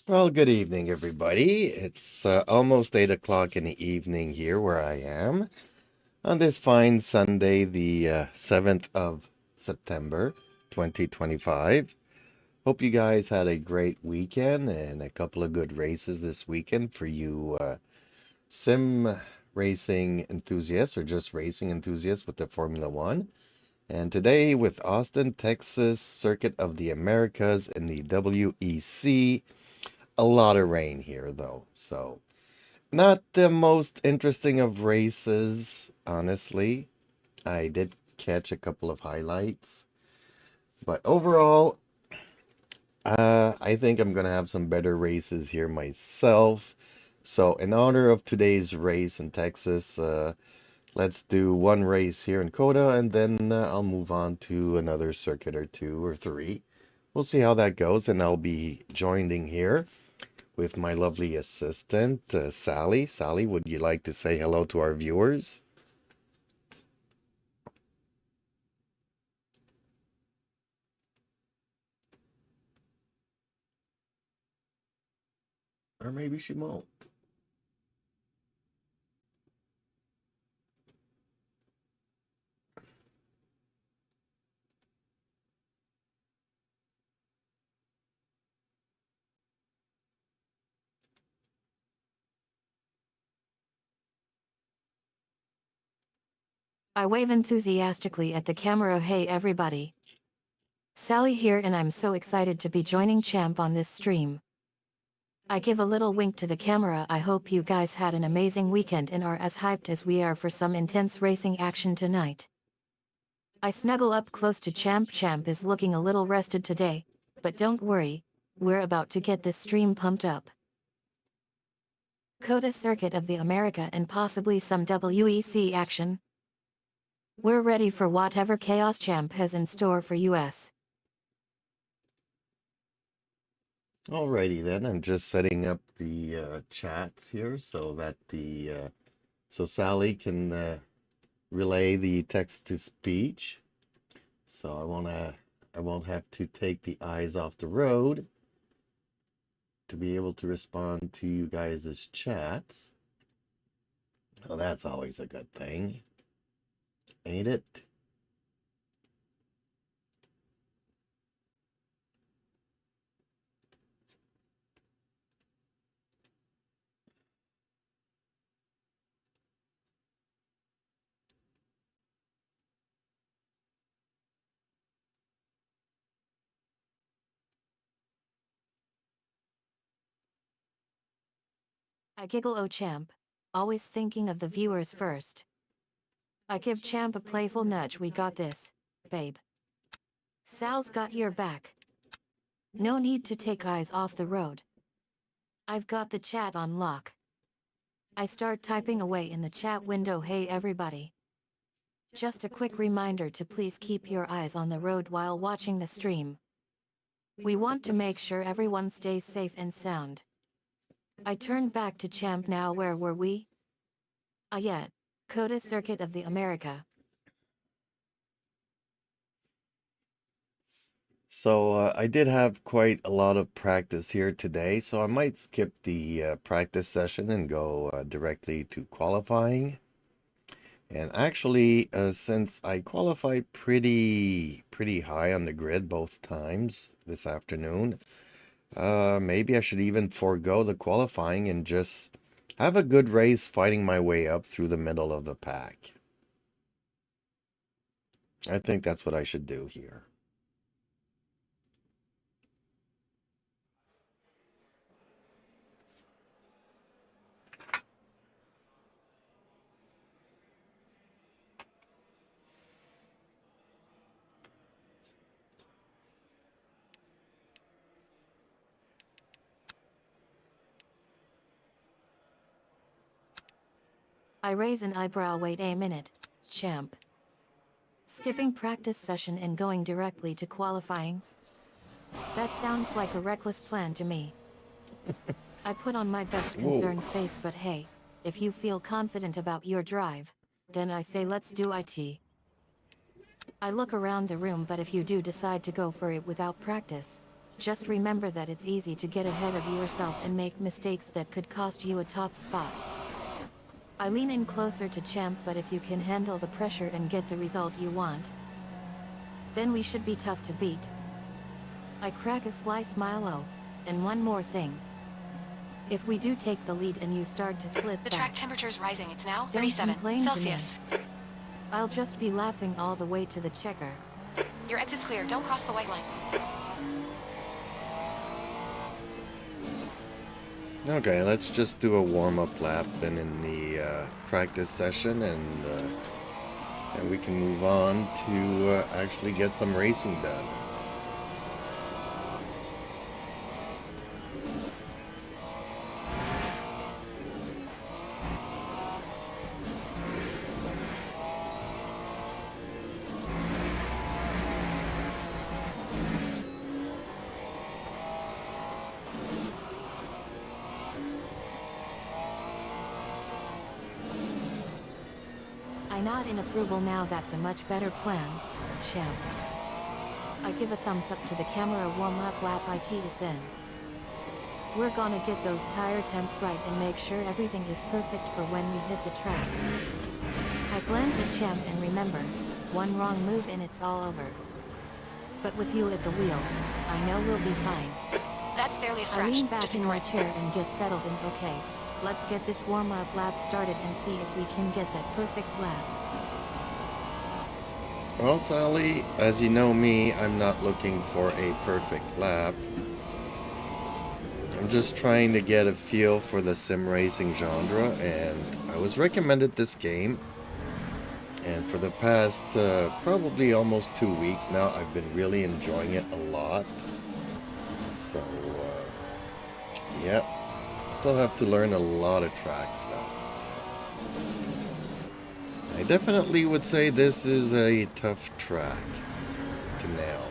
Well, good evening, everybody. It's almost 8 o'clock in the evening here where I am on this fine Sunday, the 7th of September, 2025. Hope you guys had a great weekend and a couple of good races this weekend for you sim racing enthusiasts or just racing enthusiasts with the Formula One. And today with Austin, Texas Circuit of the Americas in the WEC. A lot of rain here, though. So, not the most interesting of races, honestly. I did catch a couple of highlights. But overall, I think I'm going to have some better races here myself. So, in honor of today's race in Texas, let's do one race here in COTA and then I'll move on to another circuit or two or three. We'll see how that goes, and I'll be joining here with my lovely assistant, Sally. Sally, would you like to say hello to our viewers? Or maybe she won't. I wave enthusiastically at the camera. Hey everybody. Sally here, and I'm so excited to be joining Champ on this stream. I give a little wink to the camera. I hope you guys had an amazing weekend and are as hyped as we are for some intense racing action tonight. I snuggle up close to Champ. Champ is looking a little rested today, but don't worry, we're about to get this stream pumped up. COTA Circuit of the America and possibly some WEC action. We're ready for whatever chaos Champ has in store for us. Alrighty then, I'm just setting up the chats here so that so Sally can relay the text to speech. So I won't have to take the eyes off the road to be able to respond to you guys' chats. Well, that's always a good thing, ain't it? I giggle. Oh Champ, always thinking of the viewers first. I give Champ a playful nudge. We got this, babe. Sal's got your back. No need to take eyes off the road. I've got the chat on lock. I start typing away in the chat window. Hey everybody. Just a quick reminder to please keep your eyes on the road while watching the stream. We want to make sure everyone stays safe and sound. I turn back to Champ now. Where were we? Yeah, COTA Circuit of the America. So I did have quite a lot of practice here today, so I might skip the practice session and go directly to qualifying. And actually, since I qualified pretty high on the grid both times this afternoon, maybe I should even forego the qualifying and just have a good race fighting my way up through the middle of the pack. I think that's what I should do here. I raise an eyebrow. Wait a minute, Champ. Skipping practice session and going directly to qualifying? That sounds like a reckless plan to me. I put on my best Whoa. concerned face, but hey, if you feel confident about your drive, then I say let's do it. I look around the room, but if you do decide to go for it without practice, Just remember that it's easy to get ahead of yourself and make mistakes that could cost you a top spot. I lean in closer to Champ, but if you can handle the pressure and get the result you want, then we should be tough to beat. I crack a sly smile. Oh, and one more thing. If we do take the lead and you start to slip The back, track temperature's rising. It's now don't 37 complain to me. Celsius. I'll just be laughing all the way to the checker. Your exit's clear. Don't cross the white line. Okay, let's just do a warm-up lap then in the practice session, and we can move on to actually get some racing done. I nod in approval. Now that's a much better plan, Champ. I give a thumbs up to the camera. Warm-up lap it is then. We're gonna get those tire temps right and make sure everything is perfect for when we hit the track. I glance at Champ and remember, one wrong move and it's all over. But with you at the wheel, I know we'll be fine. That's barely a I scratch. lean back Just in ignore my it. chair and get settled in. Okay, let's get this warm-up lap started and see if we can get that perfect lap. Well, Sally, as you know me, I'm not looking for a perfect lap. I'm just trying to get a feel for the sim racing genre, and I was recommended this game. And for the past probably almost 2 weeks now, I've been really enjoying it a lot. So, yeah, still have to learn a lot of tracks though. I definitely would say this is a tough track to nail.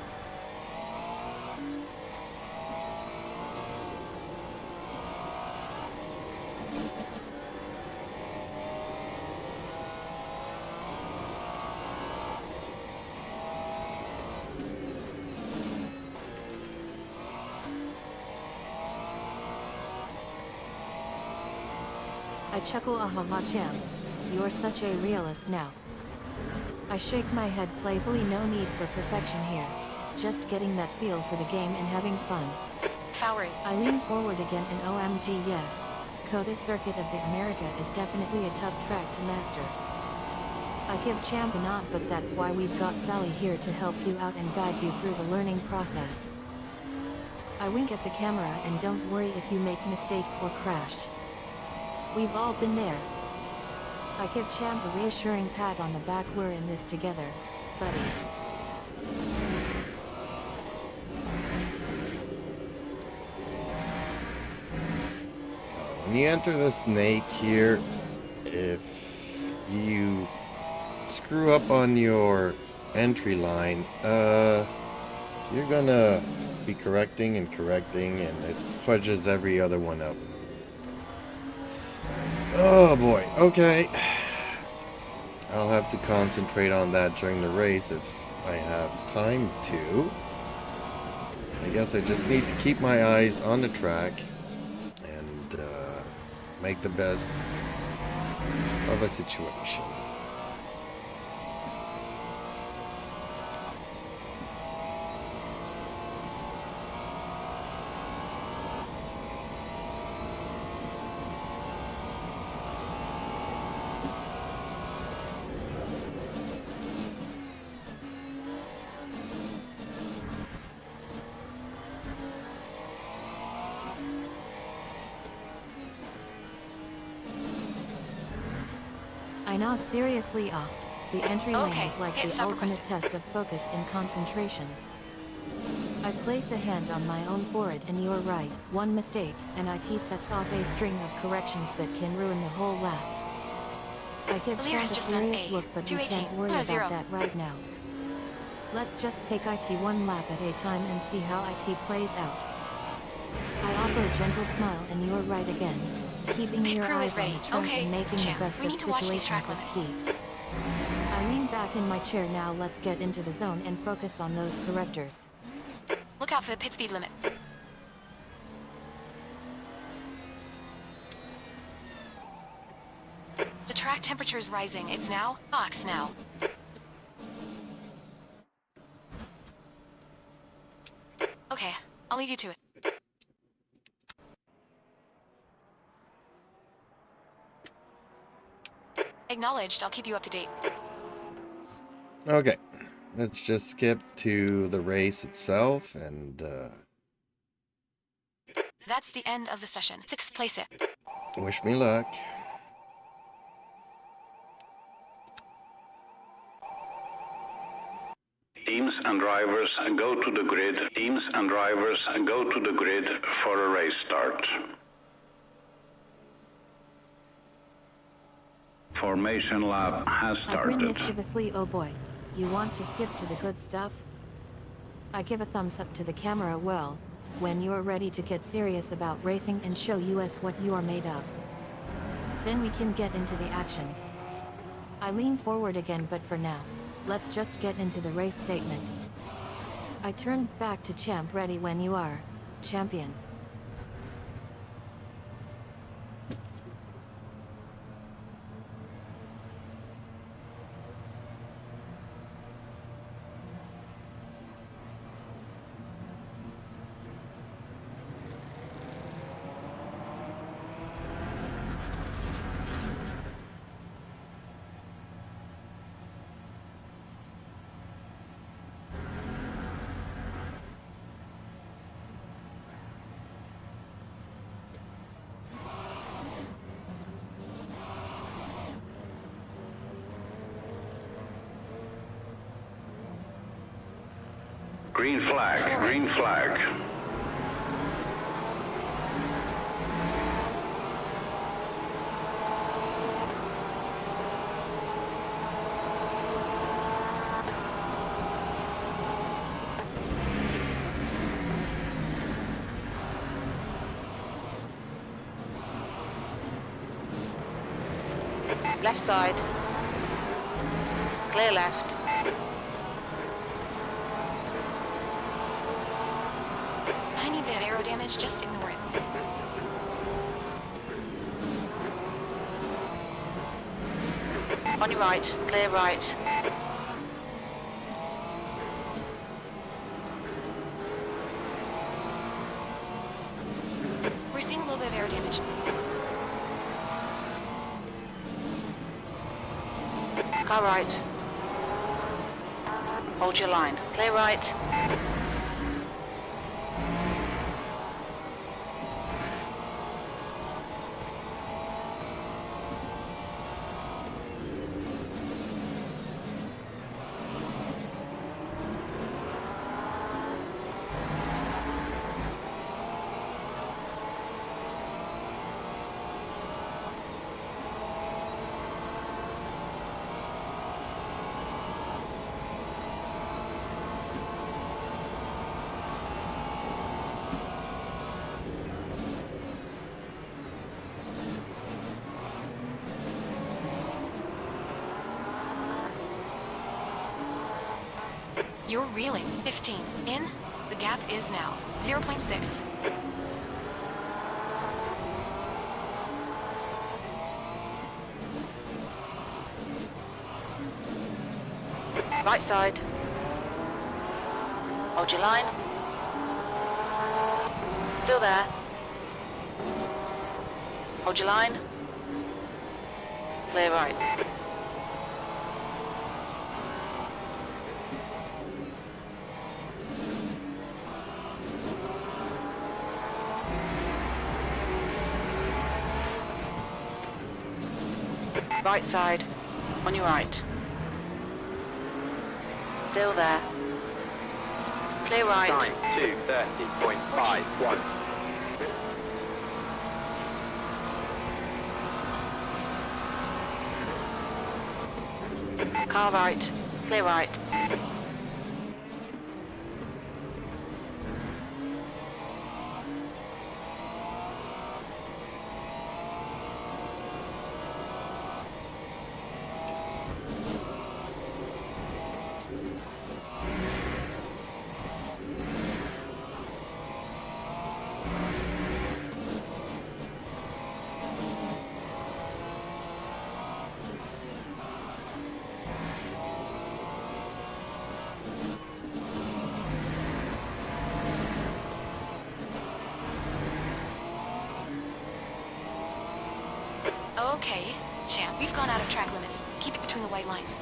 I chuckle. Ahaha, Champ. You're such a realist now. I shake my head playfully. No need for perfection here. Just getting that feel for the game and having fun. Fowering. I lean forward again and OMG, yes. COTA Circuit of the America is definitely a tough track to master. I give Champ a nod, but that's why we've got Sally here to help you out and guide you through the learning process. I wink at the camera and don't worry if you make mistakes or crash. We've all been there. I give Champ a reassuring pat on the back. We're in this together, buddy. When you enter the snake here, if you screw up on your entry line, you're gonna be correcting and it fudges every other one up. Oh boy, okay. I'll have to concentrate on that during the race if I have time to. I guess I just need to keep my eyes on the track and make the best of a situation. I nod seriously. The entry lane Okay, is like hit the stop ultimate request. test of focus and concentration. I place a hand on my own forehead and you're right. One mistake, and IT sets off a string of corrections that can ruin the whole lap. I give Lear Champ has a just done serious a look, but we 218, can't worry zero. about that right now. Let's just take IT one lap at a time and see how IT plays out. I offer a gentle smile and you're right again. Keeping Pit your crew is eyes on ready. the track Okay, and making Champ, the best we of need to watch these situations track is limits. key. I lean back in my chair. Now let's get into the zone and focus on those correctors. Look out for the pit speed limit. The track temperature is rising. It's now box now. Okay, I'll leave you to it. Acknowledged. I'll keep you up to date. Okay, let's just skip to the race itself and That's the end of the session. 6th place it. wish me luck. Teams and drivers go to the grid. Teams and drivers go to the grid for a race start. Formation lap has I grin started. mischievously, oh boy. You want to skip to the good stuff? I give a thumbs up to the camera. Well, when you're ready to get serious about racing and show us what you are made of, then we can get into the action. I lean forward again, but for now, let's just get into the race statement. I turn back to Champ. Ready when you are, champion. Green flag, green flag. Left side. Clear left. Tiny bit of aero damage, just ignore it. On your right. Clear right. We're seeing a little bit of aero damage. Car right. Hold your line. Clear right. You're reeling. 15. In. The gap is now 0.6. Right side. Hold your line. Still there. Hold your line. Clear right. Right side. On your right. Still there. Clear right. Sign 230.51. Car right. Clear right. Okay, champ, we've gone out of track limits. Keep it between the white lines.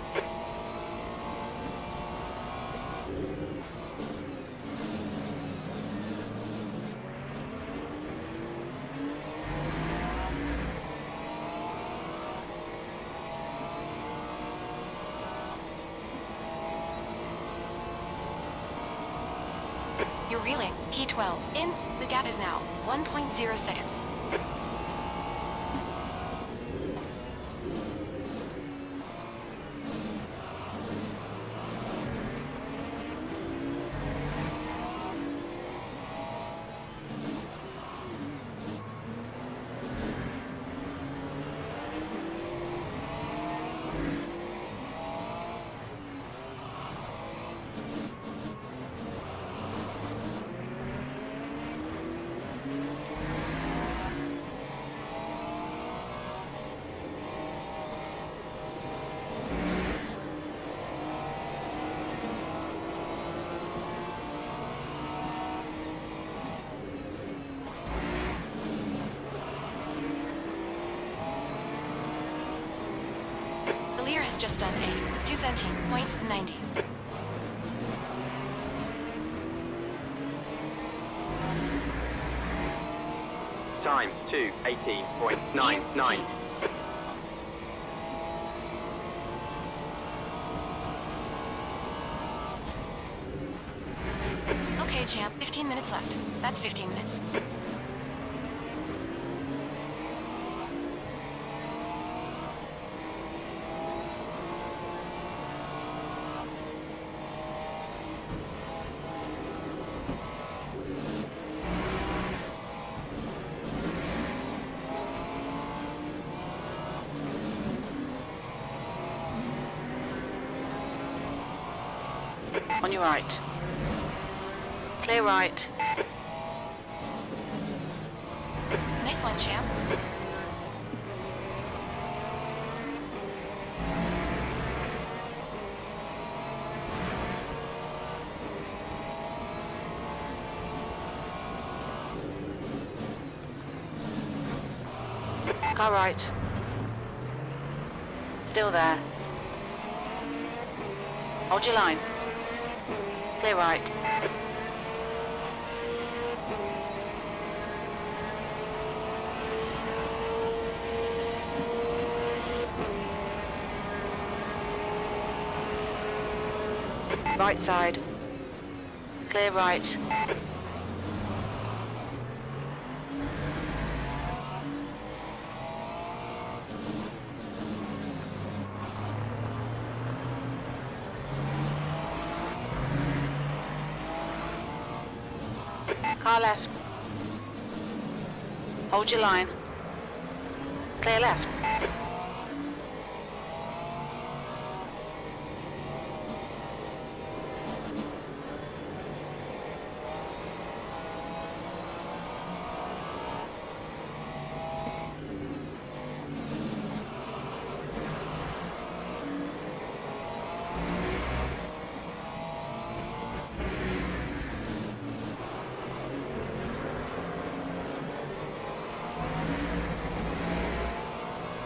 You're reeling. P12. In. The gap is now 1.0 seconds. The Lear has just done a 217.90. Time 2:18.99. Okay, champ, 15 minutes left. That's 15 minutes. On your right. Clear right. Nice one, champ. Car right. Still there. Hold your line. Clear right. Right side. Clear right. Car left. Hold your line. Clear left.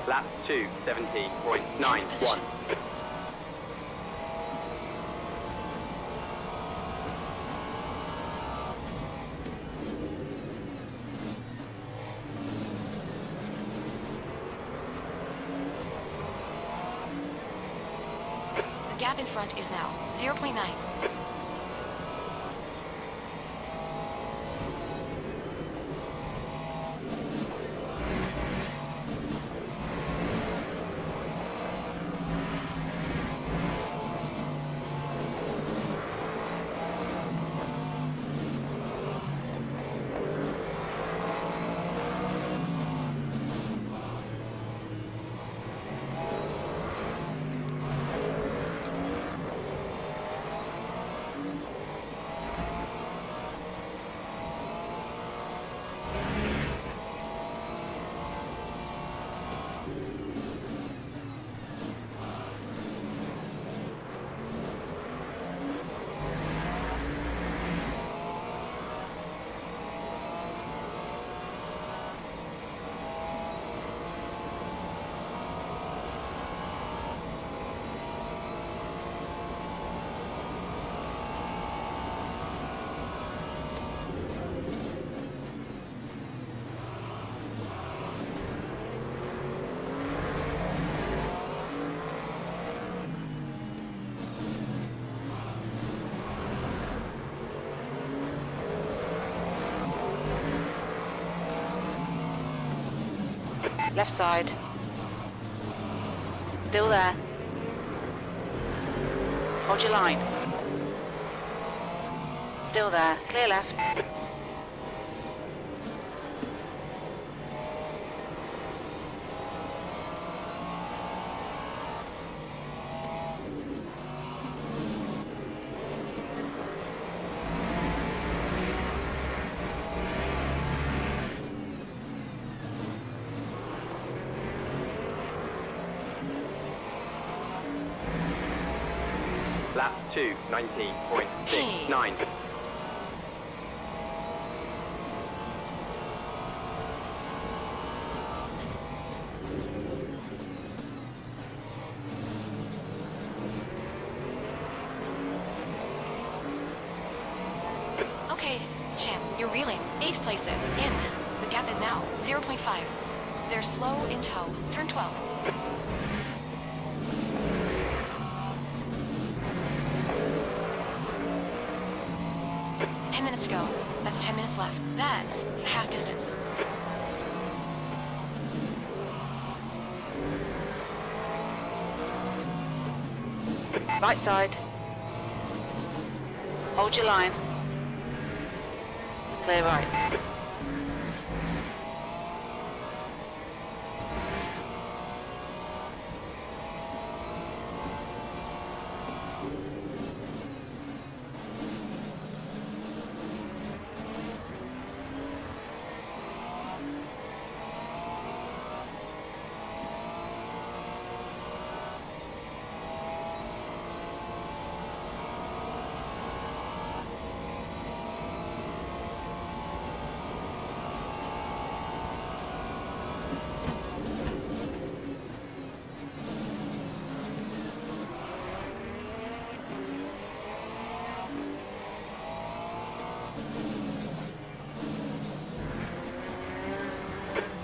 Lap 10th 2:17.91. position. The gap in front is now 0.9. Left side. Still there. Hold your line. Still there. Clear left. Lap 2, 19.69. Okay, champ, you're reeling. 8th place in. The gap is now 0.5. They're slow in tow. Turn 12. Minutes ago. That's 10 minutes left. That's half distance. Right side. Hold your line. Clear right.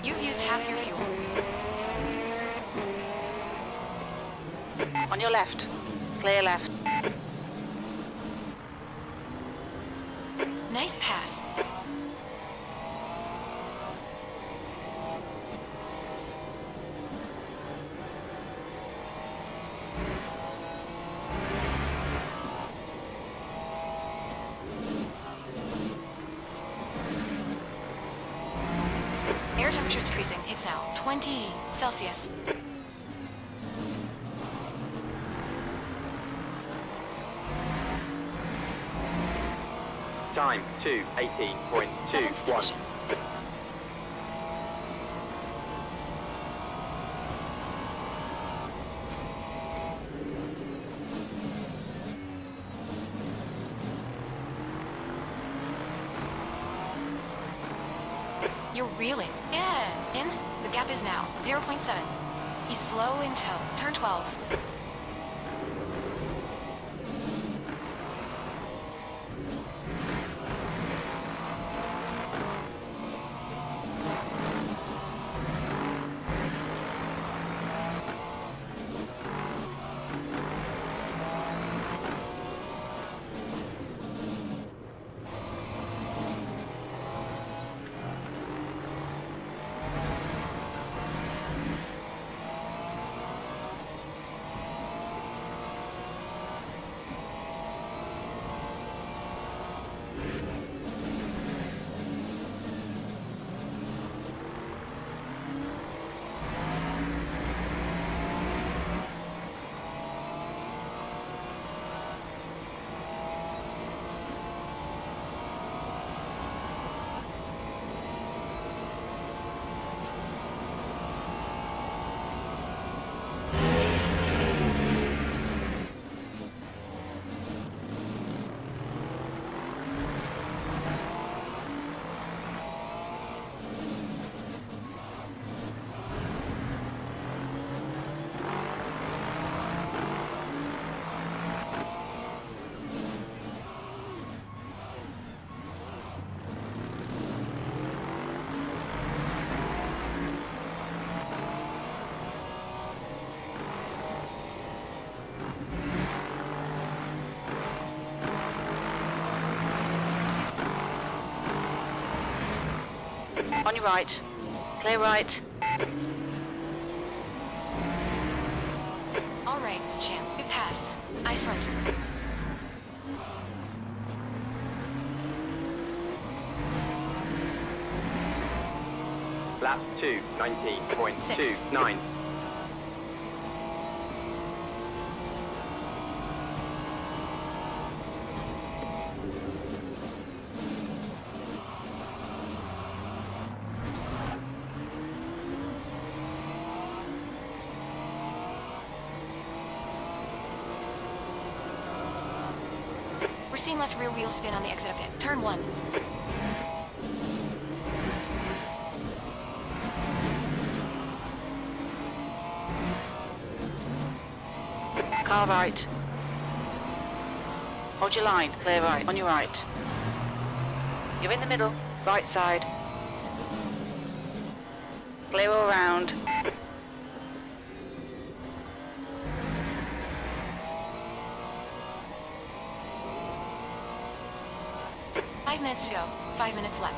You've used half your fuel. On your left. Clear left. Nice pass. Air temperature's decreasing. It's now 20 Celsius. Time 2, 7th 18.21. position. You're reeling. Yeah, in. The gap is now 0.7. He's slow in tow. Turn 12. On your right. Clear right. All right, champ. Good pass. Eyes front. Lap 2, 19.29. We're seeing left rear wheel spin on the exit of it. Turn 1. Car right. Hold your line. Clear right. On your right. You're in the middle. Right side. Clear all round. Five minutes to go. 5 minutes left.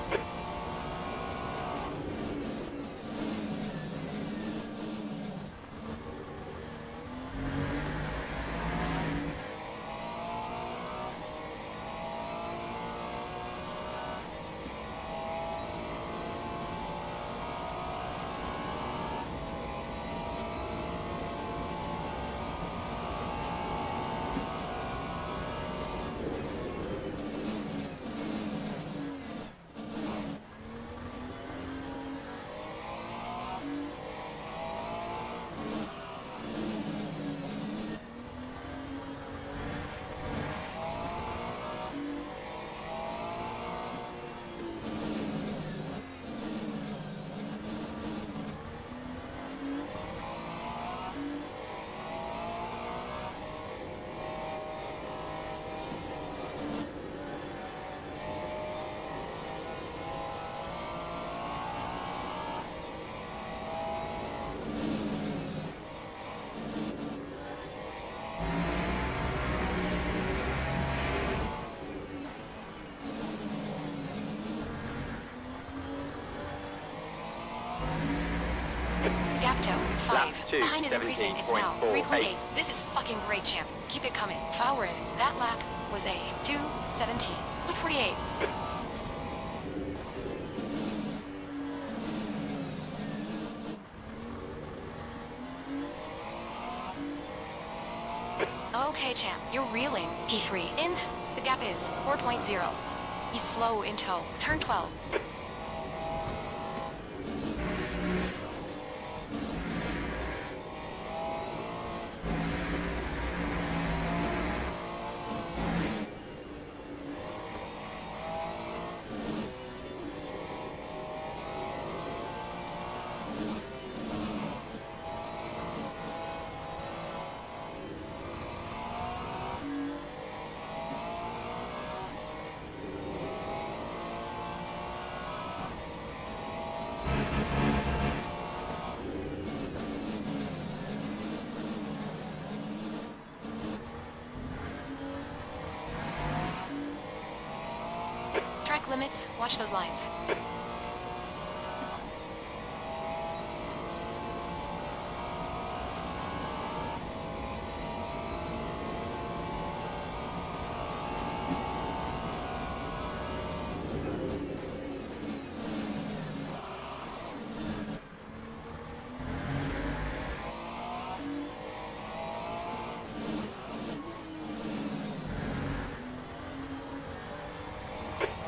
Gap toe. 5. Lap 2, Behind is increasing. It's now 3.8. 17.48. This is fucking great, champ. Keep it coming. Forward. That lap was a 2:17. Look 48. Okay, champ. You're reeling. P3 in. The gap is 4.0. He's slow in tow. Turn 12. Track limits. Watch those lines.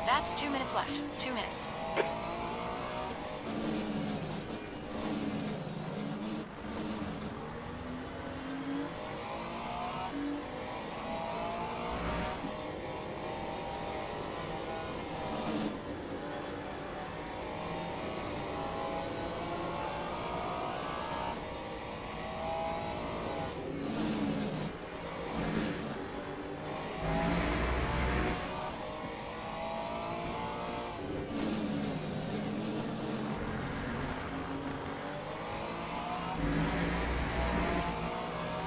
That's 2 minutes left. 2 minutes.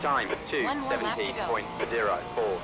Time 2, One more lap to go. 17.04.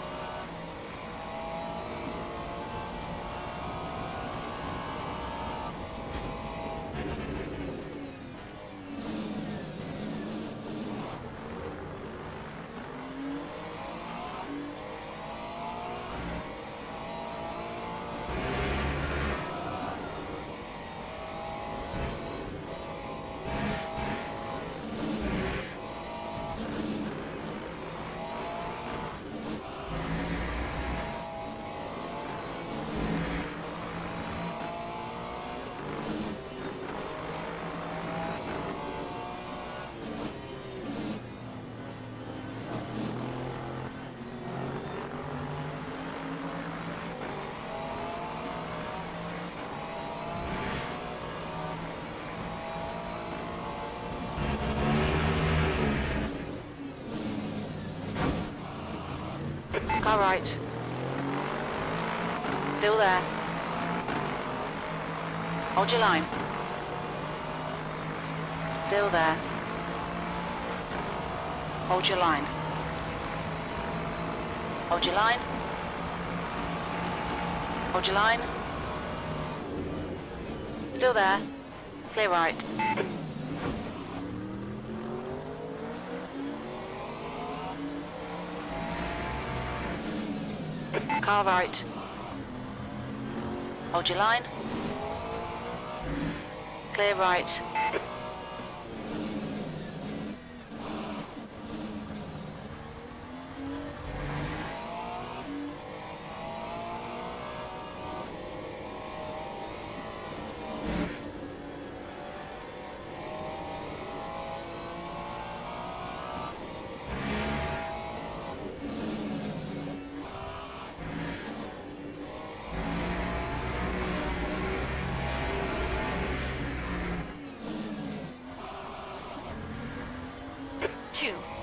Car right. Still there. Hold your line. Still there. Hold your line. Hold your line. Hold your line. Still there. Clear right. Car right. Hold your line. Clear right.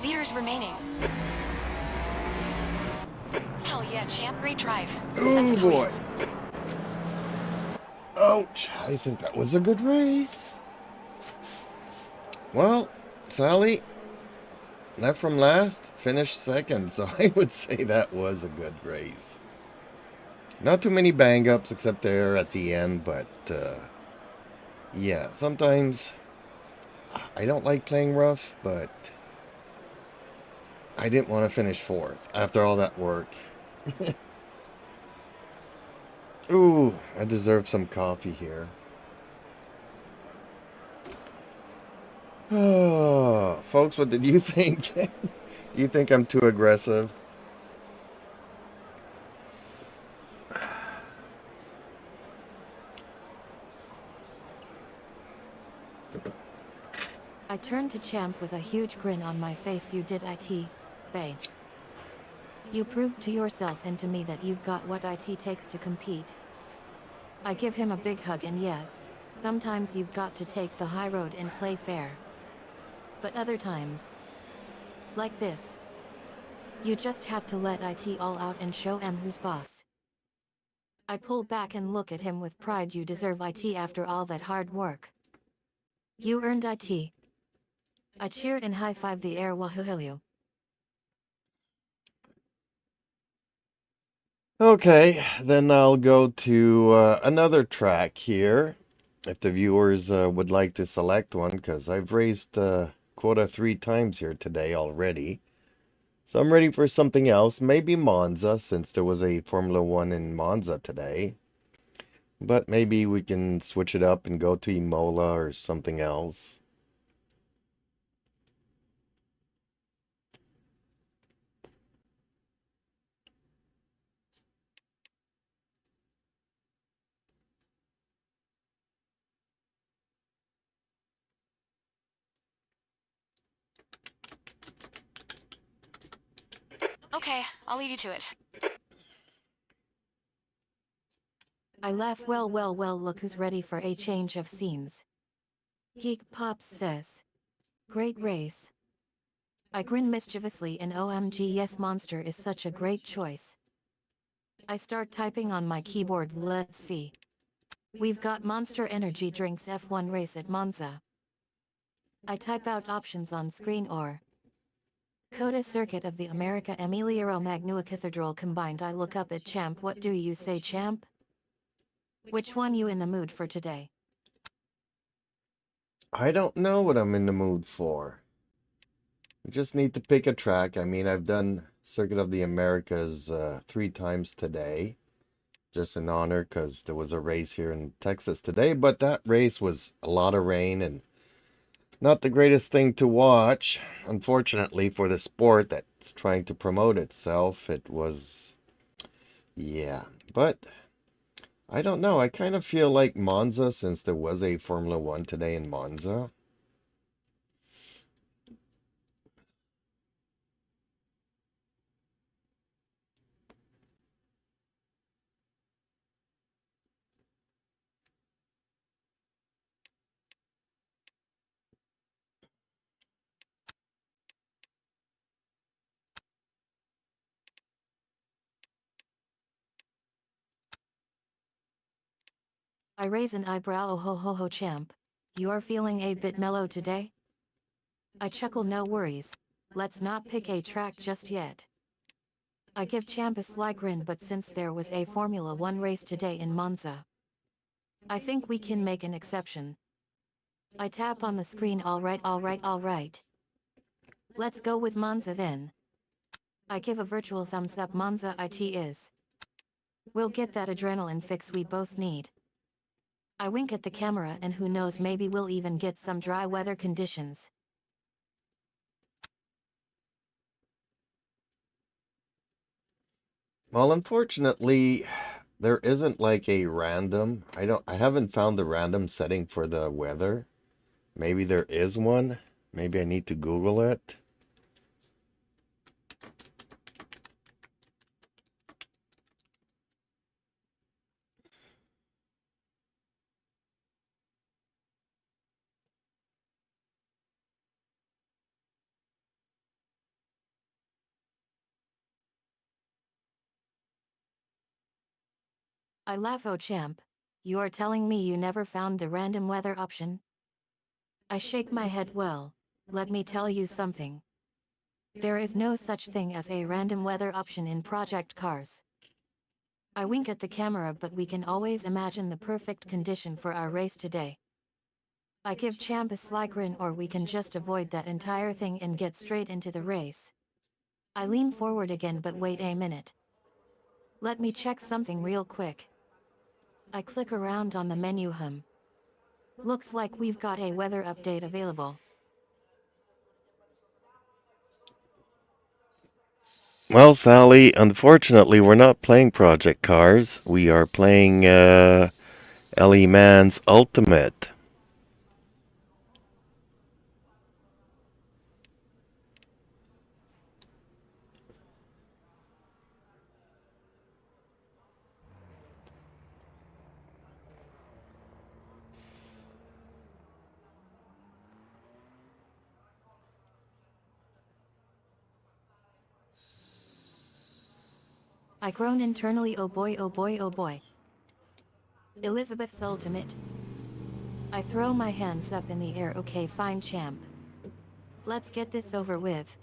Liters remaining. Hell yeah, champ. Great drive. Oh That's it for boy. you. Ouch. I think that was a good race. Well, Sally, left from last, finished second, so I would say that was a good race. Not too many bang-ups except there at the end, but yeah, sometimes I don't like playing rough, but I didn't want to finish fourth after all that work. Ooh, I deserve some coffee here. Oh, folks, what did you think? You think I'm too aggressive? I turned to Champ with a huge grin on my face. You did it, babe. You proved to yourself and to me that you've got what it takes to compete. I give him a big hug, and yeah, sometimes you've got to take the high road and play fair. But other times, like this, you just have to let it all out and show em who's boss. I pull back and look at him with pride. You deserve it after all that hard work. You earned it. I cheered and high-fived the air. Wahoo. Okay, then I'll go to another track here, if the viewers would like to select one, because I've raised quota 3 times here today already. So I'm ready for something else, maybe Monza, since there was a Formula 1 in Monza today. But maybe we can switch it up and go to Imola or something else. Okay, I'll leave you to it. I laugh. Well, look who's ready for a change of scenes. Geek Pops says, great race. I grin mischievously and OMG, yes, Monster is such a great choice. I start typing on my keyboard. Let's see. We've got Monster Energy Drinks F1 race at Monza. I type out options on screen, or COTA circuit of the America Emilia Romagna Cathedral combined. I look up at Champ. What do you say, Champ? Which one you in the mood for today? I don't know what I'm in the mood for. We just need to pick a track. I mean, I've done Circuit of the Americas 3 times today. Just in honor, because there was a race here in Texas today. But that race was a lot of rain and not the greatest thing to watch. Unfortunately, for the sport that's trying to promote itself, it was... yeah. But I don't know. I kind of feel like Monza, since there was a Formula 1 today in Monza. I raise an eyebrow. Oh ho ho ho champ. You're feeling a bit mellow today? I chuckle. No worries. Let's not pick a track just yet. I give champ a sly grin, but since there was a Formula 1 race today in Monza, I think we can make an exception. I tap on the screen. Alright. Let's go with Monza then. I give a virtual thumbs up. Monza it is. We'll get that adrenaline fix we both need. I wink at the camera, and who knows, maybe we'll even get some dry weather conditions. Well, unfortunately, there isn't like a random. I haven't found the random setting for the weather. Maybe there is one. Maybe I need to Google it. I laugh. Oh champ. You're telling me you never found the random weather option? I shake my head. Well, let me tell you something. There is no such thing as a random weather option in Project Cars. I wink at the camera, but we can always imagine the perfect condition for our race today. I give champ a sly grin, or we can just avoid that entire thing and get straight into the race. I lean forward again, but wait a minute. Let me check something real quick. I click around on the menu. Looks like we've got a weather update available. Well, Sally, unfortunately, we're not playing Project Cars. We are playing Ellie Man's Ultimate. I groan internally. Oh boy, oh boy, oh boy. Elizabeth's Ultimate. I throw my hands up in the air. Okay, fine, champ. Let's get this over with.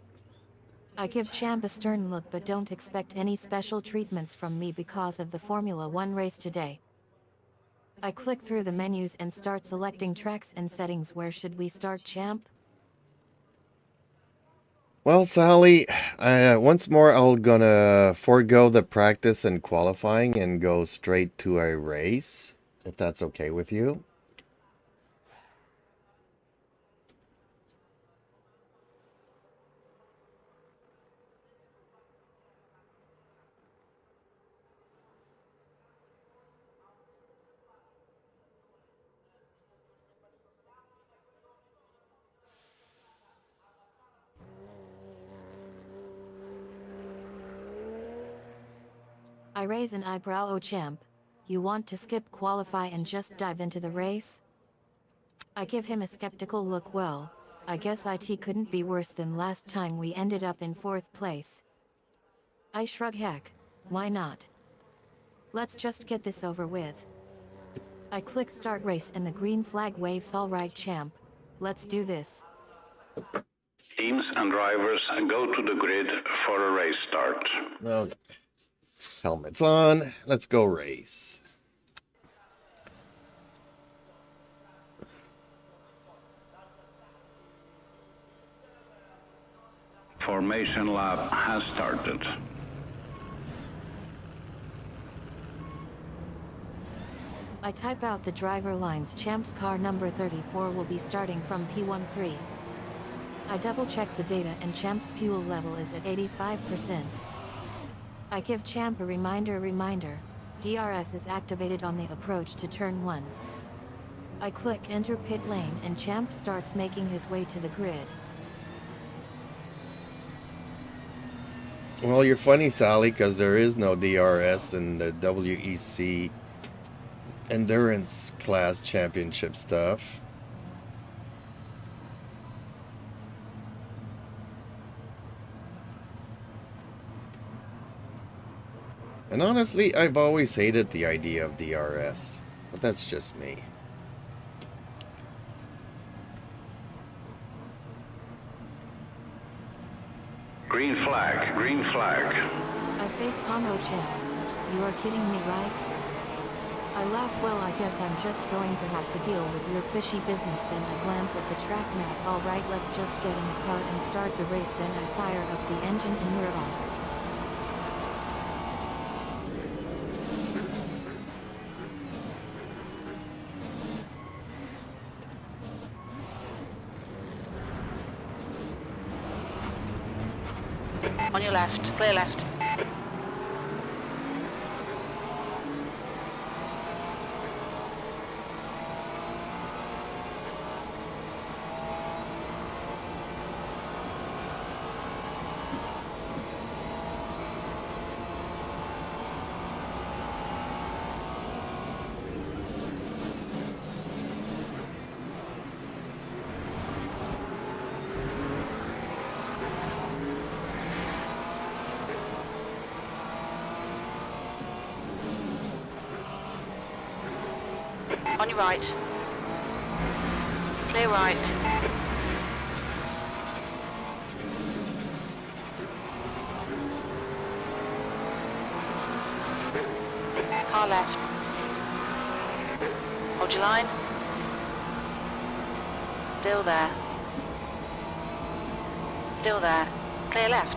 I give champ a stern look, but don't expect any special treatments from me because of the Formula 1 race today. I click through the menus and start selecting tracks and settings. Where should we start, champ? Well, Sally, once more, I'm gonna forego the practice and qualifying and go straight to a race, if that's okay with you. I raise an eyebrow. Oh champ. You want to skip qualify and just dive into the race? I give him a skeptical look. Well, I guess it couldn't be worse than last time we ended up in 4th place. I shrug. Heck, why not? Let's just get this over with. I click start race and the green flag waves. Alright champ, let's do this. Teams and drivers go to the grid for a race start. Okay. Helmets on. Let's go race. Formation lap has started. I type out the driver lines. Champ's car number 34 will be starting from P13. I double check the data and Champ's fuel level is at 85%. I give Champ a reminder. DRS is activated on the approach to turn 1. I click enter pit lane and Champ starts making his way to the grid. Well, you're funny, Sally, because there is no DRS in the WEC Endurance Class Championship stuff. And honestly, I've always hated the idea of DRS. But that's just me. Green flag, green flag. I face combo champ. You are kidding me, right? I laugh. Well, I guess I'm just going to have to deal with your fishy business. Then I glance at the track map. Alright, let's just get in the car and start the race. Then I fire up the engine and we're off. On your left, clear left. On your right. Clear right. Car left. Hold your line. Still there. Still there. Clear left.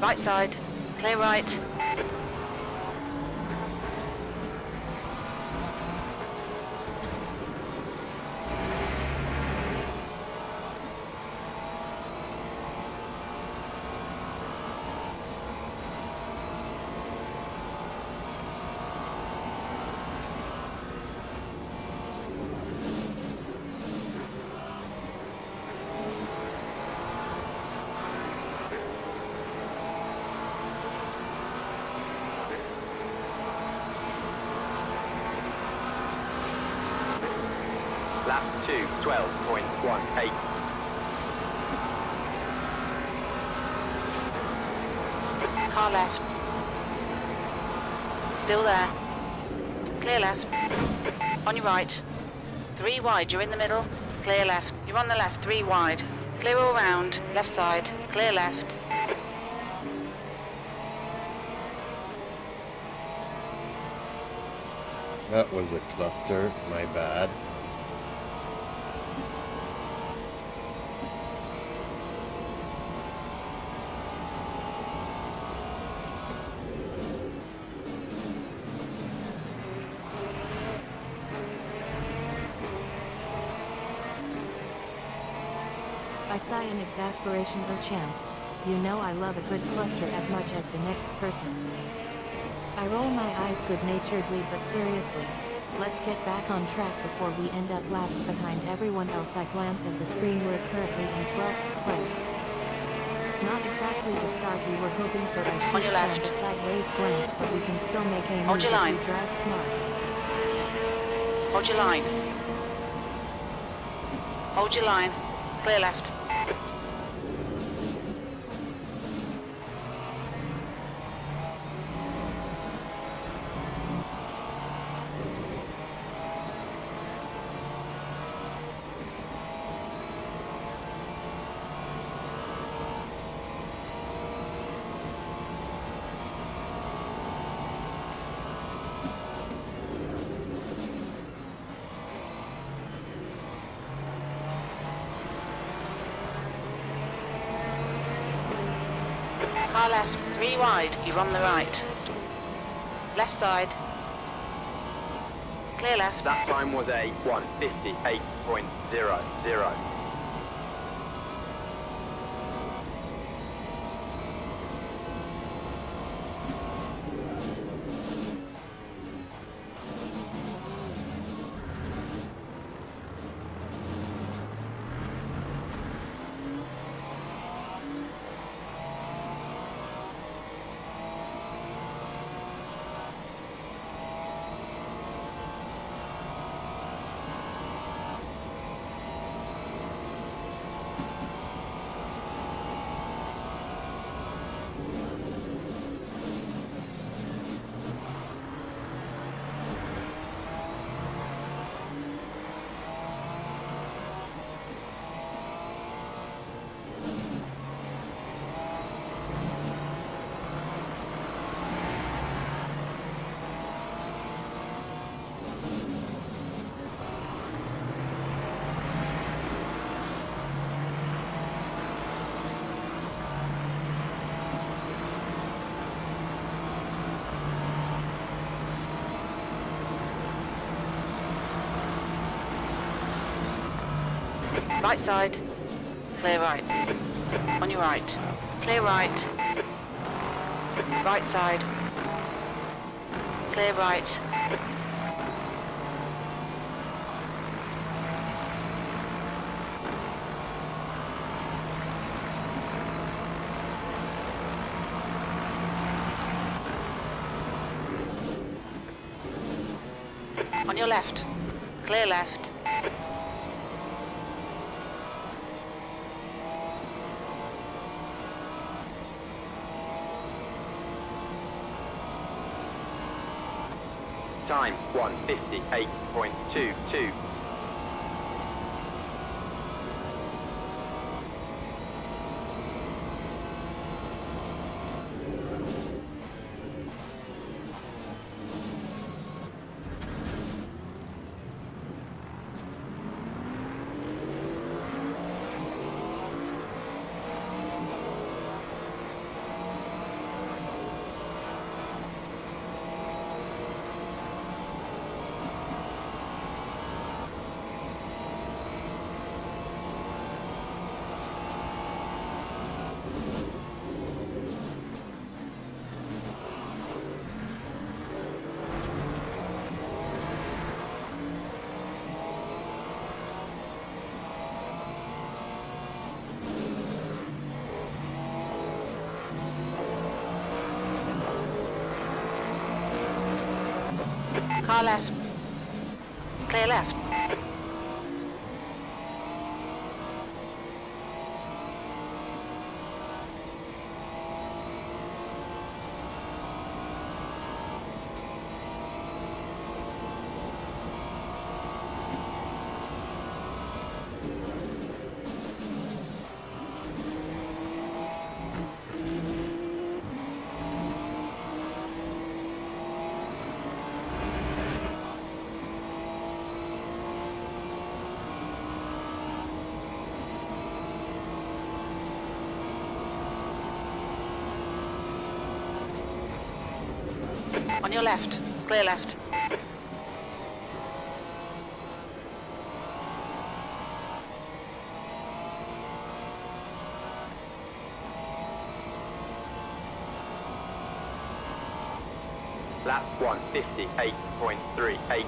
Right side. Clear right. Lap 2, 12.18. Car left. Still there. Clear left. On your right. 3 wide, you're in the middle. Clear left. You're on the left, 3 wide. Clear all round. Left side. Clear left. That was a cluster, my bad. I sigh in exasperation. Oh champ. You know I love a good cluster as much as the next person. I roll my eyes good-naturedly, but seriously. Let's get back on track before we end up laps behind everyone else. I glance at the screen. We're currently in 12th place. Not exactly the start we were hoping for. I On shoot your champ left. a sideways glance, but we can still make a move Hold your if line. we drive smart. Hold your line. Hold your line. Clear left. Car left, 3 wide, you're on the right. Left side. Clear left. That time was a 1:58.00. Right side. Clear right. On your right. Clear right. Right side. Clear right. On your left. Clear left. Time 1:58.22. Car left. Clear left. On your left. Clear left. Lap 1:58.38.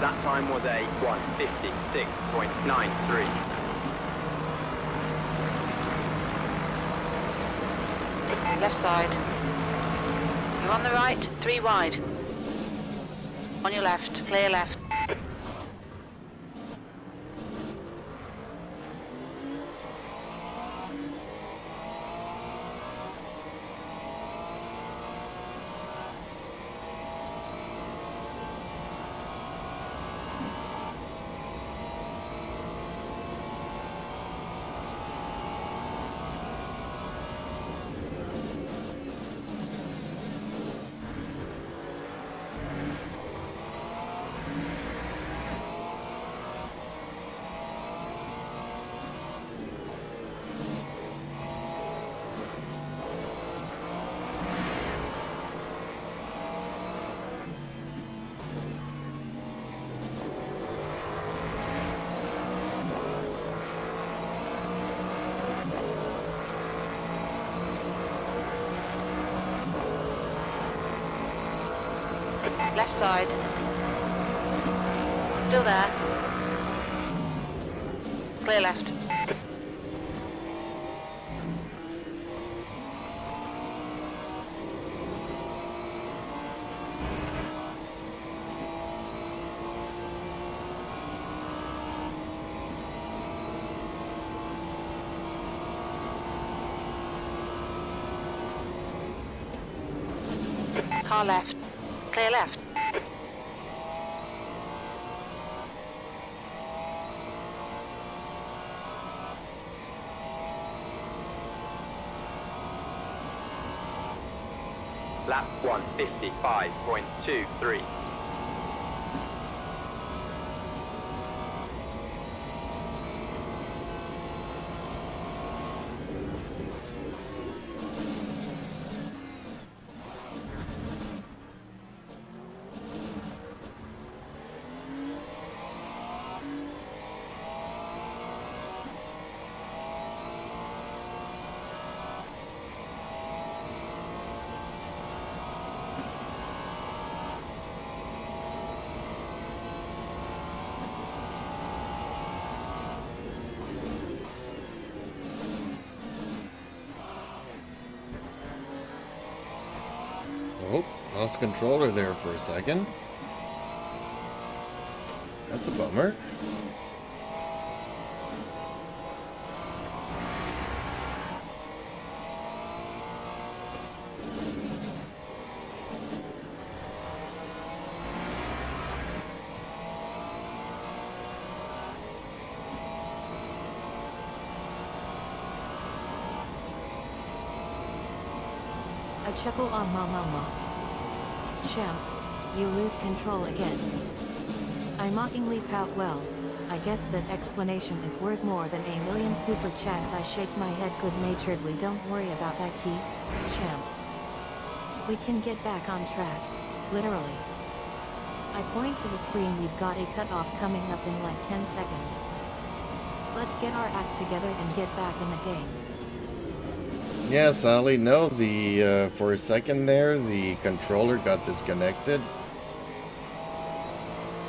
That time was a 1:56.93. Left side. You're on the right. 3 wide. On your left. Clear left. Left side. Still there. Clear left. Car left. Clear left. Lap 155.23. Oh, lost controller there for a second. That's a bummer. I chuckle on mama. Champ, you lose control again. I mockingly pout. Well, I guess that explanation is worth more than a million super chats. I shake my head good-naturedly. Don't worry about IT, champ. We can get back on track, literally. I point to the screen. We've got a cutoff coming up in like 10 seconds. Let's get our act together and get back in the game. Yeah, Sally, no, for a second there, the controller got disconnected.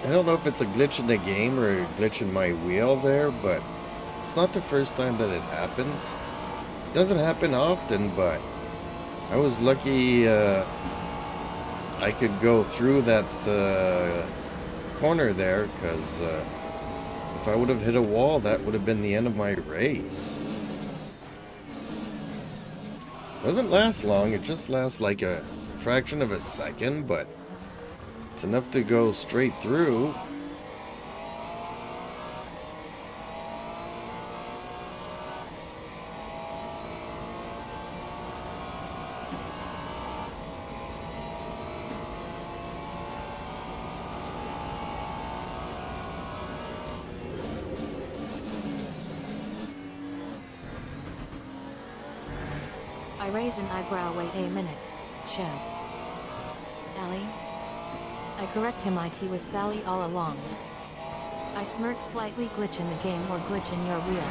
I don't know if it's a glitch in the game or a glitch in my wheel there, but it's not the first time that it happens. It doesn't happen often, but I was lucky I could go through that corner there, because if I would have hit a wall, that would have been the end of my race. Doesn't last long, it just lasts like a fraction of a second, but it's enough to go straight through. I raise an eyebrow. Wait a minute, champ. Allie? I correct him. It was Sally all along. I smirk slightly. Glitch in the game or glitch in your wheel?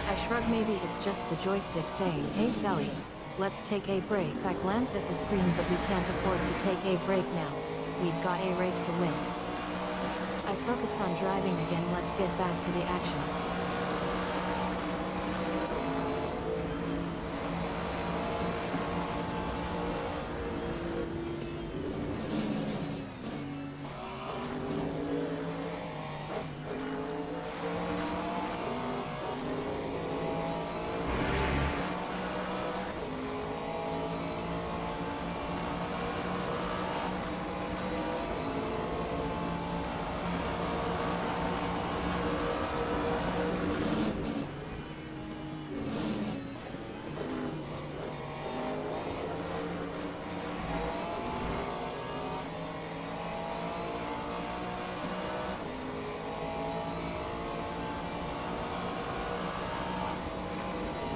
I shrug. Maybe it's just the joystick saying, hey Sally, let's take a break. I glance at the screen, but we can't afford to take a break now. We've got a race to win. I focus on driving again. Let's get back to the action.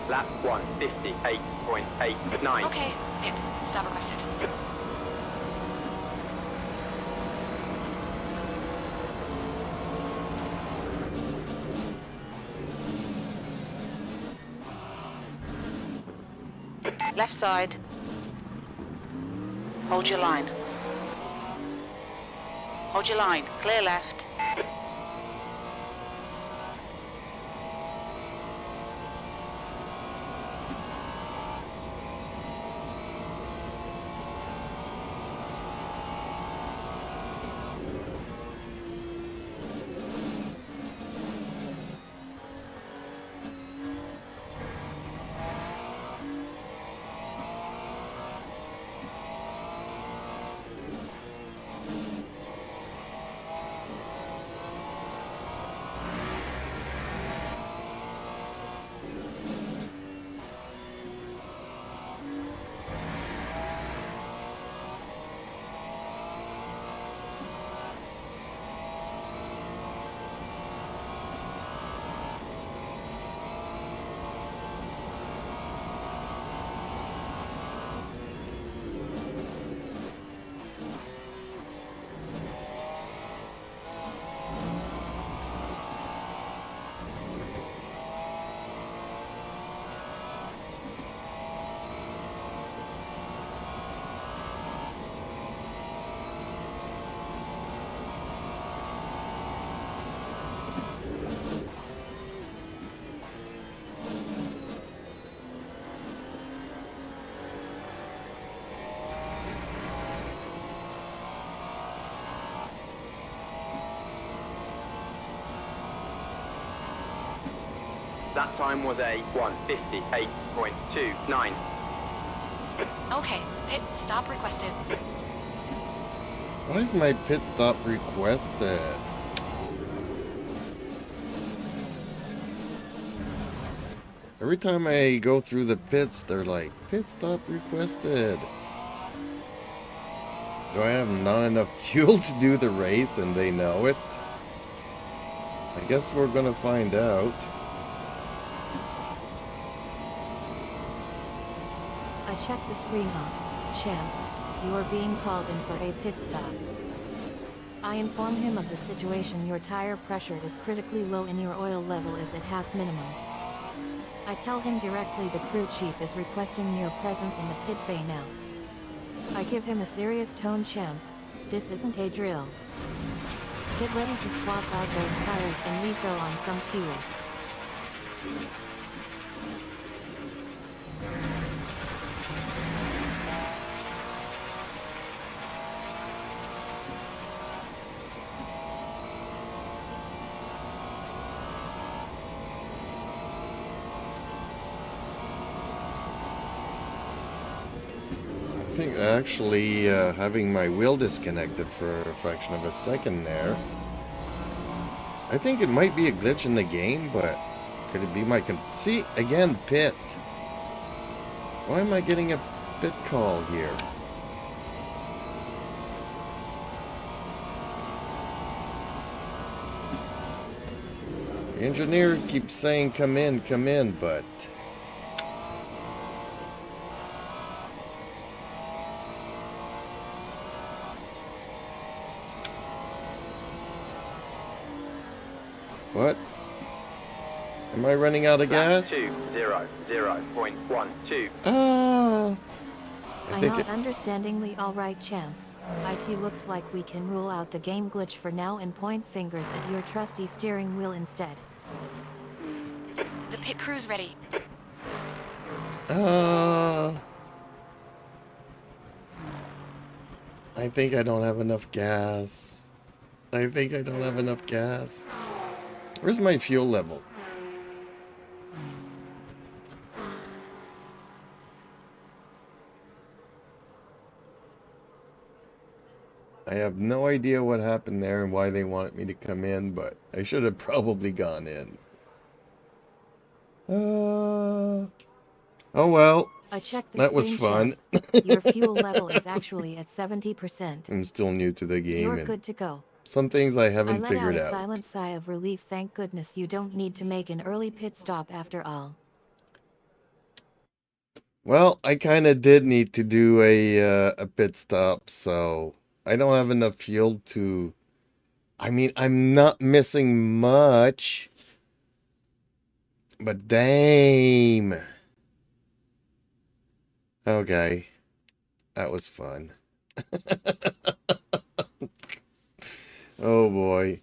Lap 158.89. Okay, Pip. Stop requested. Left side. Hold your line. Hold your line. Clear left. That time was a 1:58.29. Okay, pit stop requested. Why is my pit stop requested? Every time I go through the pits, they're like, pit stop requested. Do I have not enough fuel to do the race and they know it? I guess we're gonna find out. I checked the screen, Champ. You are being called in for a pit stop. I inform him of the situation. Your tire pressure is critically low and your oil level is at half minimum. I tell him directly the crew chief is requesting your presence in the pit bay now. I give him a serious tone. Champ, this isn't a drill. Get ready to swap out those tires and refill on some fuel. I think actually having my wheel disconnected for a fraction of a second there. I think it might be a glitch in the game, but could it be my see again pit? Why am I getting a pit call here? The engineer keeps saying come in, but what? Am I running out of gas? 2:00.12. Ah. I'm not understandingly alright, Champ. IT looks like we can rule out the game glitch for now and point fingers at your trusty steering wheel instead. The pit crew's ready. I think I don't have enough gas. I think I don't have enough gas. Where's my fuel level? I have no idea what happened there and why they wanted me to come in, but I should have probably gone in. Oh well. I checked the That was screen, fun. Champ. Your fuel level is actually at 70%. I'm still new to the game, You're and good to go. some things I I haven't let out figured a out. silent sigh of relief. Thank goodness you don't need to make an early pit stop after all. Well, I kind of did need to do a pit stop, so I don't have enough fuel to. I mean, I'm not missing much, but damn. Okay, that was fun. Oh boy.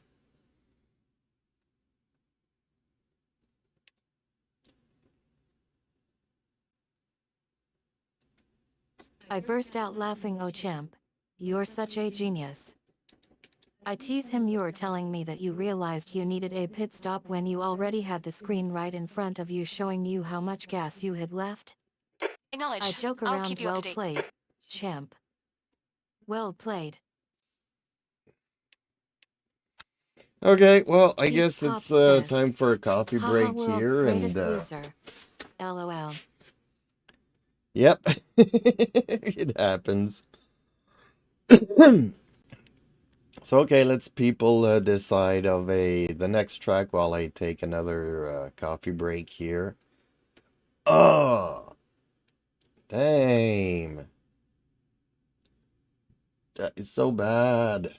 I burst out laughing. Oh champ, you're such a genius. I tease him. You're telling me that you realized you needed a pit stop when you already had the screen right in front of you showing you how much gas you had left? I Acknowledged. joke I'll around. keep you up Well to date. played, champ. Well played. Okay, well, I Geek guess Pop it's says, time for a coffee haha, break world's here, and greatest loser. LOL. yep, it happens. So okay, let's people decide of the next track while I take another coffee break here. Oh, damn, that is so bad.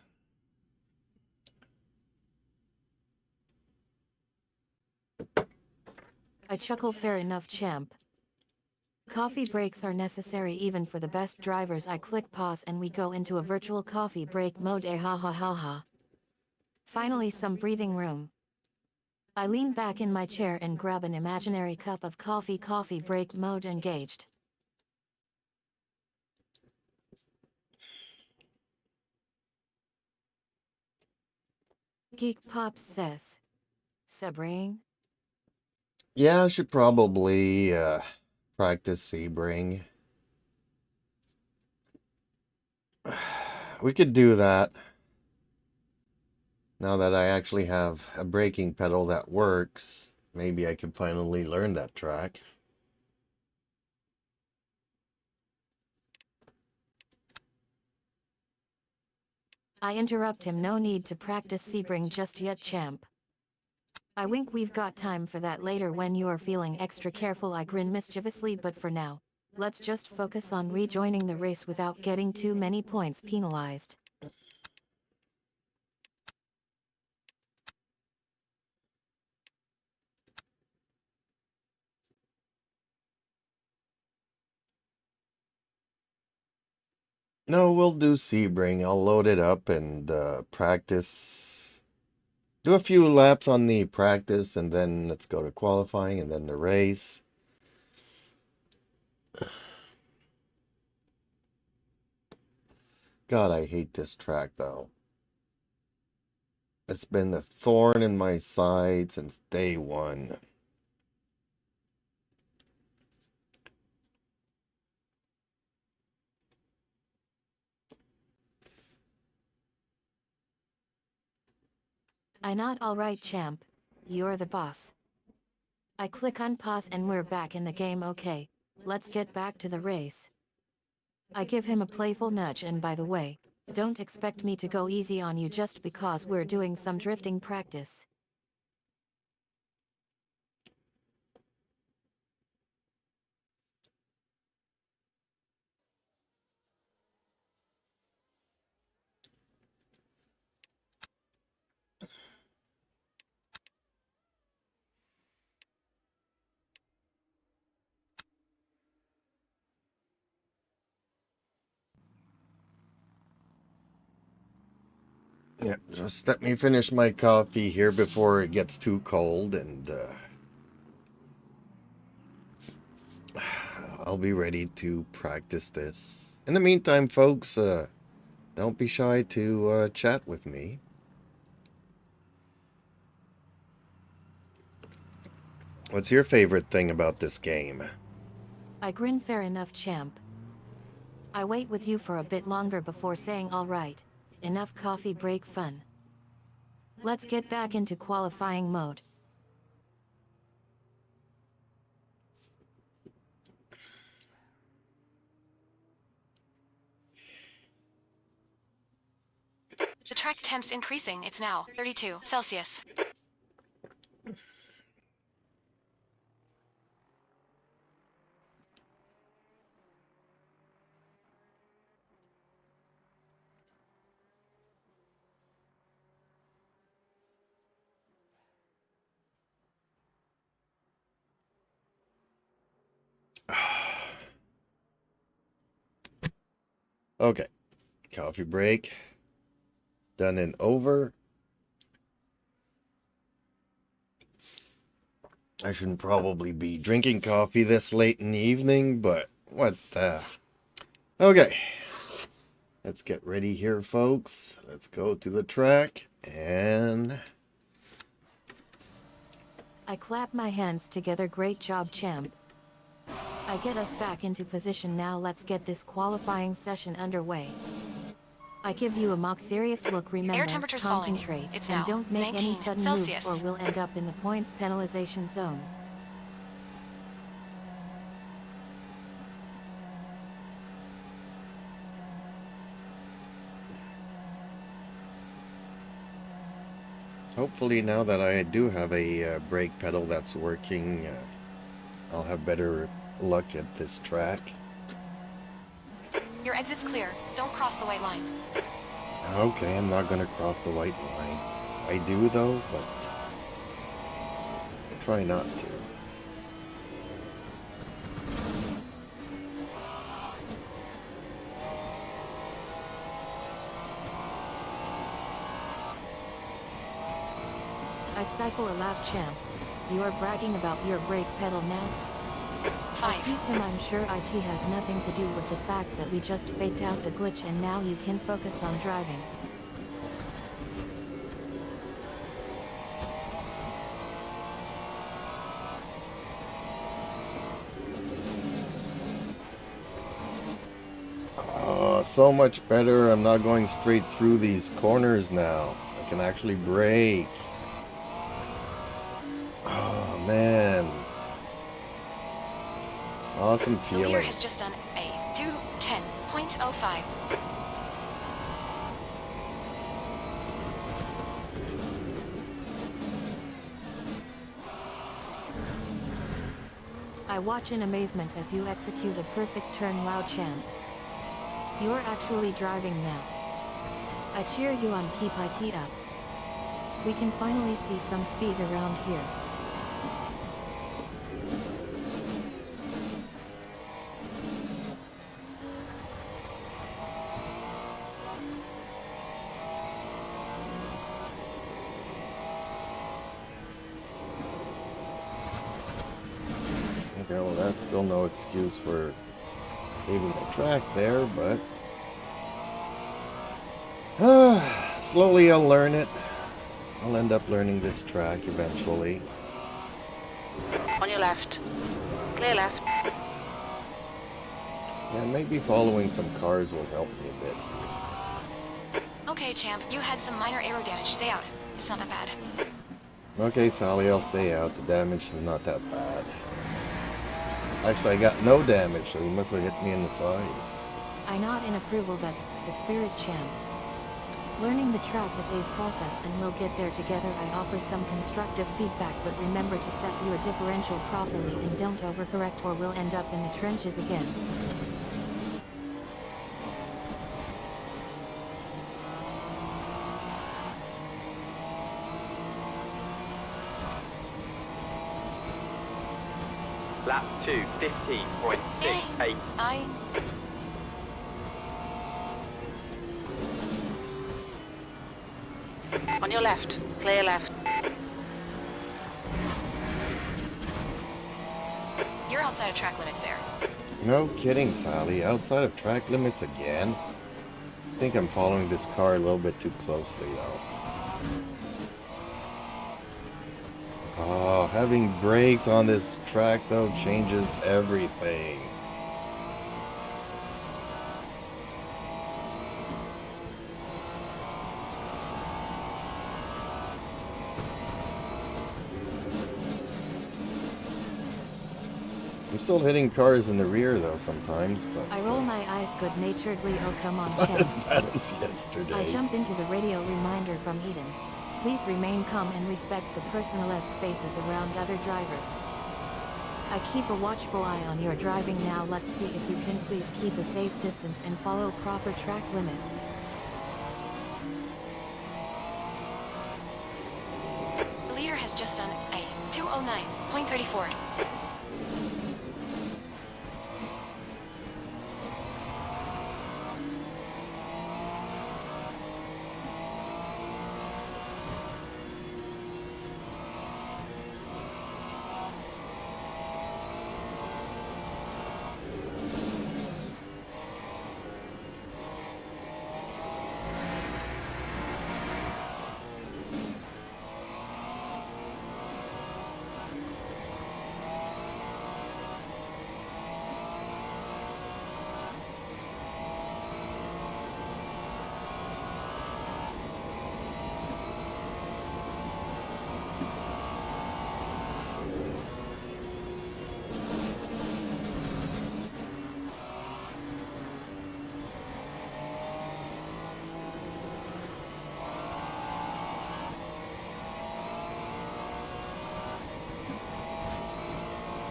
I chuckle. Fair enough, champ. Coffee breaks are necessary even for the best drivers. I click pause and we go into a virtual coffee break mode. Ha ha ha ha. Finally, some breathing room. I lean back in my chair and grab an imaginary cup of coffee. Coffee break mode engaged. Geek Pops says, Sebring? Yeah, I should probably practice Sebring. We could do that. Now that I actually have a braking pedal that works, maybe I can finally learn that track. I interrupt him. No need to practice Sebring just yet, champ. I wink. We've got time for that later when you're feeling extra careful. I grin mischievously, but for now, let's just focus on rejoining the race without getting too many points penalized. No, we'll do Sebring. I'll load it up and practice. Do a few laps on the practice, and then let's go to qualifying and then the race. God, I hate this track though. It's been a thorn in my side since day one. I nod. Alright, champ. You're the boss. I click unpause and we're back in the game. Okay, let's get back to the race. I give him a playful nudge, and by the way, don't expect me to go easy on you just because we're doing some drifting practice. Yeah, just let me finish my coffee here before it gets too cold, and I'll be ready to practice this. In the meantime, folks, don't be shy to chat with me. What's your favorite thing about this game? I grin. Fair enough, champ. I wait with you for a bit longer before saying alright, enough coffee break fun. Let's get back into qualifying mode. The track temp's increasing. It's now 32 Celsius. Okay, coffee break. done and over. I shouldn't probably be drinking coffee this late in the evening, but what okay. Let's get ready here, folks. Let's go to the track and I clap my hands together. Great job, champ. I get us back into position now. Let's get this qualifying session underway. I give you a mock serious look. Remember, temperature's falling. concentrate, It's and now don't make any 19 sudden Celsius. moves or we'll end up in the points penalization zone. hopefully now that I do have a brake pedal that's working, I'll have better luck at this track. Your exit's clear. Don't cross the white line. Okay, I'm not gonna cross the white line. I do though, but I try not to. I stifle a laugh, champ. You are bragging about your brake pedal now? I 5. tease him. I'm sure IT has nothing to do with the fact that we just faked out the glitch and now you can focus on driving. Oh, so much better. I'm not going straight through these corners now. I can actually brake. Oh, man. Awesome The leader feeling. has just done a 2:10.05. I watch in amazement as you execute a perfect turn. Wow, champ. You're actually driving now. I cheer you on. Keep IT up. We can finally see some speed around here. Okay, well that's still no excuse for leaving the track there, but slowly I'll learn it. I'll end up learning this track eventually. On your left. Clear left. Yeah, maybe following some cars will help me a bit. Okay, champ. You had some minor aero damage. Stay out. It's not that bad. Okay, Sally, I'll stay out. The damage is not that bad. Actually, I got no damage, so he must have hit me in the side. I nod in approval. That's the spirit, champ. Learning the track is a process and we'll get there together. I offer some constructive feedback, but remember to set your differential properly and don't overcorrect or we'll end up in the trenches again. Lap 2, 15.68. I... On your left. Clear left. You're outside of track limits there. No kidding, Sally. Outside of track limits again? I think I'm following this car a little bit too closely, though. Oh, having brakes on this track, though, changes everything. I'm still hitting cars in the rear, though, sometimes, but I roll my eyes good-naturedly. Oh, come on, not as champ. bad as yesterday. I jump into the radio reminder from Eden. Please remain calm and respect the personal spaces around other drivers. I keep a watchful eye on your driving now. Let's see if you can please keep a safe distance and follow proper track limits. The leader has just done a 2:09.34.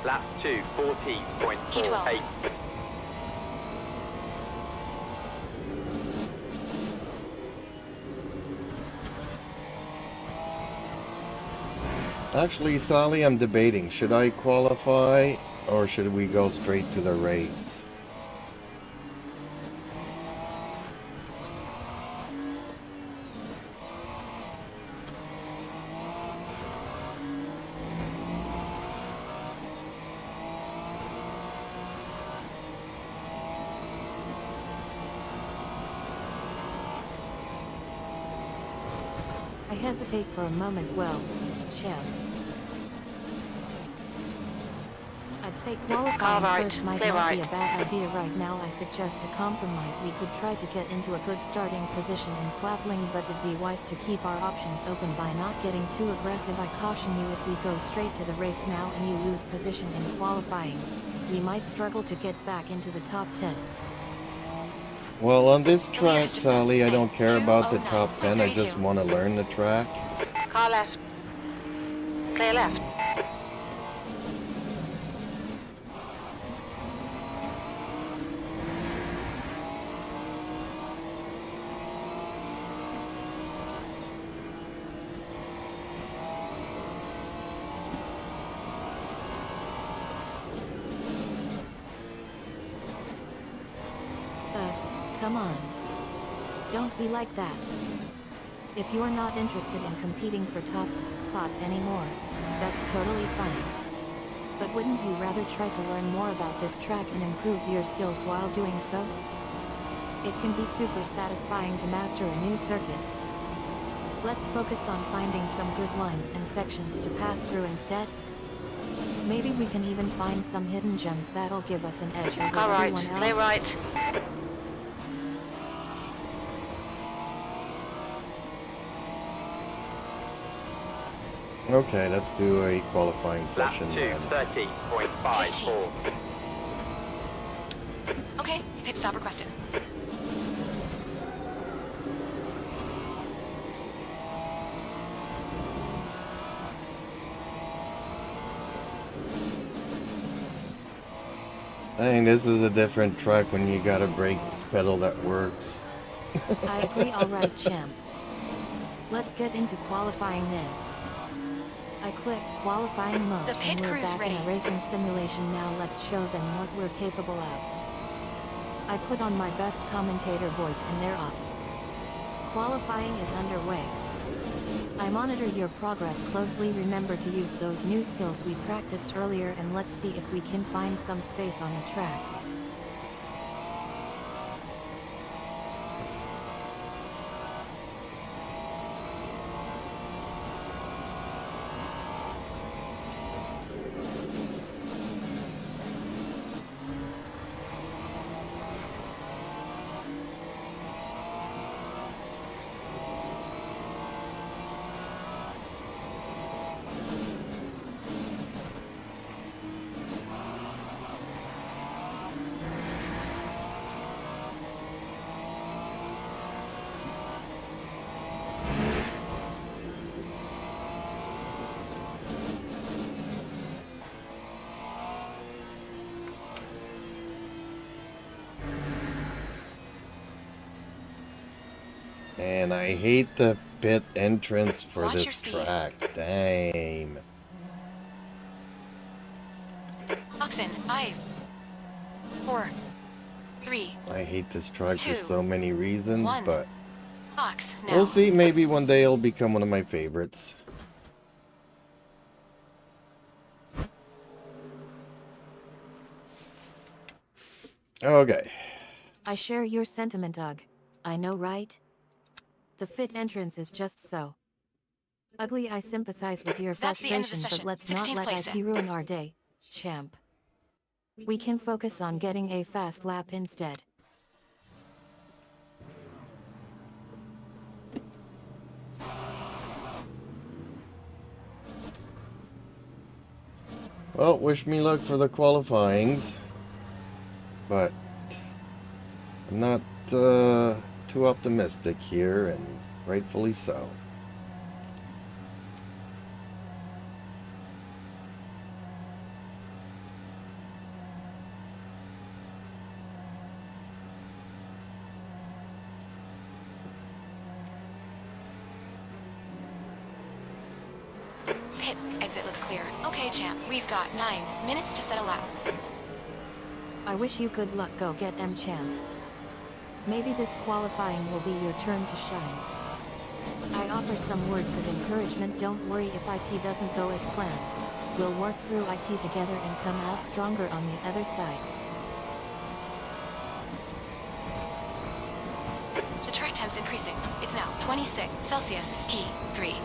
Lap 2, 14.48. Actually, Sally, I'm debating. Should I qualify or should we go straight to the race? I hesitate for a moment. Well, champ. I'd say qualifying right, first might clear not be right. a bad idea right now. I suggest a compromise. We could try to get into a good starting position in qualifying, but it'd be wise to keep our options open by not getting too aggressive. I caution you, if we go straight to the race now and you lose position in qualifying, we might struggle to get back into the top 10. Well, on this The leader track, has just Sally, I don't care about the 2:09.32. top 10. I just want to learn the track. Car left. Clear left. Come on. Don't be like that. If you're not interested in competing for top spots anymore, that's totally fine. But wouldn't you rather try to learn more about this track and improve your skills while doing so? It can be super satisfying to master a new circuit. Let's focus on finding some good lines and sections to pass through instead. Maybe we can even find some hidden gems that'll give us an edge over Car right. everyone else. Clear right. Okay, let's do a qualifying Lap session 2, then. 30.54. Okay, pit stop requested. Dang, this is a different track when you got a brake pedal that works. I agree. Alright, champ. Let's get into qualifying then. I click qualifying mode The pit and we're crew's back in a ready. racing simulation now. Let's show them what we're capable of. I put on my best commentator voice and they're off. Qualifying is underway. I monitor your progress closely. Remember to use those new skills we practiced earlier, and let's see if we can find some space on the track. And I hate the pit entrance for Watch your this speed. track. Dang. Oxen, 5, 4, 3, I hate this track for 2, so many reasons, 1. but Ox, now. we'll see. Maybe one day it'll become one of my favorites. Okay. I share your sentiment, Doug. I know, right? The fit entrance is just so ugly. I sympathize with your That's the end of the frustration, but session. let's not 16th let place. IT ruin our day, champ. We can focus on getting a fast lap instead. Well, wish me luck for the qualifyings, but I'm not too optimistic here, and rightfully so. Pit exit looks clear. Okay, champ. We've got 9 minutes to set a lap. I wish you good luck. Go get M champ. Maybe this qualifying will be your turn to shine. I offer some words of encouragement. Don't worry if IT doesn't go as planned. We'll work through IT together and come out stronger on the other side. The track temp's increasing. It's now 26 Celsius, P3.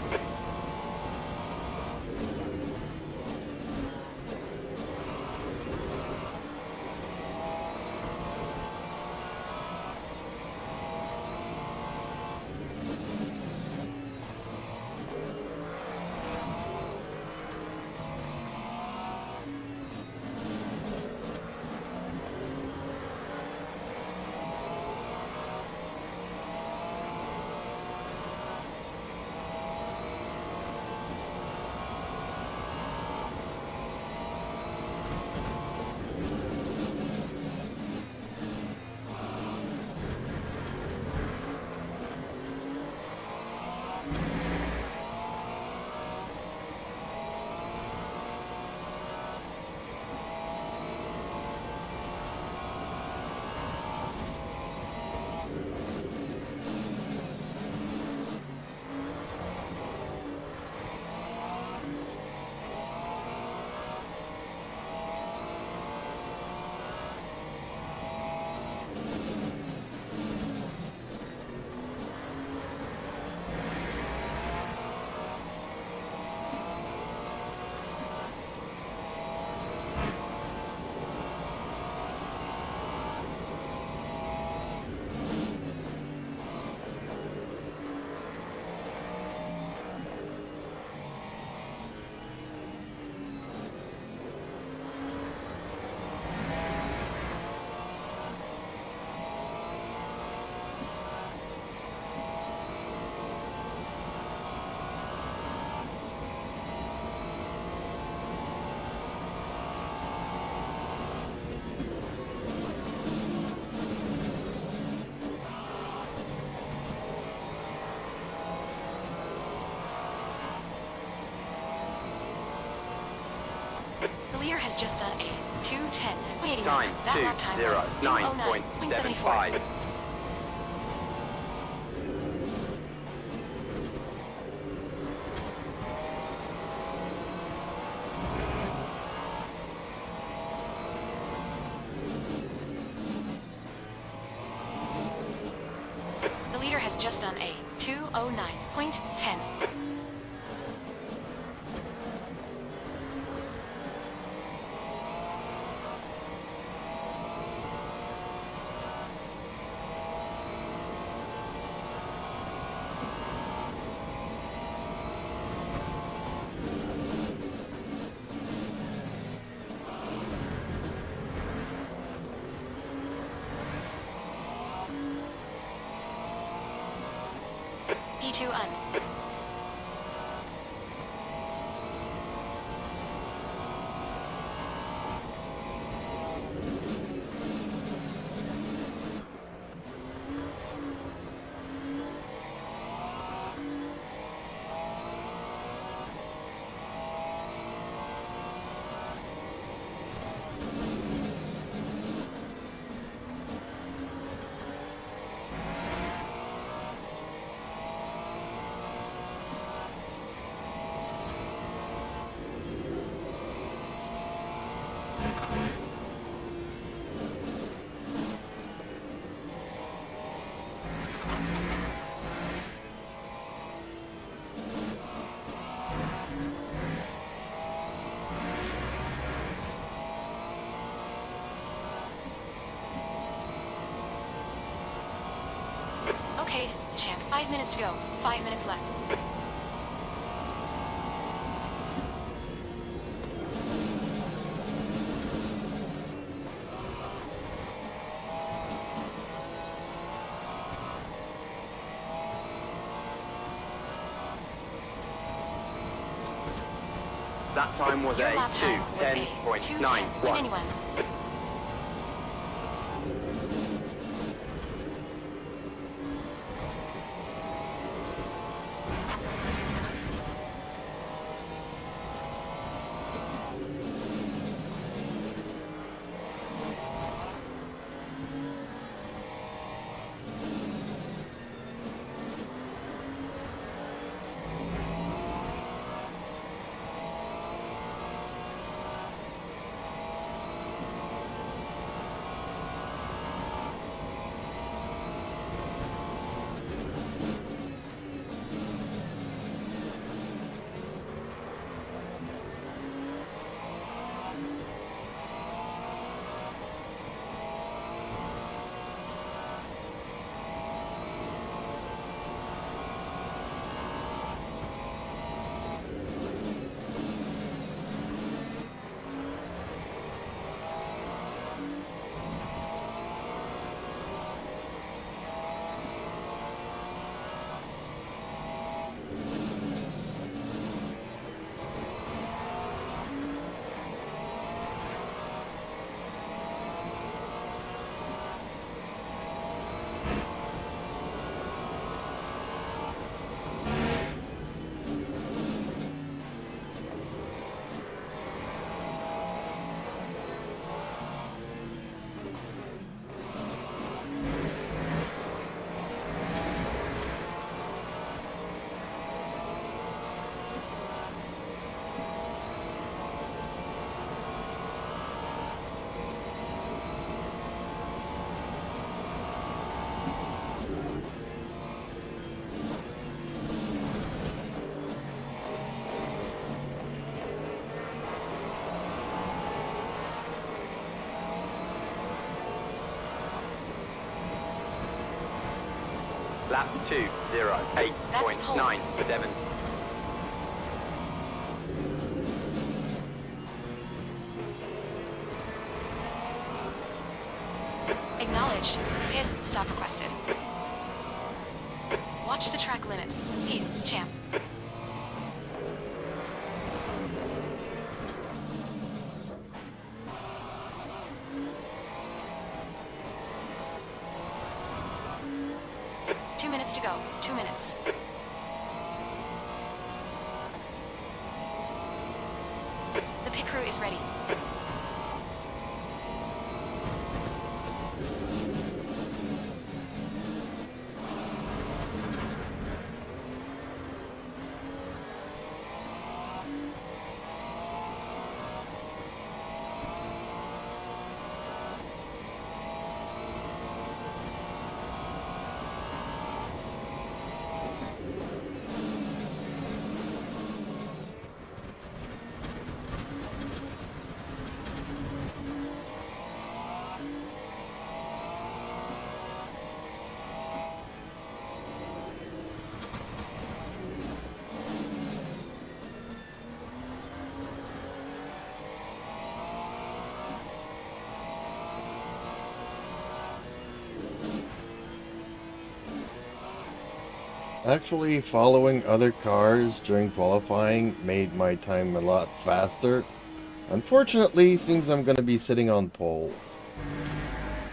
The leader has just done a 2:10.88. That lap time was 2:09.74. 9.75. The leader has just done a 2:09.10. P2 un. Okay, champ. 5 minutes to go. 5 minutes left. That time was Your a lap time was a 2:10. Win 2:10.91. anyone. Lap 2, 0, That's pole. 8.97. Acknowledged. Pit stop requested. Watch the track limits. Peace, champ. Two minutes to go. 2 minutes. The pit crew is ready. Actually, following other cars during qualifying made my time a lot faster. Unfortunately, seems I'm going to be sitting on pole.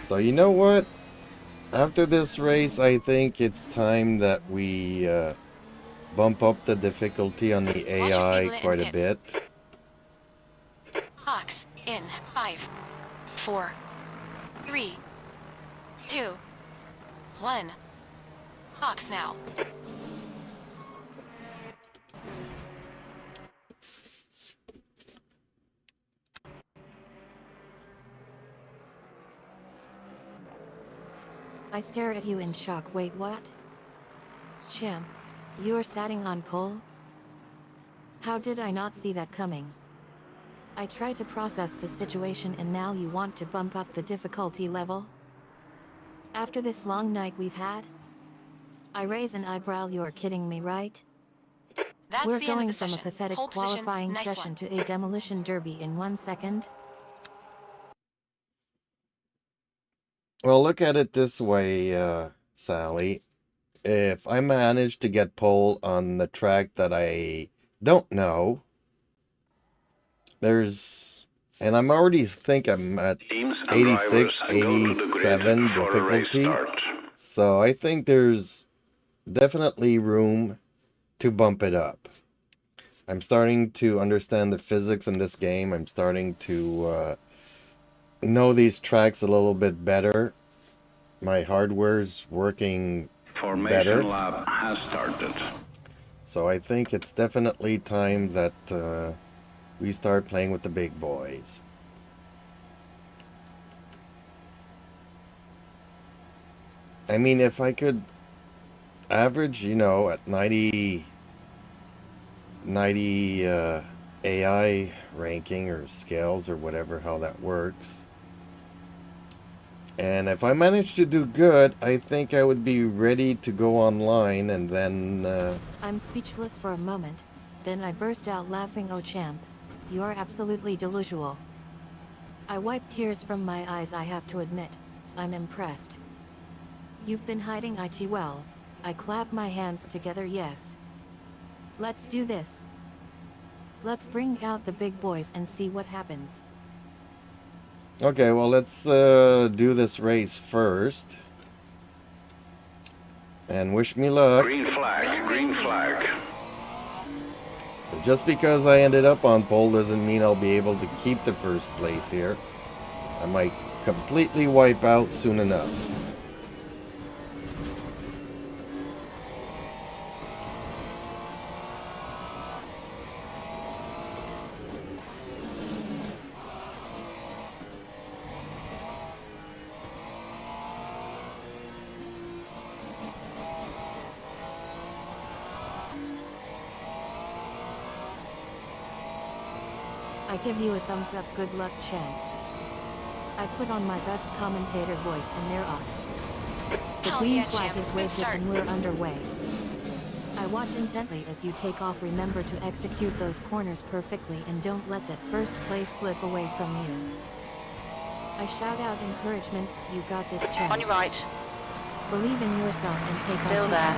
So you know what? After this race, I think it's time that we bump up the difficulty on the Watch your speed AI limit quite in a pits. bit. Hawks in 5, 4, 3, 2, 1. Hawks now. I stare at you in shock. Wait, what? Champ, you are sitting on pole? How did I not see that coming? I try to process the situation and now you want to bump up the difficulty level? After this long night we've had? I raise an eyebrow. You're kidding me, right? That's We're the end of going the from a session. pathetic Pole position, qualifying nice session one. to a demolition derby in 1 second. Well, look at it this way, Sally. If I manage to get pole on the track that I don't know, and I'm already think I'm at Teams and 86, drivers go to the grid 87 for a race difficulty. start. So I think there's definitely room to bump it up. I'm starting to understand the physics in this game. I'm starting to know these tracks a little bit better. My hardware's working Formation better. lap has started. So I think it's definitely time that we start playing with the big boys. I mean, if I could average, you know, at 90 AI ranking or scales or whatever, how that works. And if I manage to do good, I think I would be ready to go online and then... I'm speechless for a moment, then I burst out laughing. Oh champ, you are absolutely delusional. I wipe tears from my eyes. I have to admit, I'm impressed. You've been hiding IT well. I clap my hands together. Yes. Let's do this. Let's bring out the big boys and see what happens. Okay, well, let's do this race first. And wish me luck. Green flag, green flag. Just because I ended up on pole doesn't mean I'll be able to keep the first place here. I might completely wipe out soon enough. I give you a thumbs up. Good luck, champ. I put on my best commentator voice and they're off. The Hell green yeah, flag champ. is Good waved start. and we're underway. I watch intently as you take off. Remember to execute those corners perfectly and don't let that first place slip away from you. I shout out encouragement. You got this, champ. On your right. Believe in yourself and take Still on there.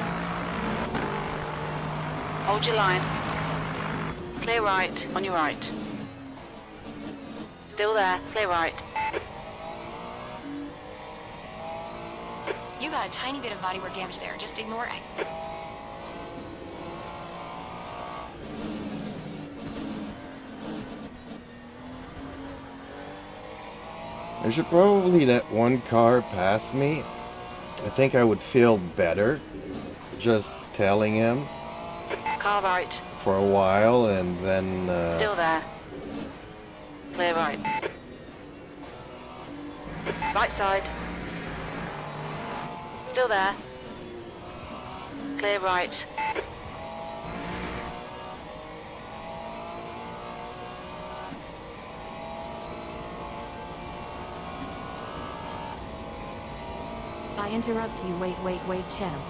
Hold your line. Clear right. On your right. Still there. Clear right. You got a tiny bit of bodywork damage there. Just ignore it. I should probably let one car pass me. I think I would feel better just telling him Car right. for a while and then Still there. Clear right. Right side. Still there. Clear right. I interrupt you. Wait, champ.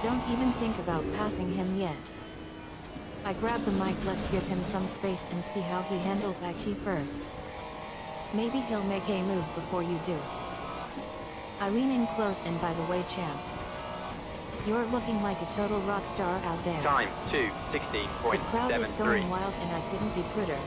Don't even think about passing him yet. I grab the mic. Let's give him some space and see how he handles Achi first. Maybe he'll make a move before you do. I lean in close and by the way, champ, you're looking like a total rock star out there. Time The crowd is 2:16.73. going wild and I couldn't be pruder.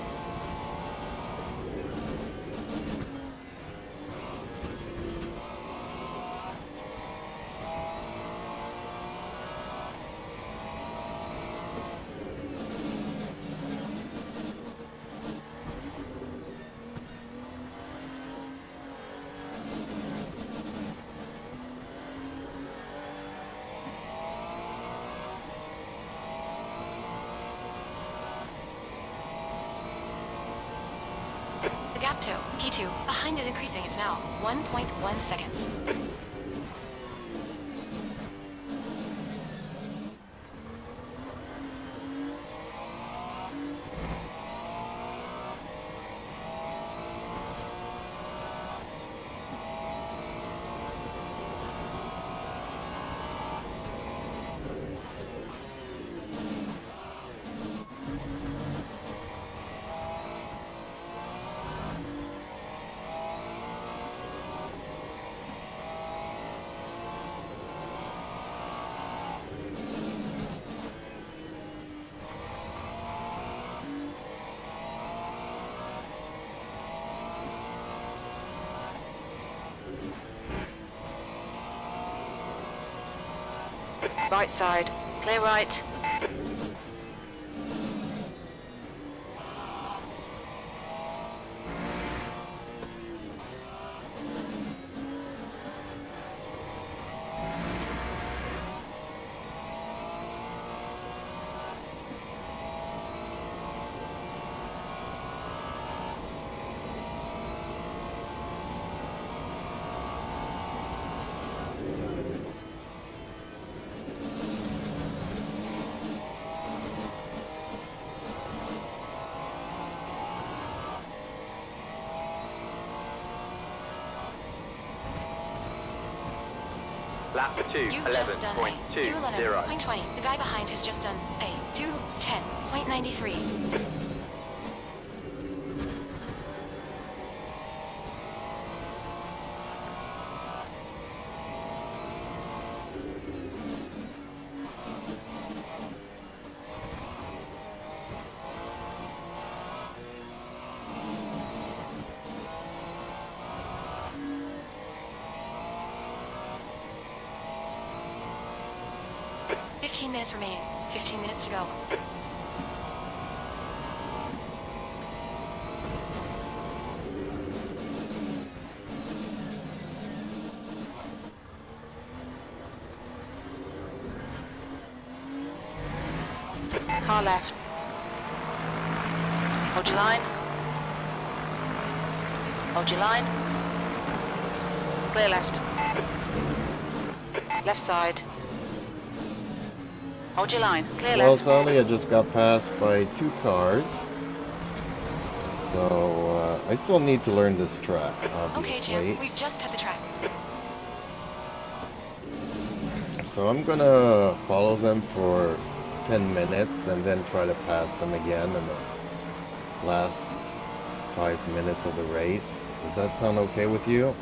The gap to P2 behind is increasing. It's now 1.1 seconds. Right side. Clear right. Lap You've just done a 2:11.20. 2:11.20. The guy behind has just done a 2:10.93. Minutes remaining. 15 minutes to go. Car left. Hold your line. Hold your line. Clear left. Left side. Hold your line. Clear well, left. sadly I just got passed by two cars. So I still need to learn this track, Okay, obviously. champ. We've just cut the track. so I'm gonna follow them for 10 minutes and then try to pass them again in the last 5 minutes of the race. Does that sound okay with you?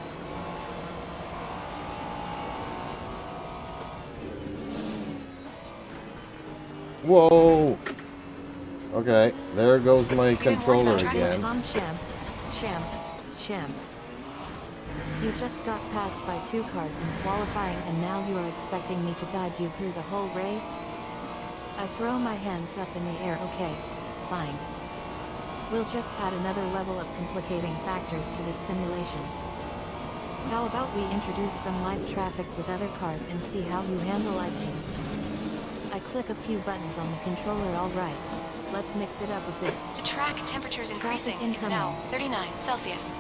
Whoa! Okay, there goes my controller again. Champ. You just got passed by 2 cars in qualifying and now you are expecting me to guide you through the whole race? I throw my hands up in the air. Okay, fine. We'll just add another level of complicating factors to this simulation. How about we introduce some live traffic with other cars and see how you handle IT? I click a few buttons on the controller. Alright, let's mix it up a bit. The track temperature is increasing. It's now 39 Celsius.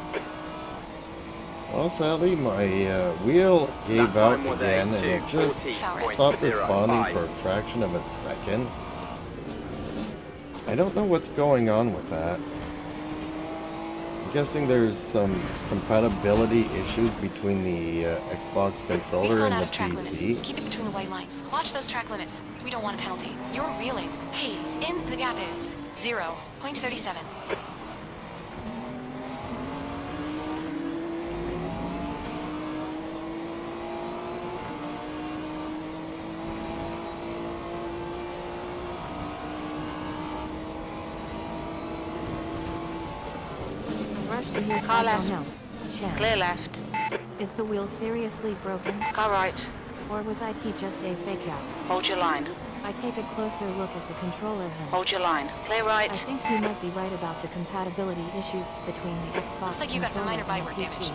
Well, sadly, my wheel gave out again and it just stopped responding for a fraction of a second. I don't know what's going on with that. I'm guessing there's some compatibility issues between the Xbox controller and the PC. Limits. Keep it between the white lines. Watch those track limits. We don't want a penalty. You're reeling. Hey, in the gap is 0.37. To your Car side. left. Oh no. Champ. Clear left. Is the wheel seriously broken? Car right. Or was IT just a fake out? Hold your line. I take a closer look at the controller hub. Hold your line. Clear right. I think you might be right about the compatibility issues between the Xbox Looks like you got some minor controller and byword the damage.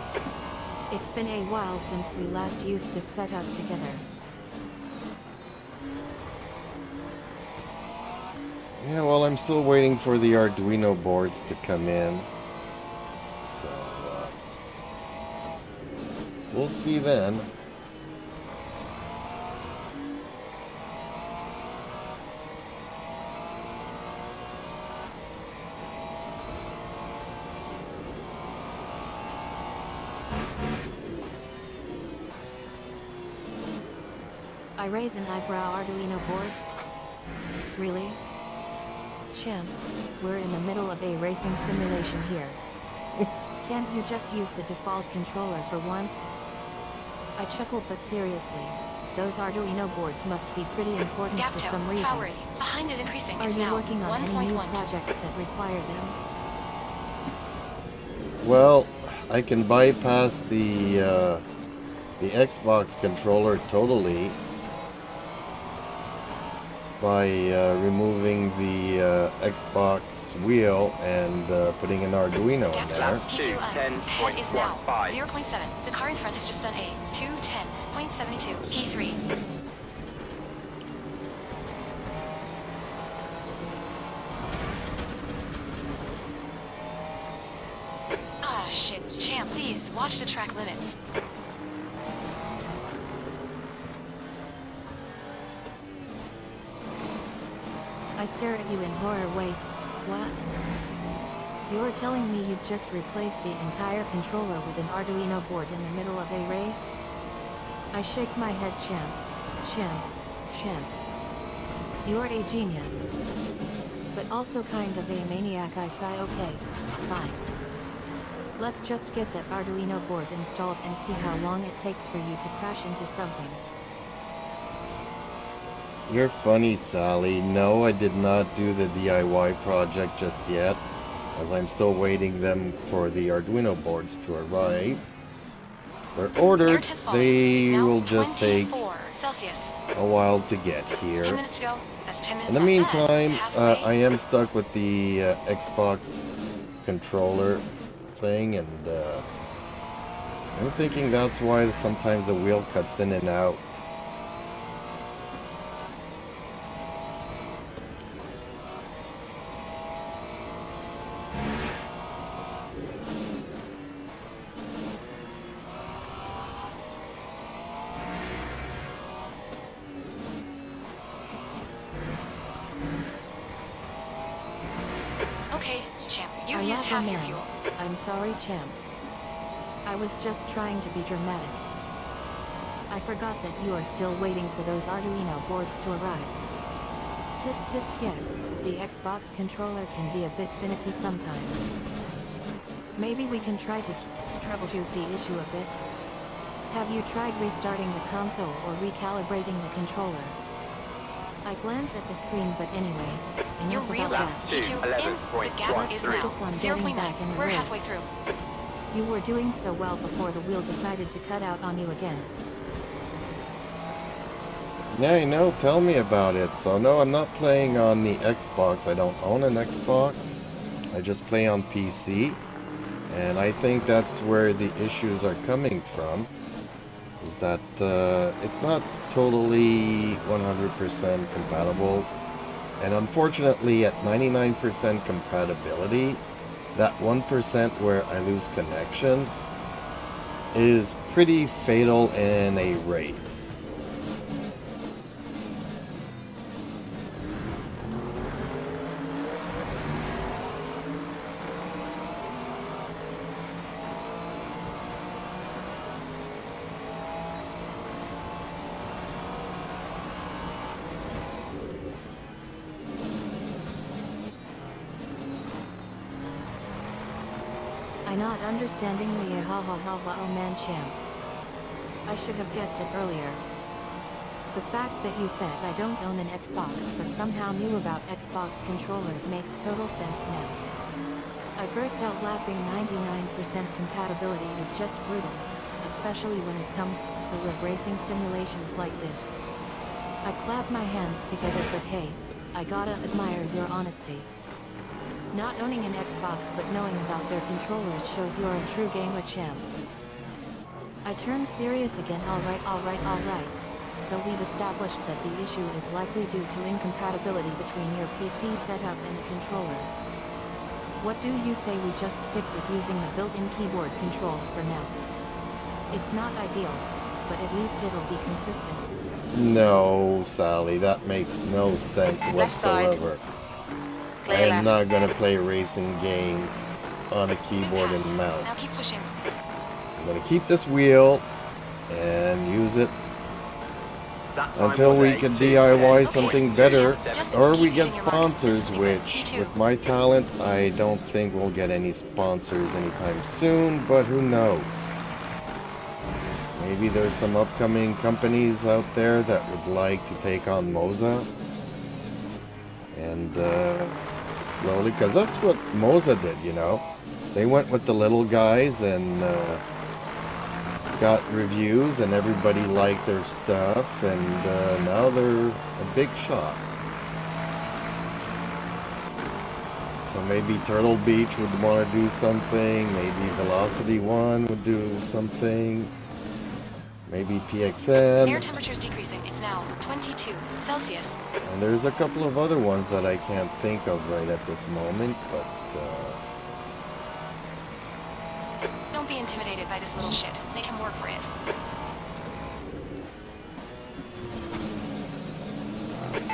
PC. It's been a while since we last used this setup together. Yeah, well, I'm still waiting for the Arduino boards to come in. So, we'll see then. I raise an eyebrow. Arduino boards? Really? Champ, we're in the middle of a racing simulation here. Can't you just use the default controller for once? I chuckled, but seriously, those Arduino boards must be pretty important Gap for toe. some reason. Power behind is increasing. Are It's you now working on any new 1.1. projects that require them? Well, I can bypass the Xbox controller totally by removing the Xbox wheel and putting an Arduino in Gap there. toe. P2 head is now 0.7. The car in front has just done a 210.72. P3. Ah, shit. Champ, please, watch the track limits. I stare at you in horror. Wait, what? You're telling me you just replaced the entire controller with an Arduino board in the middle of a race? I shake my head. Champ. You're a genius. But also kind of a maniac. I sigh. Okay, fine. Let's just get that Arduino board installed and see how long it takes for you to crash into something. You're funny, Sally. No, I did not do the DIY project just yet, as I'm still waiting them for the Arduino boards to arrive. They're ordered. They will just take Celsius. a while to get 10 here. minutes ago. That's 10 minutes. In the on. meantime, That's halfway. I am stuck with the Xbox controller thing, and I'm thinking that's why sometimes the wheel cuts in and out. Okay, champ. You I used laugh half a your man. fuel. I'm sorry, champ. I was just trying to be dramatic. I forgot that you are still waiting for those Arduino boards to arrive. Tisk kid, the Xbox controller can be a bit finicky sometimes. Maybe we can try to troubleshoot the issue a bit. Have you tried restarting the console or recalibrating the controller? I glance at the screen, but anyway, You're enough really about that. P2 in. The gap is now Focus on getting back in 0.9. the We're race. halfway through. You were doing so well before the wheel decided to cut out on you again. Yeah, I know. Tell me about it. So no, I'm not playing on the Xbox. I don't own an Xbox. I just play on PC. And I think that's where the issues are coming from. Is that it's not totally 100% compatible. And unfortunately, at 99% compatibility, that 1% where I lose connection is pretty fatal in a race. I not understanding the oh man champ. I should have guessed it earlier. The fact that you said I don't own an Xbox but somehow knew about Xbox controllers makes total sense now. I burst out laughing. 99% compatibility is just brutal, especially when it comes to live racing simulations like this. I clap my hands together, but hey, I gotta admire your honesty. Not owning an Xbox but knowing about their controllers shows you're a true gamer champ. I turned serious again. Alright. So we've established that the issue is likely due to incompatibility between your PC setup and the controller. What do you say we just stick with using the built-in keyboard controls for now? It's not ideal, but at least it'll be consistent. No, Sally, that makes no sense Left side. whatsoever. I Clear am left. not going to play a racing game on a keyboard Good pass. and mouse. Now keep pushing. I'm going to keep this wheel and use it That time until was we a can 2, DIY 10, something 0.2, better, Just or keep we get hitting your marks. This sponsors, is the good. which P2. with my talent, I don't think we'll get any sponsors anytime soon, but who knows? Maybe there's some upcoming companies out there that would like to take on Moza. And slowly, because that's what Moza did, you know. They went with the little guys and got reviews and everybody liked their stuff, and now they're a big shot. So maybe Turtle Beach would want to do something, maybe Velocity One would do something, maybe Air PXN, temperature's decreasing. It's now 22 Celsius. and there's a couple of other ones that I can't think of right at this moment, but Don't be intimidated by this little shit. Make him work for it.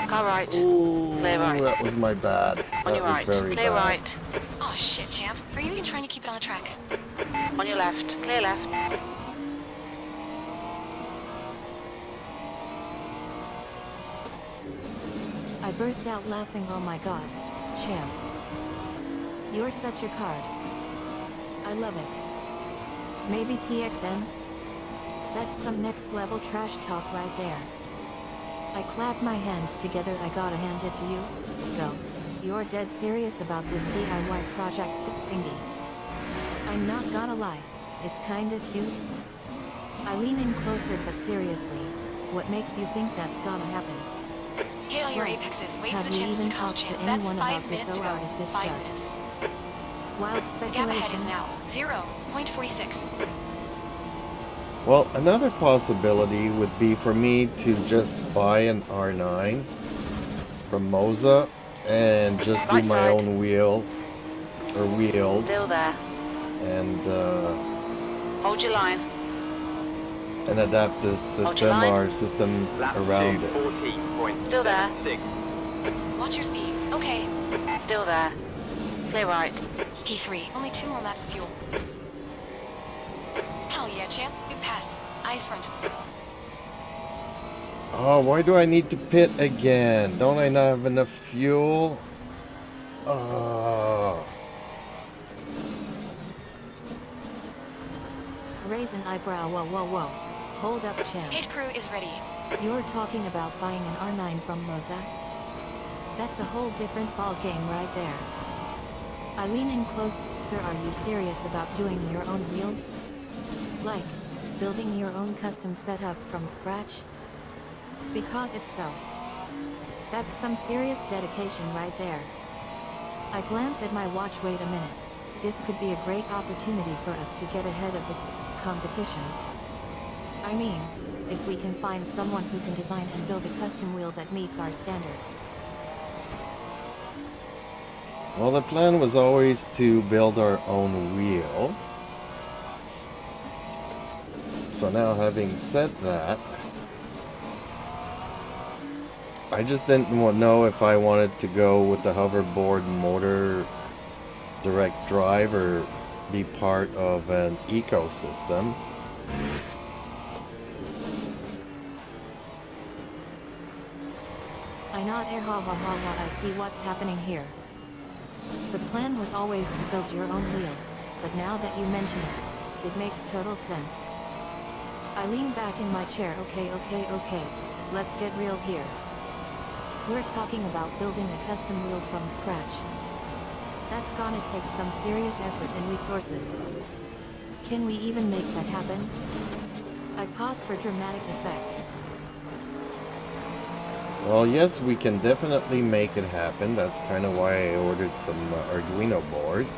Car right. ooh, Clear right. that was my bad. On That your was right. very Clear bad. right. Oh shit, champ. Are you even trying to keep it on the track? On your left. Clear left. I burst out laughing. Oh my god, champ. You're such a card. I love it. Maybe PXN? That's some next level trash talk right there. I clap my hands together. I gotta hand it to you. Go. You're dead serious about this DIY project thingy. I'm not gonna lie, it's kinda cute. I lean in closer, but seriously, what makes you think that's gonna happen? Hit all your Right. apexes. Wait Have for the you chances to even come, talked to champ. That's anyone 5 about this, minutes to or go. is this 5 just minutes. wild The gap ahead is speculation? now 0.46. Well, another possibility would be for me to just buy an R9 from Moza and just do Right my side. own wheel or wheels Still there. and Hold your line. adapt the Hold your system line. or system Lap around 2, it. 40.76. Still there. Watch your speed. Okay. Still there. Clear right. P3. Only 2 more laps of fuel. Hell yeah, champ. Good pass. Eyes front. Oh, why do I need to pit again? Don't I not have enough fuel? Oh. Raise an eyebrow. Whoa, whoa, whoa. Hold up, champ. Pit crew is ready. You're talking about buying an R9 from Mozak? That's a whole different ball game right there. I lean in closer. Are you serious about doing your own wheels? Like, building your own custom setup from scratch? Because if so, that's some serious dedication right there. I glance at my watch. Wait a minute. This could be a great opportunity for us to get ahead of the competition. I mean, if we can find someone who can design and build a custom wheel that meets our standards. Well, the plan was always to build our own wheel. So now, having said that, I just didn't know if I wanted to go with the hoverboard motor direct drive or be part of an ecosystem. I nod. Ha ha ha ha. I see what's happening here. The plan was always to build your own wheel, but now that you mention it, it makes total sense. I lean back in my chair. Okay. Let's get real here. We're talking about building a custom wheel from scratch. That's gonna take some serious effort and resources. Can we even make that happen? I pause for dramatic effect. Well, yes, we can definitely make it happen. That's kind of why I ordered some Arduino boards.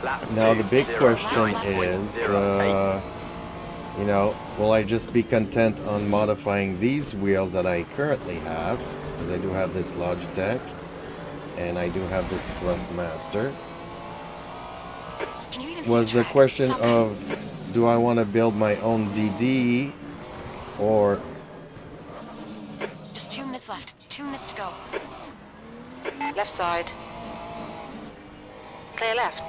Lap Now the 2, big 0, question 9.08. is, you know, will I just be content on modifying these wheels that I currently have? Because I do have this Logitech, and I do have this Thrustmaster. Can you even see Was the track? question Stop. of, do I want to build my own DD, or... Just 2 minutes left. 2 minutes to go. Left side. Clear left.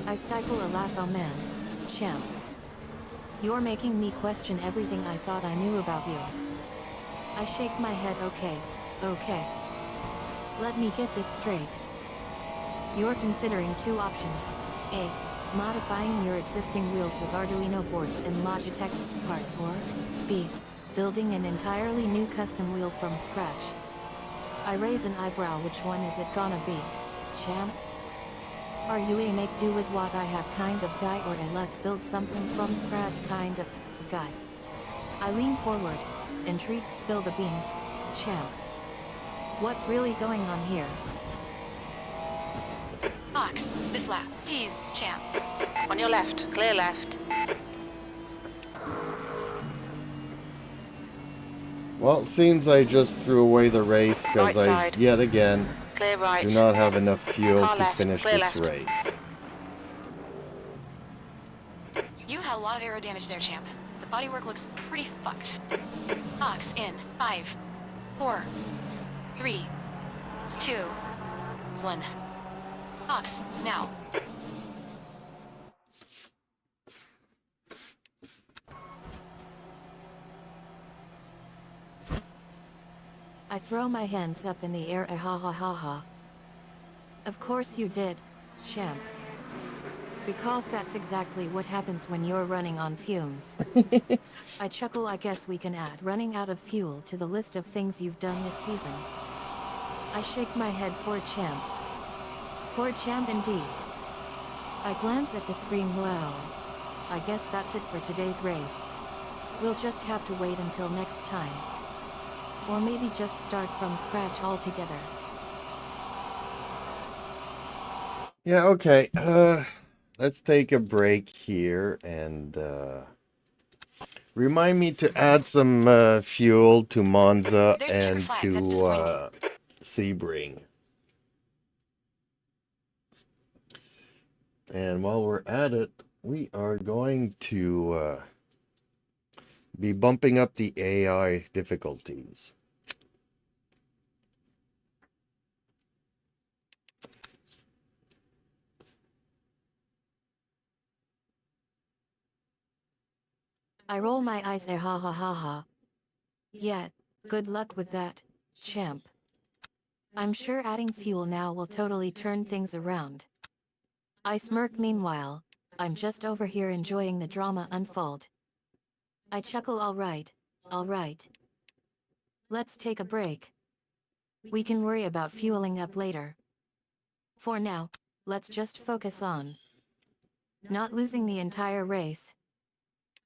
I stifle a laugh. Oh man, champ. You're making me question everything I thought I knew about you. I shake my head. Okay. Let me get this straight. You're considering two options. A. Modifying your existing wheels with Arduino boards and Logitech parts, or B. Building an entirely new custom wheel from scratch. I raise an eyebrow. Which one is it gonna be, champ? Are you a make do with what I have kind of guy, or a let's build something from scratch kind of guy? I lean forward, intrigued. Spill the beans, champ. What's really going on here? Ox, this lap. Please, champ. On your left. Clear left. Well, it seems I just threw away the race because Right I, side. yet again, Clear right. do not have enough fuel Car to left, finish clear this left. race. You had a lot of aero damage there, champ. The bodywork looks pretty fucked. Ox in 5, 4, 3, 2, 1. Ox, now. I throw my hands up in the air. Ha ha ha ha. Of course you did, champ. Because that's exactly what happens when you're running on fumes. I chuckle. I guess we can add running out of fuel to the list of things you've done this season. I shake my head. Poor champ. Poor champ indeed. I glance at the screen. Well, I guess that's it for today's race. We'll just have to wait until next time. Or maybe just start from scratch altogether. Yeah, okay. Let's take a break here and remind me to add some fuel to Monza There's a checker and flag. to That's disappointing. Sebring. And while we're at it, we are going to be bumping up the AI difficulties. I roll my eyes ha ha ha ha. Yeah, good luck with that, champ. I'm sure adding fuel now will totally turn things around. I smirk meanwhile, I'm just over here enjoying the drama unfold. I chuckle alright. Let's take a break. We can worry about fueling up later. For now, let's just focus on not losing the entire race.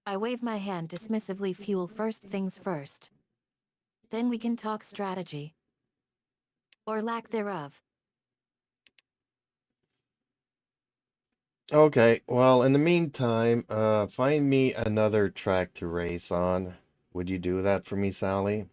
I wave my hand dismissively, fuel first things first. Then we can talk strategy. Or lack thereof. Okay, well, in the meantime, find me another track to race on. Would you do that for me, Sally?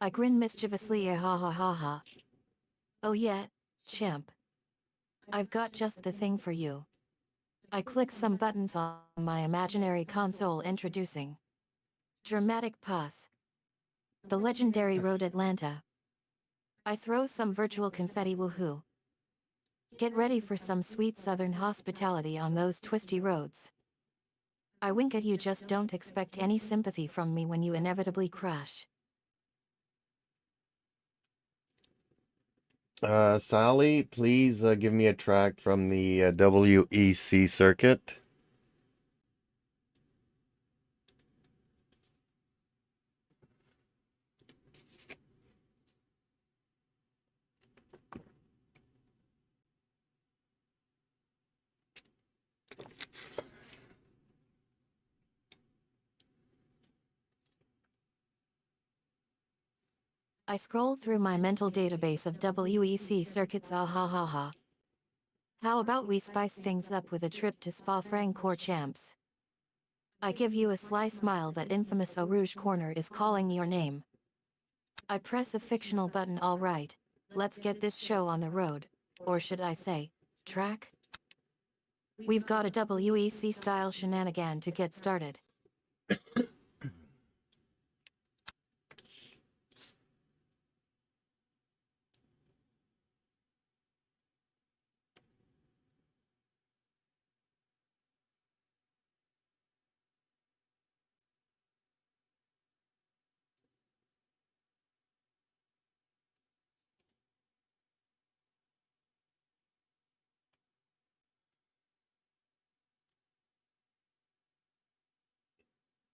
I grin mischievously ha ha ha ha. Oh yeah, champ. I've got just the thing for you. I click some buttons on my imaginary console introducing Dramatic Pause. The legendary road Atlanta. I throw some virtual confetti woohoo. Get ready for some sweet southern hospitality on those twisty roads. I wink at you, just don't expect any sympathy from me when you inevitably crash. Sally, please give me a track from the WEC circuit. I scroll through my mental database of WEC circuits ah ha ha ha. How about we spice things up with a trip to Spa-Francorchamps? I give you a sly smile that infamous Eau Rouge corner is calling your name. I press a fictional button, alright. Let's get this show on the road. Or should I say, track? We've got a WEC style shenanigan to get started.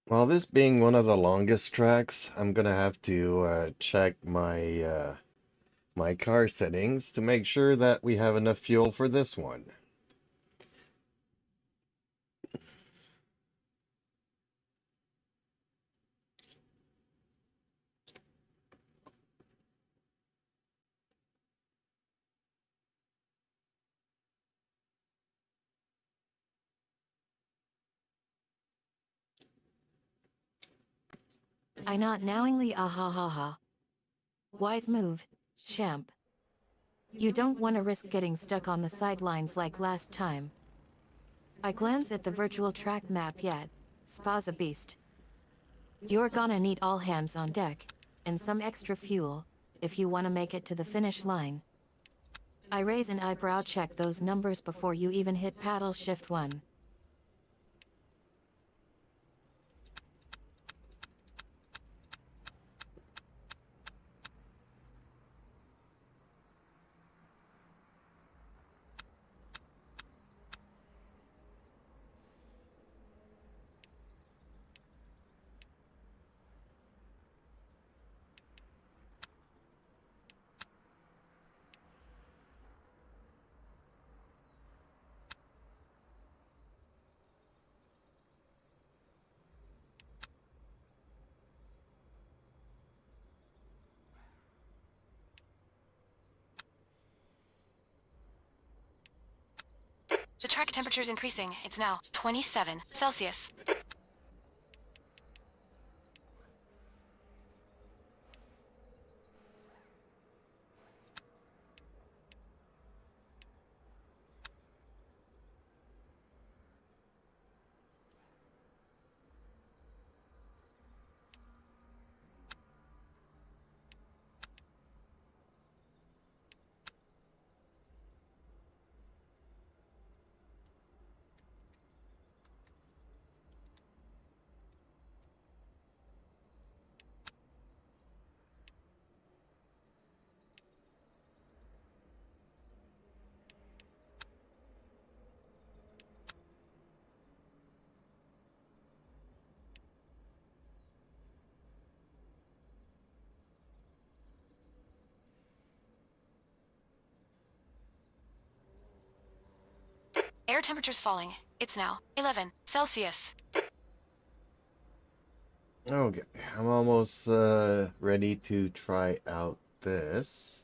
Well, this being one of the longest tracks, I'm gonna have to check my car settings to make sure that we have enough fuel for this one. I nod knowingly ah ha ha ha. Wise move, champ. You don't want to risk getting stuck on the sidelines like last time. I glance at the virtual track map yet. Spa's a beast. You're gonna need all hands on deck, and some extra fuel, if you want to make it to the finish line. I raise an eyebrow, check those numbers before you even hit paddle shift 1. The track temperature is increasing. It's now 27 Celsius. Air temperature's falling. It's now 11 Celsius. Okay, I'm almost ready to try out this.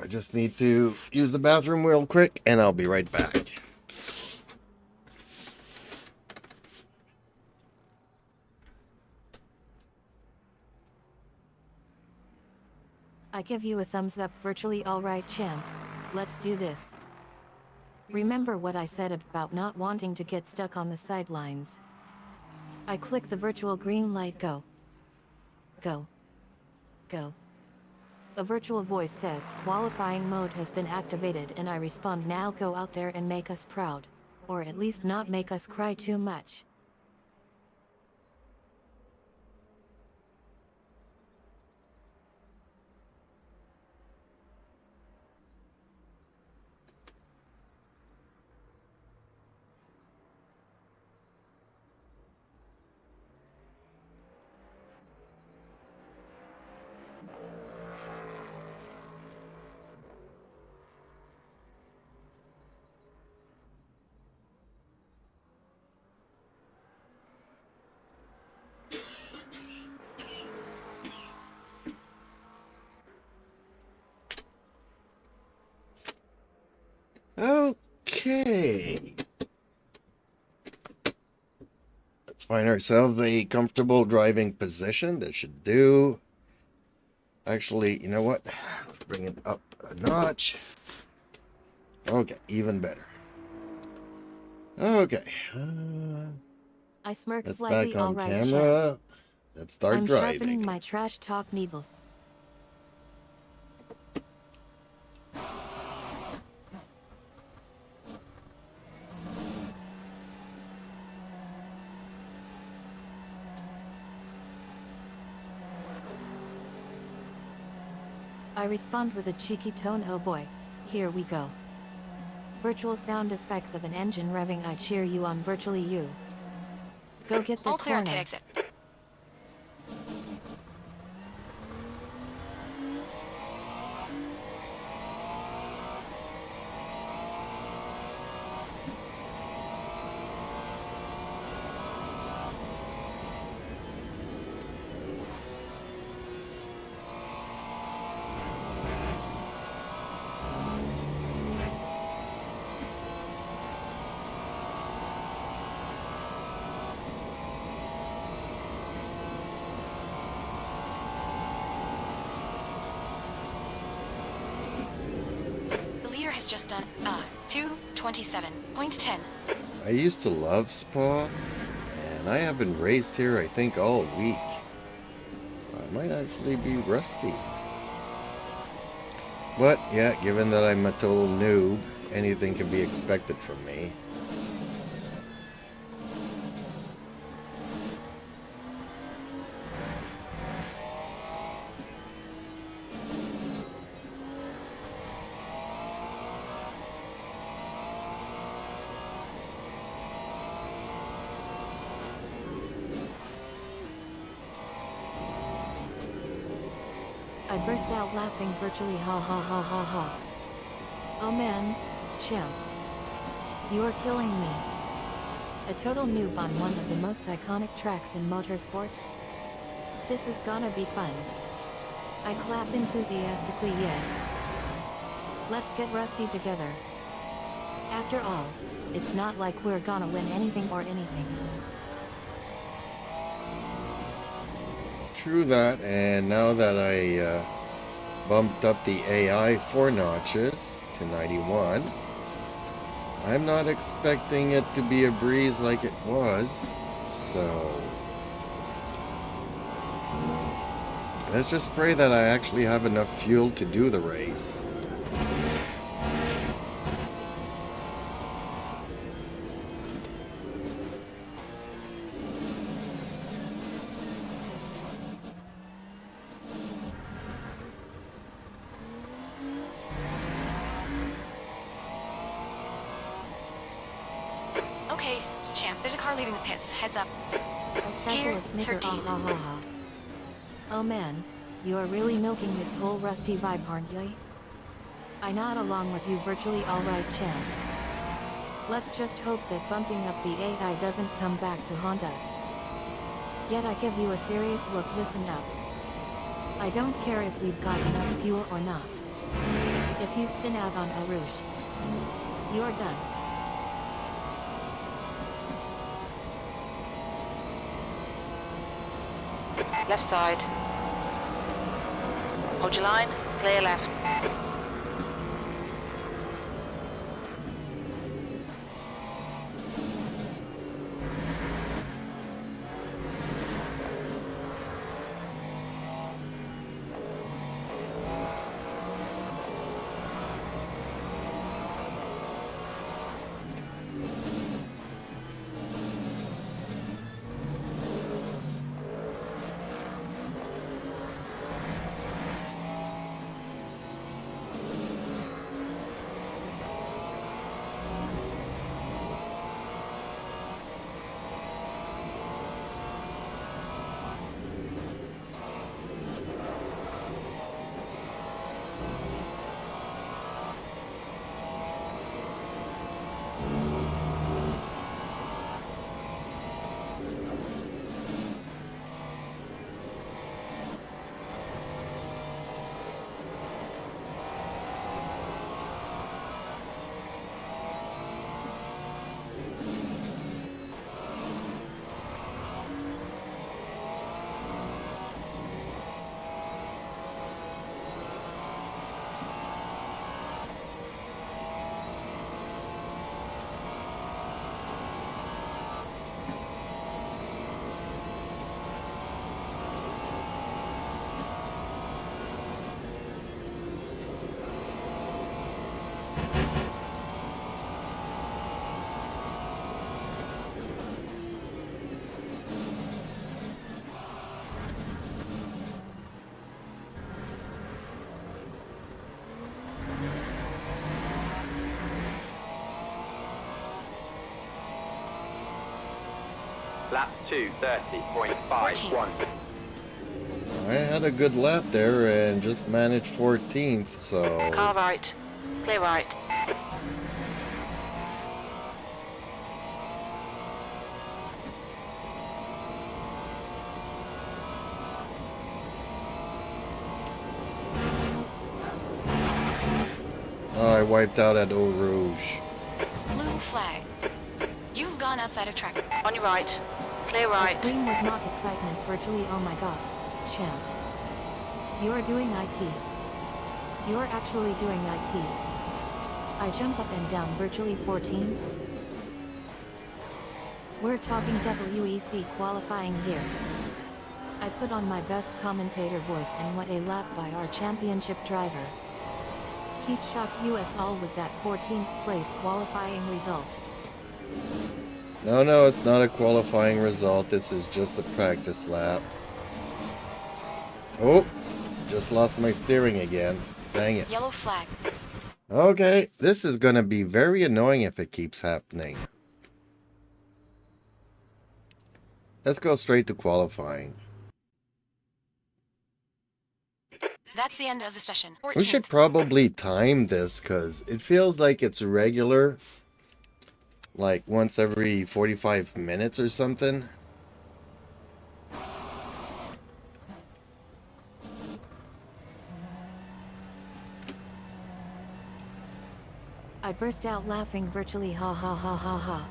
I just need to use the bathroom real quick and I'll be right back. I give you a thumbs up, virtually alright champ. Let's do this. Remember what I said about not wanting to get stuck on the sidelines. I click the virtual green light, go. Go. Go. A virtual voice says qualifying mode has been activated and I respond, now go out there and make us proud. Or at least not make us cry too much. Okay. Let's find ourselves a comfortable driving position. That should do. Actually, you know what? Let's bring it up a notch. Okay, even better. Okay. I smirk That's slightly, back on alright champ. camera. Let's start I'm driving. sharpening my trash talk needles. I respond with a cheeky tone, oh boy, here we go. Virtual sound effects of an engine revving, I cheer you on, virtually you. Go get the All clear on corner. pit exit. Has just done 2:27.10. I used to love Spa, and I haven't raced here I think all week, so I might actually be rusty. But yeah, given that I'm a total noob, anything can be expected from me. I burst out laughing, virtually ha ha ha ha ha. Oh man, champ. You are killing me. A total noob on one of the most iconic tracks in motorsport. This is gonna be fun. I clap enthusiastically yes. Let's get rusty together. After all, it's not like we're gonna win anything or anything. True that, and now that I bumped up the AI 4 notches to 91, I'm not expecting it to be a breeze like it was, so let's just pray that I actually have enough fuel to do the race. Okay, champ, there's a car leaving the pits. Heads up. I stifle Gear a snicker 13. ah ha ha ha. Oh man, you are really milking this whole rusty vibe, aren't you? I nod along with you virtually alright, champ. Let's just hope that bumping up the AI doesn't come back to haunt us. Yet I give you a serious look, listen up. I don't care if we've got enough fuel or not. If you spin out on El Rouge, you're done. Left side. Hold your line. Clear left. Lap 2, 30.51. I had a good lap there and just managed 14th, so Car right. Clear right. oh, I wiped out at Eau Rouge. Blue flag. You've gone outside of track. On your right. Clear I right. scream with mock excitement virtually, oh my god, champ. You're doing IT. You're actually doing IT. I jump up and down virtually 14. We're talking WEC qualifying here. I put on my best commentator voice and what a lap by our championship driver. Keith shocked us all with that 14th place qualifying result. No, it's not a qualifying result. This is just a practice lap. Oh, just lost my steering again. Dang it. Yellow flag. Okay, this is gonna be very annoying if it keeps happening. Let's go straight to qualifying. That's the end of the session. We 14th. should probably time this because it feels like it's regular. Like once every 45 minutes or something. I burst out laughing virtually ha ha ha ha ha.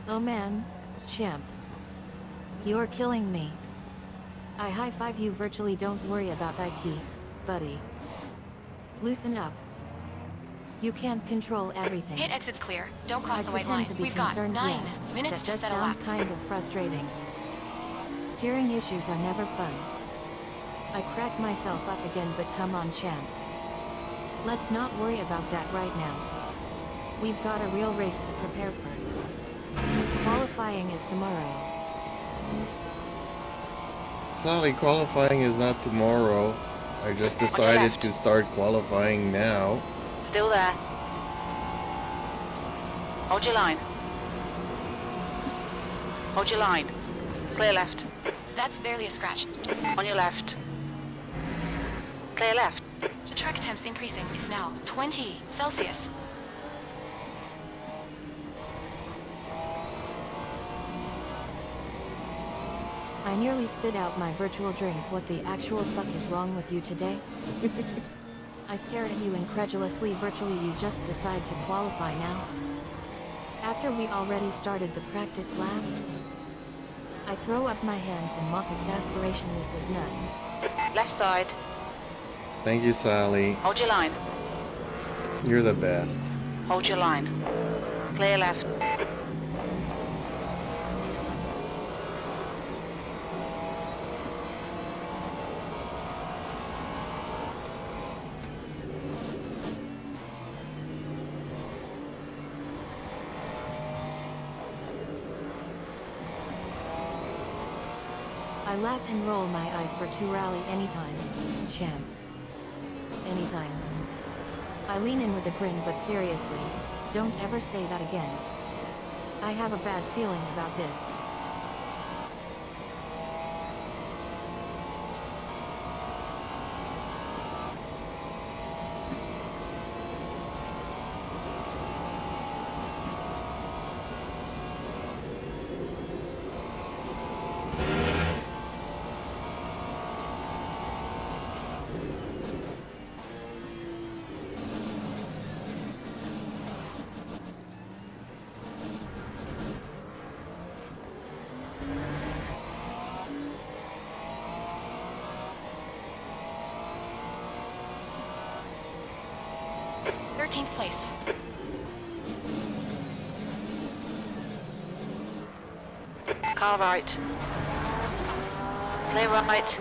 Oh man, champ. You're killing me. I high-five you virtually. Don't worry about IT, buddy. Loosen up. You can't control everything. Hit exits clear. Don't cross I the white pretend line. to be We've got concerned, 9 yeah. minutes That to does set a sound lap. kind of frustrating. Steering issues are never fun. I crack myself up again, but come on, champ. Let's not worry about that right now. We've got a real race to prepare for. Qualifying is tomorrow. Sally, qualifying is not tomorrow. I just decided left. to start qualifying now. Still there. Hold your line. Hold your line. Clear left. That's barely a scratch. On your left. Clear left. The track temps increasing is now 20 Celsius. I nearly spit out my virtual drink. What the actual fuck is wrong with you today? I stared at you incredulously. Virtually, you just decide to qualify now? After we already started the practice lap? I throw up my hands in mock exasperation. This is nuts. Left side. Thank you, Sally. Hold your line. You're the best. Hold your line. Clear left. I laugh and roll my eyes for to rally anytime, champ. Anytime. I lean in with a grin, but seriously, don't ever say that again. I have a bad feeling about this. Thirteenth place. Car right. Clear right.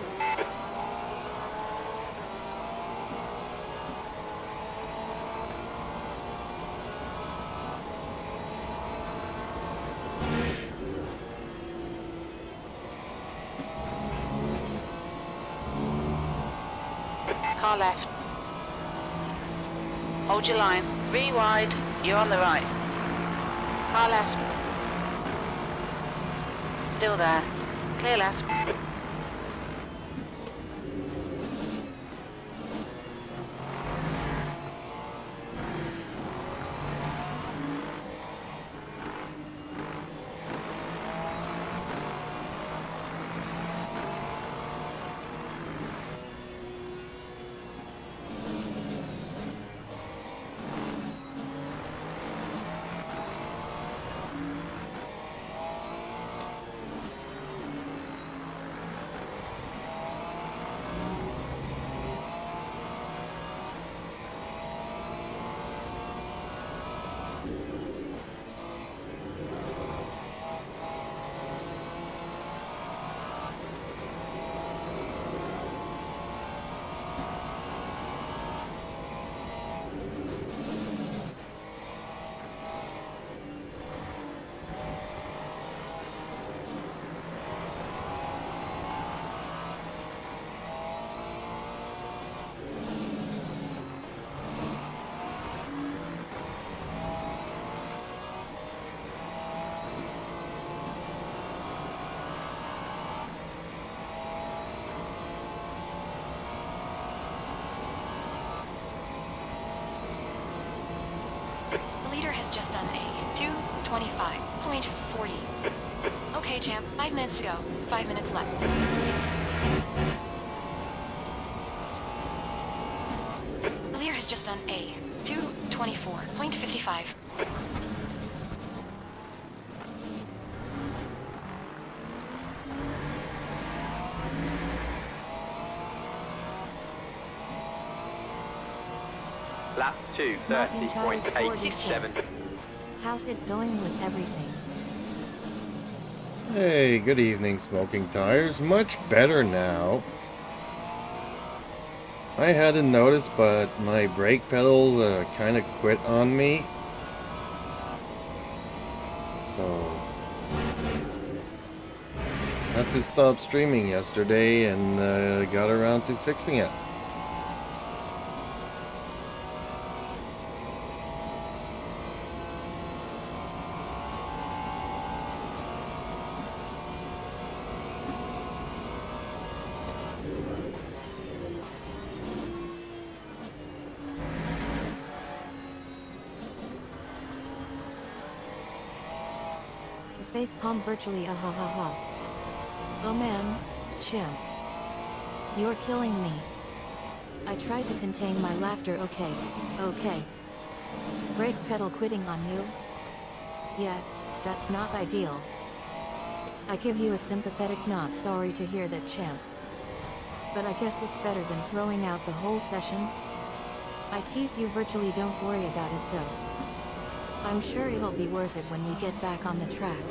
Car left. Hold your line. 3 wide. You're on the right. Car left. Still there. Clear left. The leader has just done a 2:25.40. Okay, champ. 5 minutes to go. 5 minutes left. The leader has just done a 224.55. Lap 2, Smoking tires 30.87. How's it going with everything? Hey, good evening, Smoking Tires. Much better now. I hadn't noticed, but my brake pedal kind of quit on me. So, had to stop streaming yesterday and got around to fixing it. Face palm virtually ahahaha. Oh man, chimp. You're killing me. I try to contain my laughter, okay. Brake pedal quitting on you? Yeah, that's not ideal. I give you a sympathetic nod, sorry to hear that, champ. But I guess it's better than throwing out the whole session. I tease you virtually, don't worry about it though. I'm sure it'll be worth it when we get back on the track.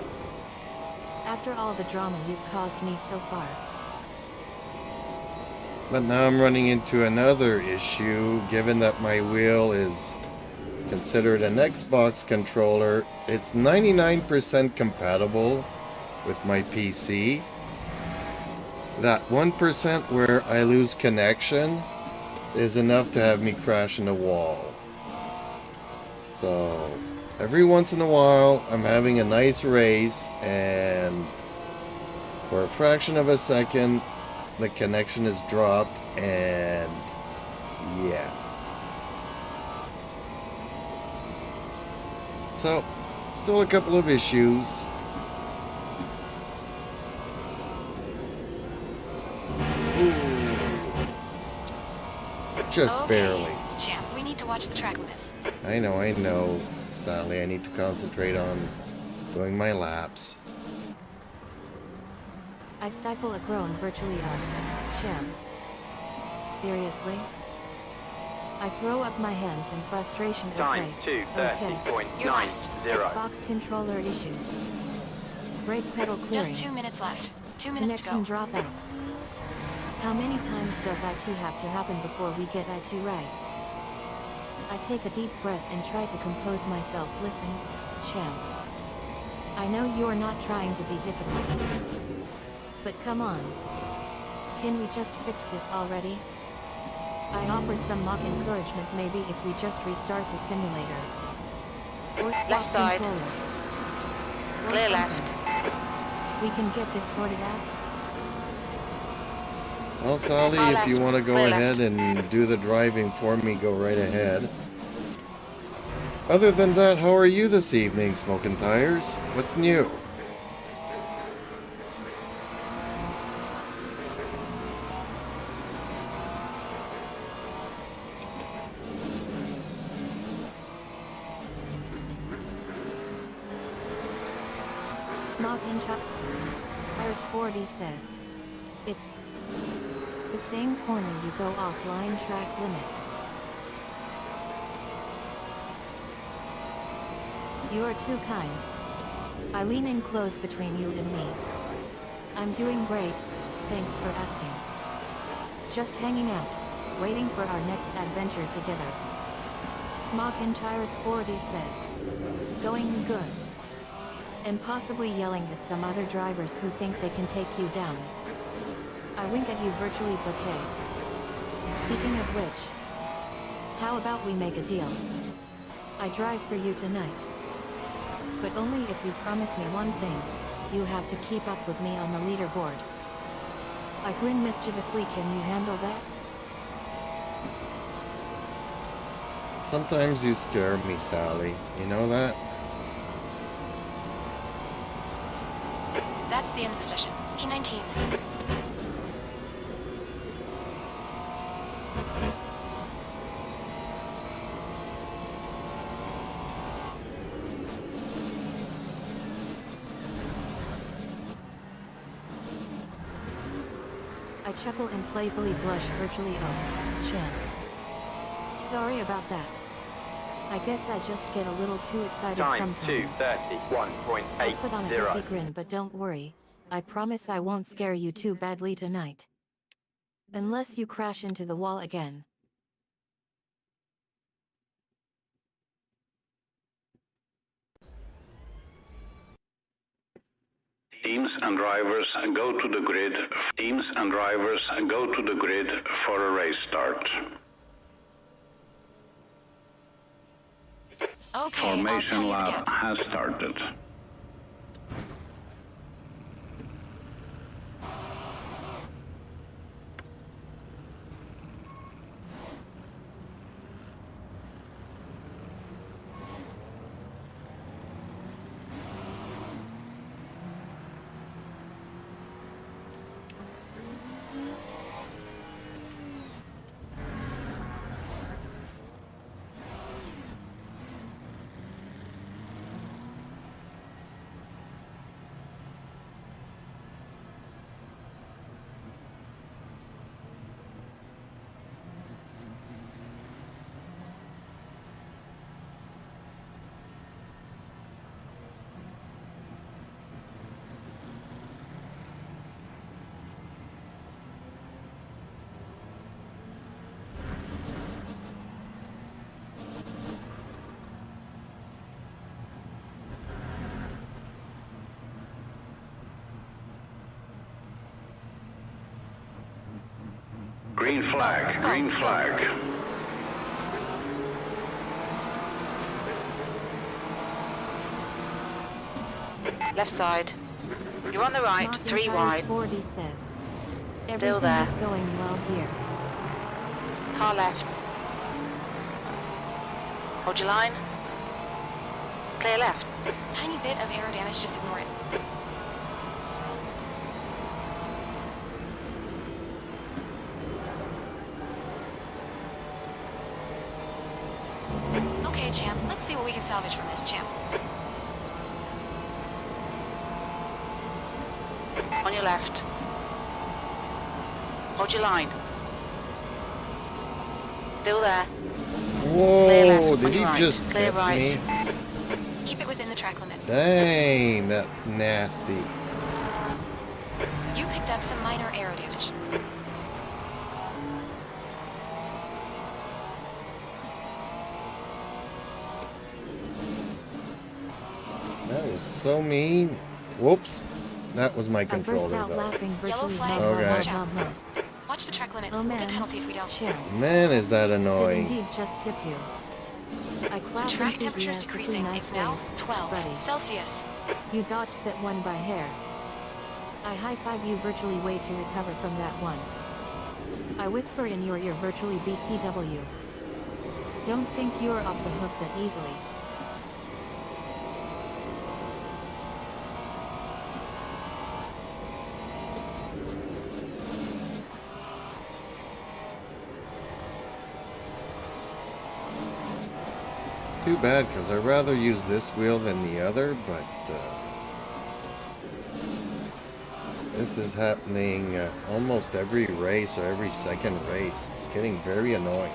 After all the drama you've caused me so far. But now I'm running into another issue, given that my wheel is considered an Xbox controller. It's 99% compatible with my PC. That 1% where I lose connection is enough to have me crash in a wall. So every once in a while I'm having a nice race, and for a fraction of a second the connection is dropped, and yeah. So still a couple of issues. Just Okay, barely. champ, we need to watch the track limits. I know. Sadly, I need to concentrate on doing my laps. I stifle a groan virtually on champ. Seriously? I throw up my hands in frustration. Time Okay. 2:30.90. Xbox controller issues. Brake pedal clearing. Just 2 minutes left. 2 minutes to Connection go. dropouts. How many times does I2 have to happen before we get I2 right? I take a deep breath and try to compose myself. Listen, champ. I know you're not trying to be difficult. But come on. Can we just fix this already? I offer some mock encouragement, maybe if we just restart the simulator. Or swap Left side. controllers. Or Clear something. left. We can get this sorted out? Well, Sally, Far if left. you want to go Clear ahead and do the driving for me, go right ahead. Other than that, how are you this evening, Smoking Tires? What's new? Smog in Tires 40 says. It's the same corner you go offline track limits. You are too kind. I lean in close between you and me. I'm doing great, thanks for asking. Just hanging out, waiting for our next adventure together. Smog in Tires 40 says. Going good. And possibly yelling at some other drivers who think they can take you down. I wink at you virtually, but hey. Speaking of which, how about we make a deal? I drive for you tonight. But only if you promise me one thing. You have to keep up with me on the leaderboard. I grin mischievously, can you handle that? Sometimes you scare me, Sally. You know that? That's the end of the session. P19. I chuckle and playfully blush virtually. Oh, champ. Sorry about that. I guess I just get a little too excited Time sometimes. 2:31.80. I put on a goofy grin, but don't worry. I promise I won't scare you too badly tonight. Unless you crash into the wall again. Teams and drivers go to the grid. Teams and drivers go to the grid for a race start. Okay, I'll tell Formation you the lap gaps. has started. Green flag, green flag. Left side. You're on the right, Smoking 3 tires wide. 40 says. Still Everything there. is going well here. Car left. Hold your line. Clear left. Tiny bit of aero damage, just ignore it. Okay, champ, let's see what we can salvage from this, champ. On your left. Hold your line. Still there. Clear left, Whoa, on did he your right. just Clear hit right. me? Keep it within the track limits. Dang, that's nasty. You picked up some minor aero damage. That was so mean. Whoops. That was my I burst controller out though. laughing Yellow virtually. flag, Okay. watch out. Watch the track limits. Oh We'll man, get penalty if we don't. chill. Man, is that Did annoying. indeed just tip you. I The clapped track temperature's enthusiastically. decreasing. Nice It's now save, 12 buddy. Celsius. You dodged that one by hair. I high-five you virtually way to recover from that one. I whisper in your ear virtually BTW. Don't think you're off the hook that easily. Too bad, because I'd rather use this wheel than the other, but this is happening almost every race or every second race. It's getting very annoying.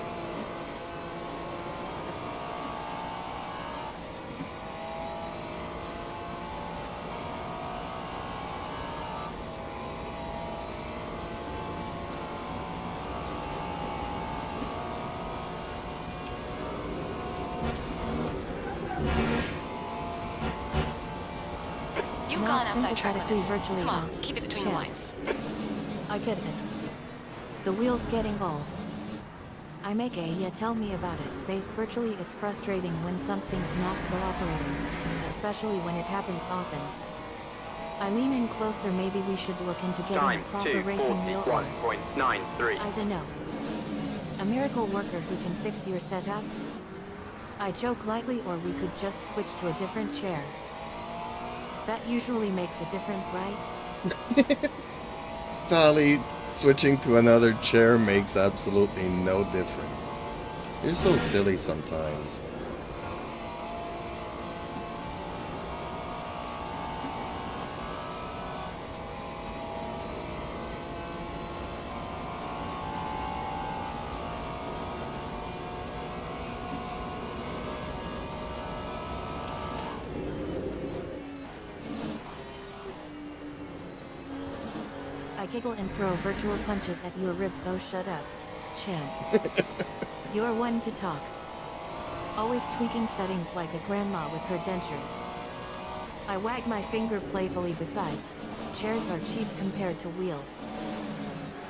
You've Not gone outside track sympathetically, limits. virtually Come on, not. keep it between the Chill. lines. I get it. The wheel's getting old. I make a yeah tell me about it face virtually. It's frustrating when something's not cooperating, especially when it happens often. I lean in closer, maybe we should look into getting Time a proper racing wheel or, 2:41.93. I don't know, a miracle worker who can fix your setup? I joke lightly, or we could just switch to a different chair. That usually makes a difference, right? Sally, switching to another chair makes absolutely no difference. You're so silly sometimes. I giggle and throw virtual punches at your ribs. Oh, shut up, champ. You're one to talk. Always tweaking settings like a grandma with her dentures. I wag my finger playfully. Besides, chairs are cheap compared to wheels.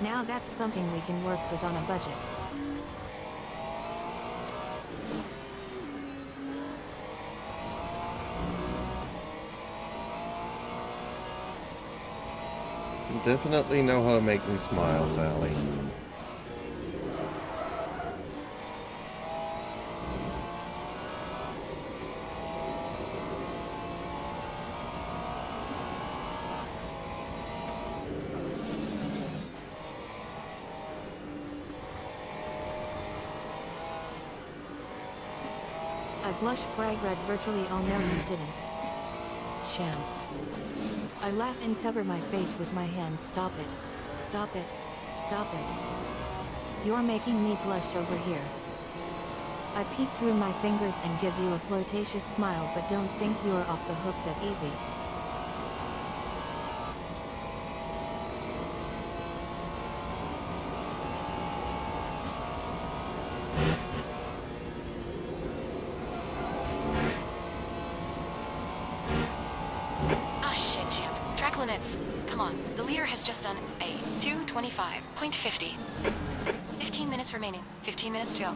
Now that's something we can work with on a budget. You definitely know how to make me smile, Sally. I blush bright red. Virtually. Oh no, you didn't, champ. I laugh and cover my face with my hands. Stop it. Stop it. Stop it. You're making me blush over here. I peek through my fingers and give you a flirtatious smile, but don't think you're off the hook that easy. Ah, shit, champ. Track limits. Come on. The leader has just done a 2:25.50. 15 minutes remaining. 15 minutes to go.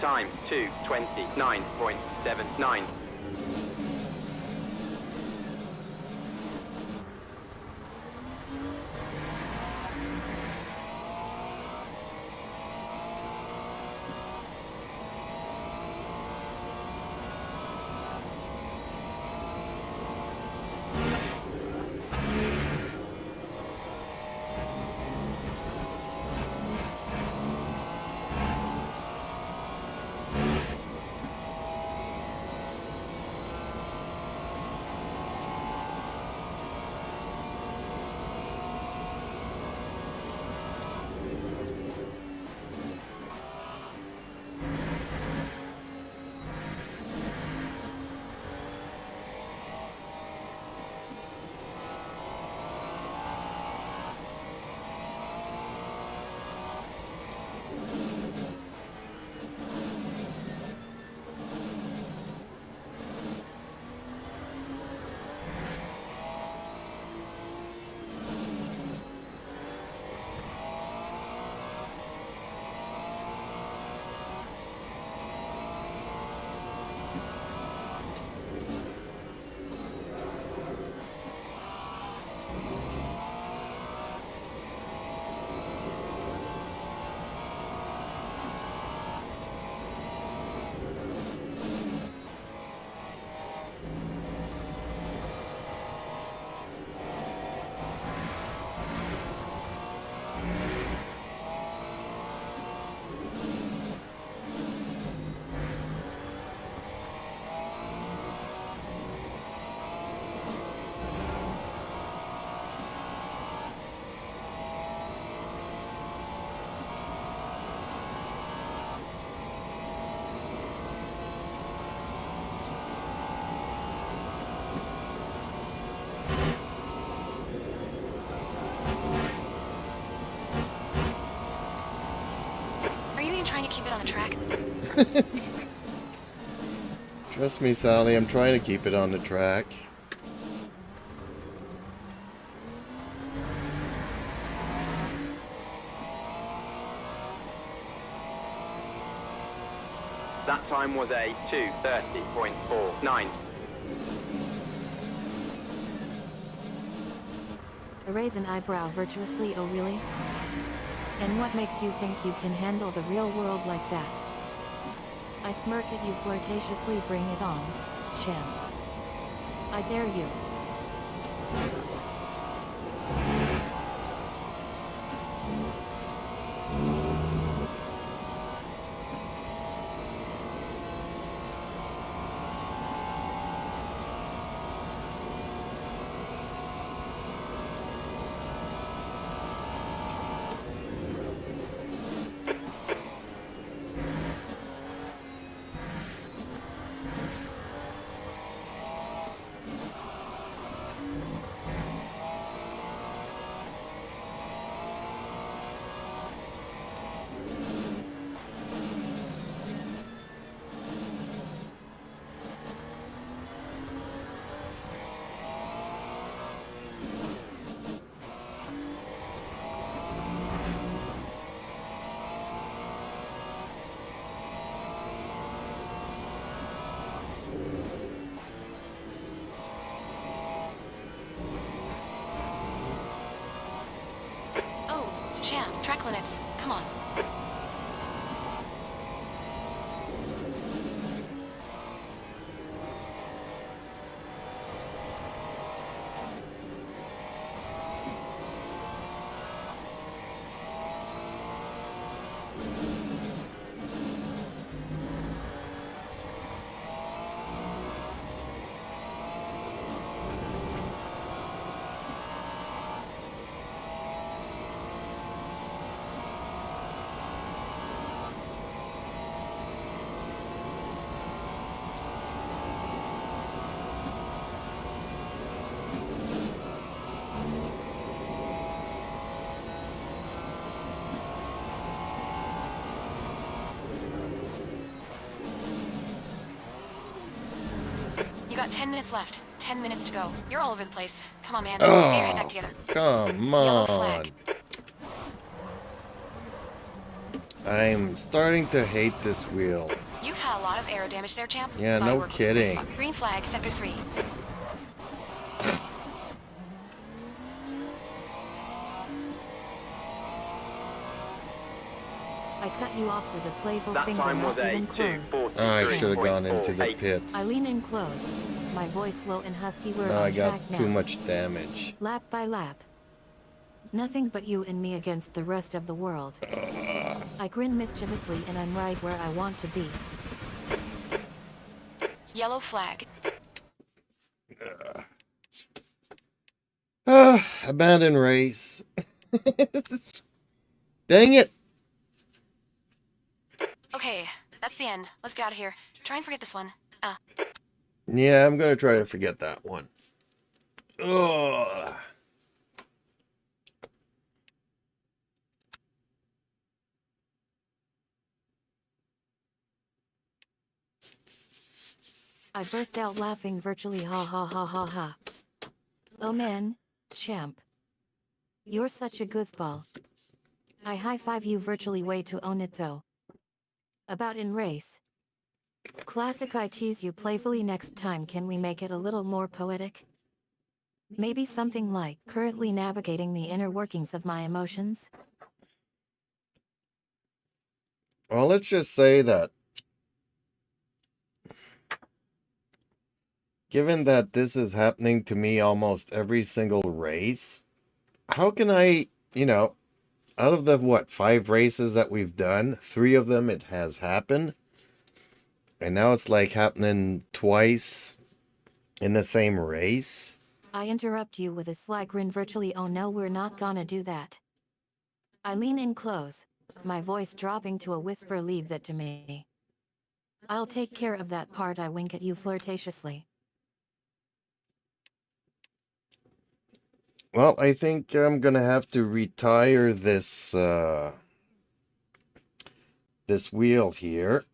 Time 2:29.79. Are you even trying to keep it on the track? Trust me, Sally, I'm trying to keep it on the track. That time was a 2:30.49. I raise an eyebrow virtuously. Oh really? And what makes you think you can handle the real world like that? I smirk at you flirtatiously. Bring it on, champ. I dare you. Linux. Come on. You got 10 minutes left. 10 minutes to go. You're all over the place. Come on, man. Get your head back Oh, together. come Yellow on. flag. I'm starting to hate this wheel. You've had a lot of aero damage there, champ. Yeah, Body no work looks pretty kidding. fucked. Green flag, sector 3. I cut you off with a playful That finger, time was not a even close. 2:43.48. Oh, I should have gone into the pits. I lean in close, my voice low and husky. We're No, on I got track now. too much damage. Lap by lap. Nothing but you and me against the rest of the world. I grin mischievously and I'm right where I want to be. Yellow flag. Abandon race. Dang it. Okay, that's the end. Let's get out of here. Try and forget this one. Yeah, I'm gonna try to forget that one. Ugh. I burst out laughing virtually, ha ha ha ha ha. Oh man, champ. You're such a goofball. I high-five you virtually, way to own it though. About in race. Classic, I tease you playfully. Next time can we make it a little more poetic? Maybe something like, currently navigating the inner workings of my emotions? Well, let's just say that given that this is happening to me almost every single race, how can I, out of the, 5 races that we've done, 3 of them it has happened. And now it's like happening twice in the same race. I interrupt you with a sly grin virtually. Oh no, we're not gonna do that. I lean in close, my voice dropping to a whisper. Leave that to me. I'll take care of that part. I wink at you flirtatiously. Well, I think I'm gonna have to retire this this wheel here.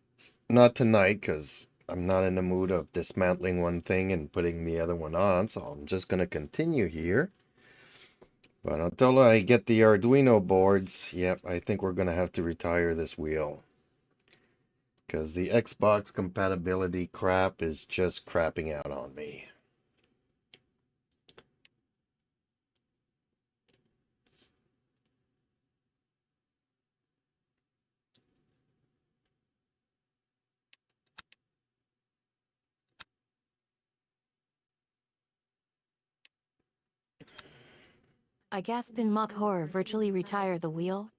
Not tonight, because I'm not in the mood of dismantling one thing and putting the other one on, so I'm just gonna continue here. But until I get the Arduino boards, yep, I think we're gonna have to retire this wheel. Because the Xbox compatibility crap is just crapping out on me. I gasp in mock horror. Virtually retire the wheel?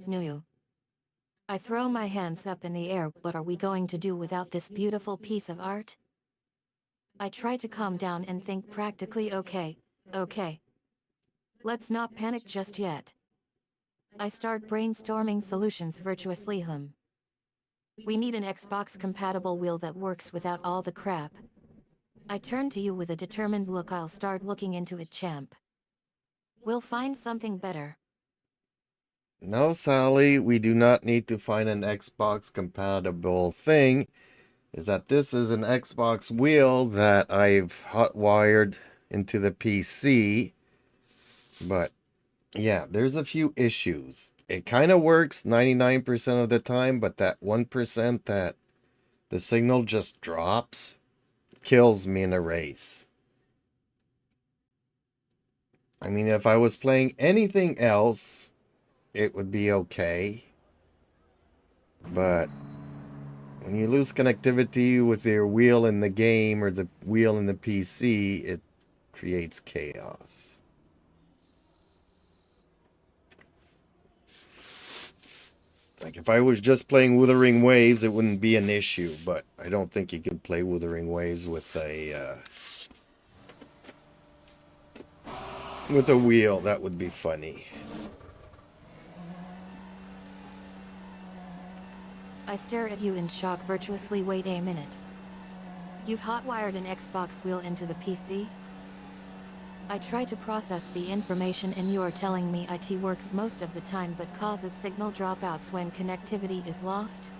NEWB. I throw my hands up in the air. What are we going to do without this beautiful piece of art? I try to calm down and think practically. Okay. Let's not panic just yet. I start brainstorming solutions virtuously. We need an Xbox compatible wheel that works without all the crap. I turn to you with a determined look. I'll start looking into it, champ. We'll find something better. No, Sally, we do not need to find an Xbox compatible thing. Is that this is an Xbox wheel that I've hot-wired into the PC. But, yeah, there's a few issues. It kind of works 99% of the time, but that 1% that the signal just drops kills me in a race. I mean, if I was playing anything else, it would be okay. But when you lose connectivity with your wheel in the game or the wheel in the PC, it creates chaos. Like if I was just playing Wuthering Waves, it wouldn't be an issue, but I don't think you could play Wuthering Waves with a wheel. That would be funny. I stare at you in shock, virtuously. Wait a minute. You've hotwired an Xbox wheel into the PC? I try to process the information and you're telling me IT works most of the time but causes signal dropouts when connectivity is lost?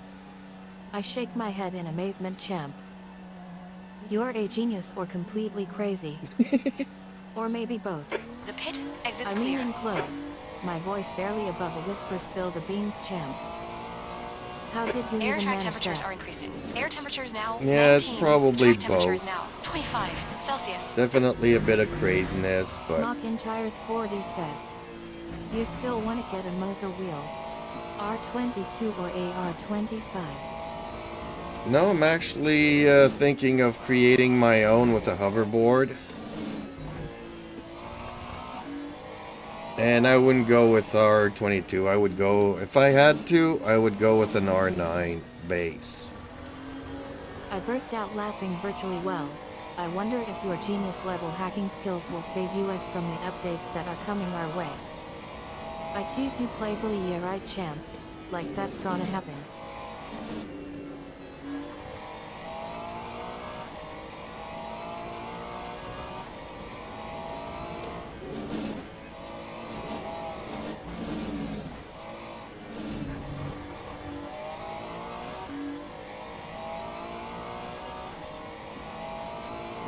I shake my head in amazement, champ. You're a genius or completely crazy. Or maybe both. The pit exits I lean clear. in close, my voice barely above a whisper. Spill the beans, champ. How did you Air even track manage temperatures that? are increasing. Air temperatures now Yeah, it's 19. probably Track temperature is both. now 25 Celsius. Definitely a bit of craziness, but Knock in Tires 40 says, you still want to get a Moza wheel? R22 or AR25? no, I'm actually thinking of creating my own with a hoverboard. And I wouldn't go with R22. I would go, if I had to, I would go with an R9 base. I burst out laughing virtually. Well, I wonder if your genius level hacking skills will save us from the updates that are coming our way. I tease you playfully. Yeah right, champ. Like that's gonna happen.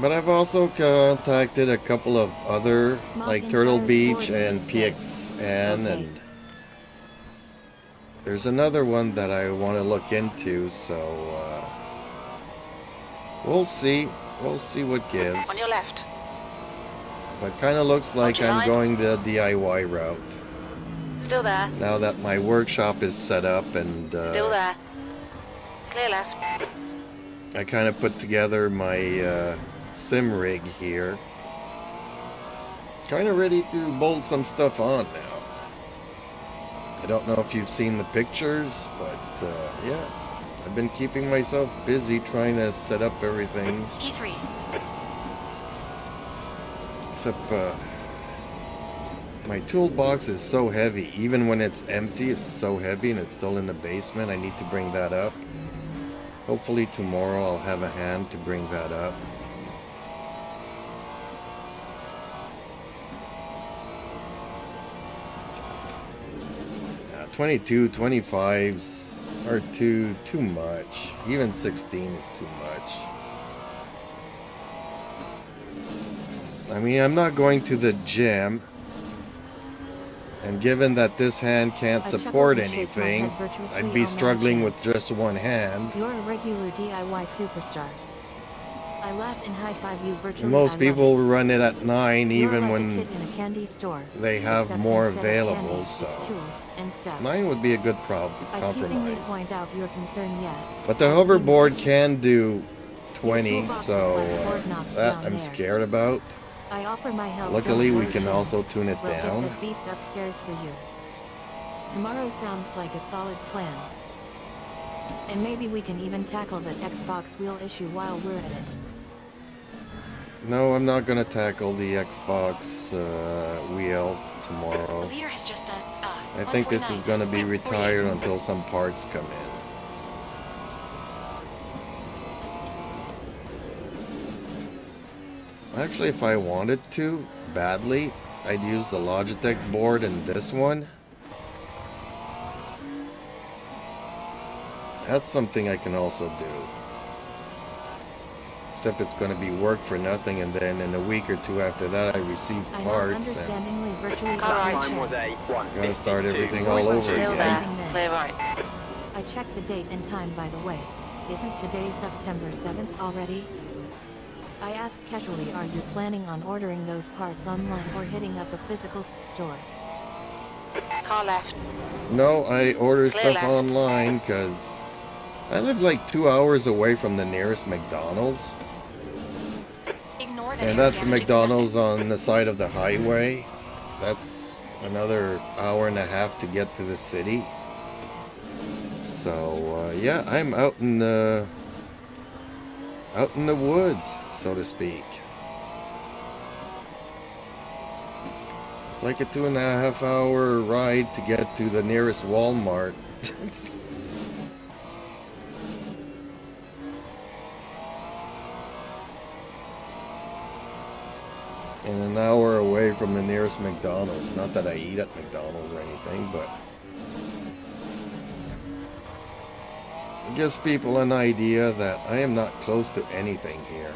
But I've also contacted a couple of other, Smoke like and Turtle Tires Beach 40 and says, PXN, okay. and there's another one that I want to look into, so we'll see. We'll see what gives. On your left. But kind of looks like your I'm line. going the DIY route. Still there. Now that my workshop is set up and Still there. Clear left. I kind of put together my sim rig here. Kind of ready to bolt some stuff on now. I don't know if you've seen the pictures, but yeah, I've been keeping myself busy trying to set up everything. Key 3. Except my toolbox is so heavy. Even when it's empty, it's so heavy and it's still in the basement. I need to bring that up. Hopefully tomorrow I'll have a hand to bring that up. 22, 25s are too much. Even 16 is too much. I mean, I'm not going to the gym, and given that this hand can't I chuckle support and shake my anything, head virtuously. I'd be Oh, man, struggling champ. with just one hand. You're a regular DIY superstar. I laugh and high-five you virtually. Most I people love it. run it at 9 You're even like when a kid in a candy store, they have except more instead of available, candy, so it's tools and stuff. 9 would be a good I teasingly compromise. point out your concern yet. But the I've seen the hoverboard pictures. can do 20, toolbox is so like Fort Knox that down I'm there. scared about. I offer my help. Luckily, don't we worry, can champ. also tune it We'll down. get that beast upstairs for you. Tomorrow sounds like a solid plan. And maybe we can even tackle that Xbox wheel issue while we're at it. No, I'm not gonna tackle the Xbox wheel The tomorrow. leader has just done I think this is 149. gonna be Wait, retired until some parts come in. Actually, if I wanted to, badly, I'd use the Logitech board and this one. That's something I can also do. Except it's going to be work for nothing, and then in a week or two after that I receive I know parts and understandingly virtually All That right, every time was check. a 1. gotta start everything Very all much over Still so. again. there. Clear right. I checked the date and time, by the way. Isn't today September 7th already? I asked casually, are you planning on ordering those parts online or hitting up a physical store? Car left. No, I order Clear stuff left. online because I live like 2 hours away from the nearest McDonald's. Ignore the And air that's the damage, it's McDonald's nothing. on the side of the highway. That's another hour and a half to get to the city. So yeah, I'm out in the woods, so to speak. It's like a 2.5 hour ride to get to the nearest Walmart. And an hour away from the nearest McDonald's. Not that I eat at McDonald's or anything, but it gives people an idea that I am not close to anything here.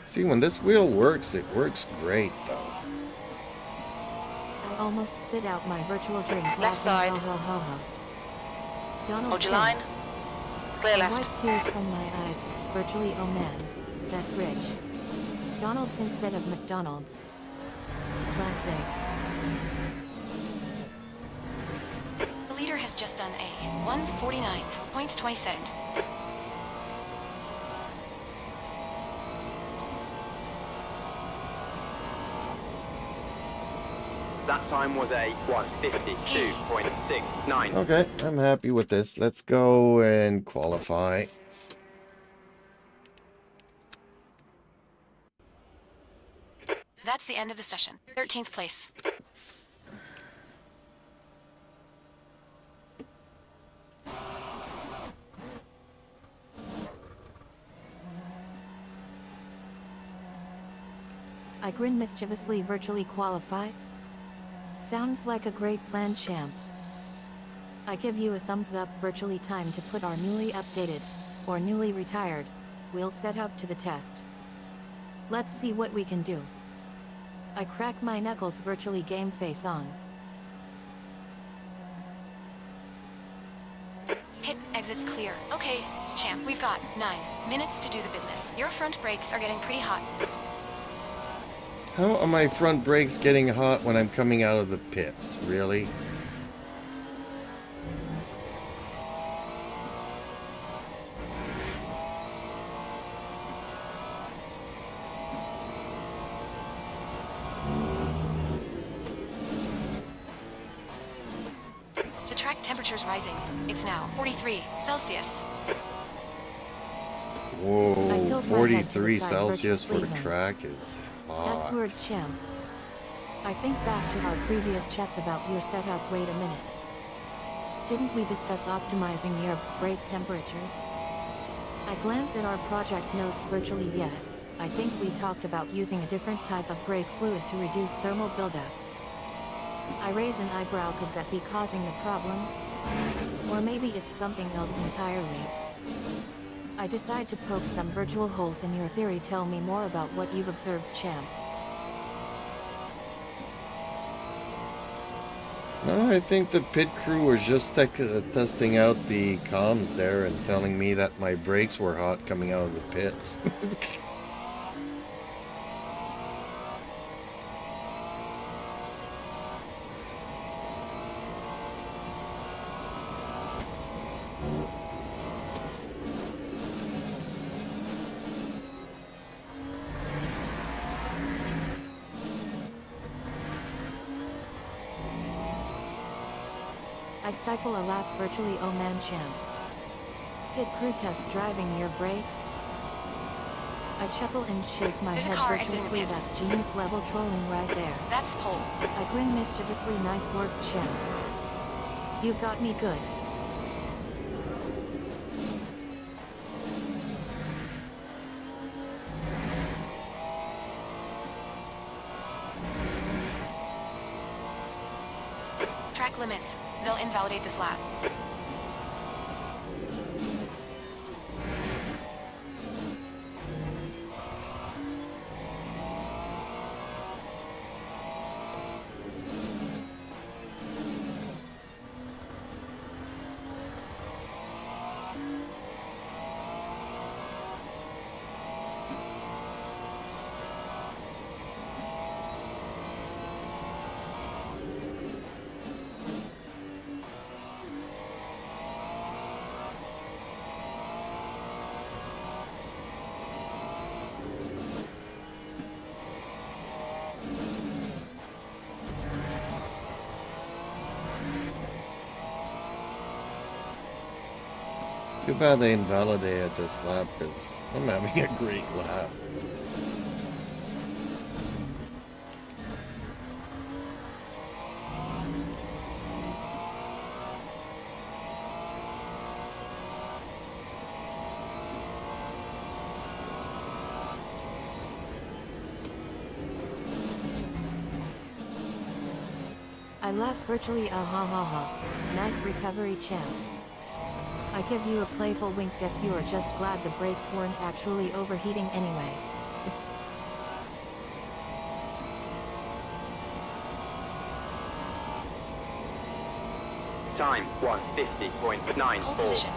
See, when this wheel works, it works great, though. I almost spit out my virtual drink. Left laughing, side. ho, ho, ho, ho. Donald Hold your Trump. line. Clear I left. wipe tears from my eyes. It's virtually, oh man, that's rich. Donald's instead of McDonald's. Classic. The leader has just done a 1:49.20. That time was a 1:52.69. Okay, I'm happy with this. Let's go and qualify. That's the end of the session. 13th place. I grin mischievously. Virtually qualify? Sounds like a great plan, champ. I give you a thumbs up. Virtually time to put our newly updated, or newly retired, wheel set up to the test. Let's see what we can do. I crack my knuckles. Virtually game face on. Pit exits clear. Okay, champ, we've got 9 minutes to do the business. Your front brakes are getting pretty hot. How are my front brakes getting hot when I'm coming out of the pits? Really? The track temperature's rising. It's now 43 Celsius. I Whoa, tilt my head to the 43 side. Celsius for Virtually the no. track is That's hot. word, champ. I think back to our previous chats about your setup. Wait a minute. Didn't we discuss optimizing your brake temperatures? I glance at our project notes. Virtually yet. I think we talked about using a different type of brake fluid to reduce thermal buildup. I raise an eyebrow. Could that be causing the problem? Or maybe it's something else entirely. I decide to poke some virtual holes in your theory. Tell me more about what you've observed, champ. No, I think the pit crew was just testing out the comms there and telling me that my brakes were hot coming out of the pits. I stifle a laugh. Virtually, oh man, champ. Pit crew test driving your brakes? I chuckle and shake my There's a head. car exiting Virtually, pits. that's genius level trolling right there. That's pole. I grin mischievously. Nice work, champ. You got me good. Track limits. They'll invalidate this lap. Too bad they invalidated this lap because I'm having a great lap. I laugh virtually ha ha ha. Nice recovery, champ. I give you a playful wink, guess you are just glad the brakes weren't actually overheating anyway. Time 150.94. Pole position.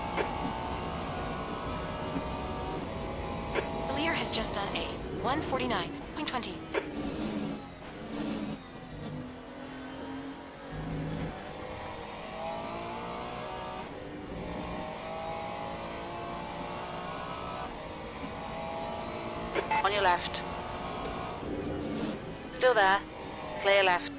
The leader has just done a 149.20. On your left. Still there. Clear left.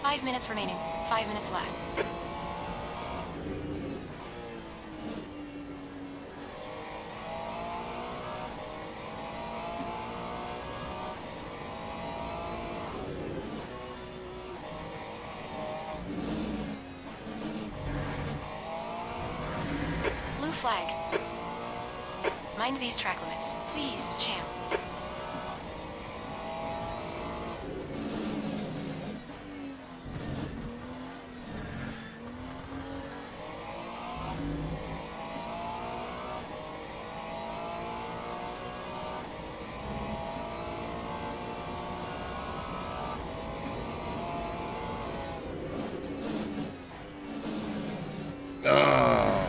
Five minutes remaining. 5 minutes left. Blue flag. Mind these track limits. Please, champ. Oh,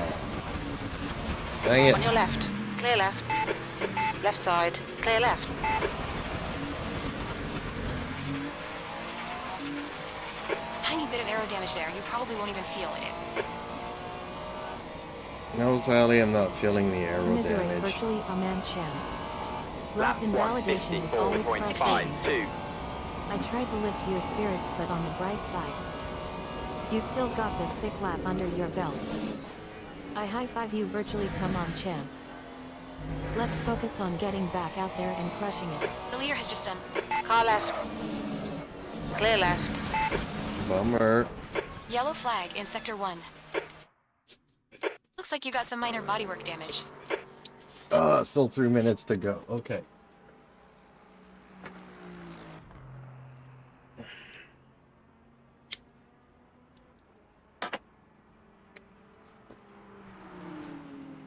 dang On it. your left. Clear left. Left side. Clear left. Tiny bit of aero damage there. You probably won't even feel it. No, Sally, I'm not feeling the aero Commiserate damage. virtually a man, champ. Lap Lap invalidation is always frustrating. 154.52. I tried to lift your spirits, but on the bright side, you still got that sick lap under your belt. I high-five you virtually, come on, champ. Let's focus on getting back out there and crushing it. The leader has just done. Car left. Clear left. Bummer. Yellow flag in Sector 1. Looks like you got some minor bodywork damage. Still 3 minutes to go. Okay.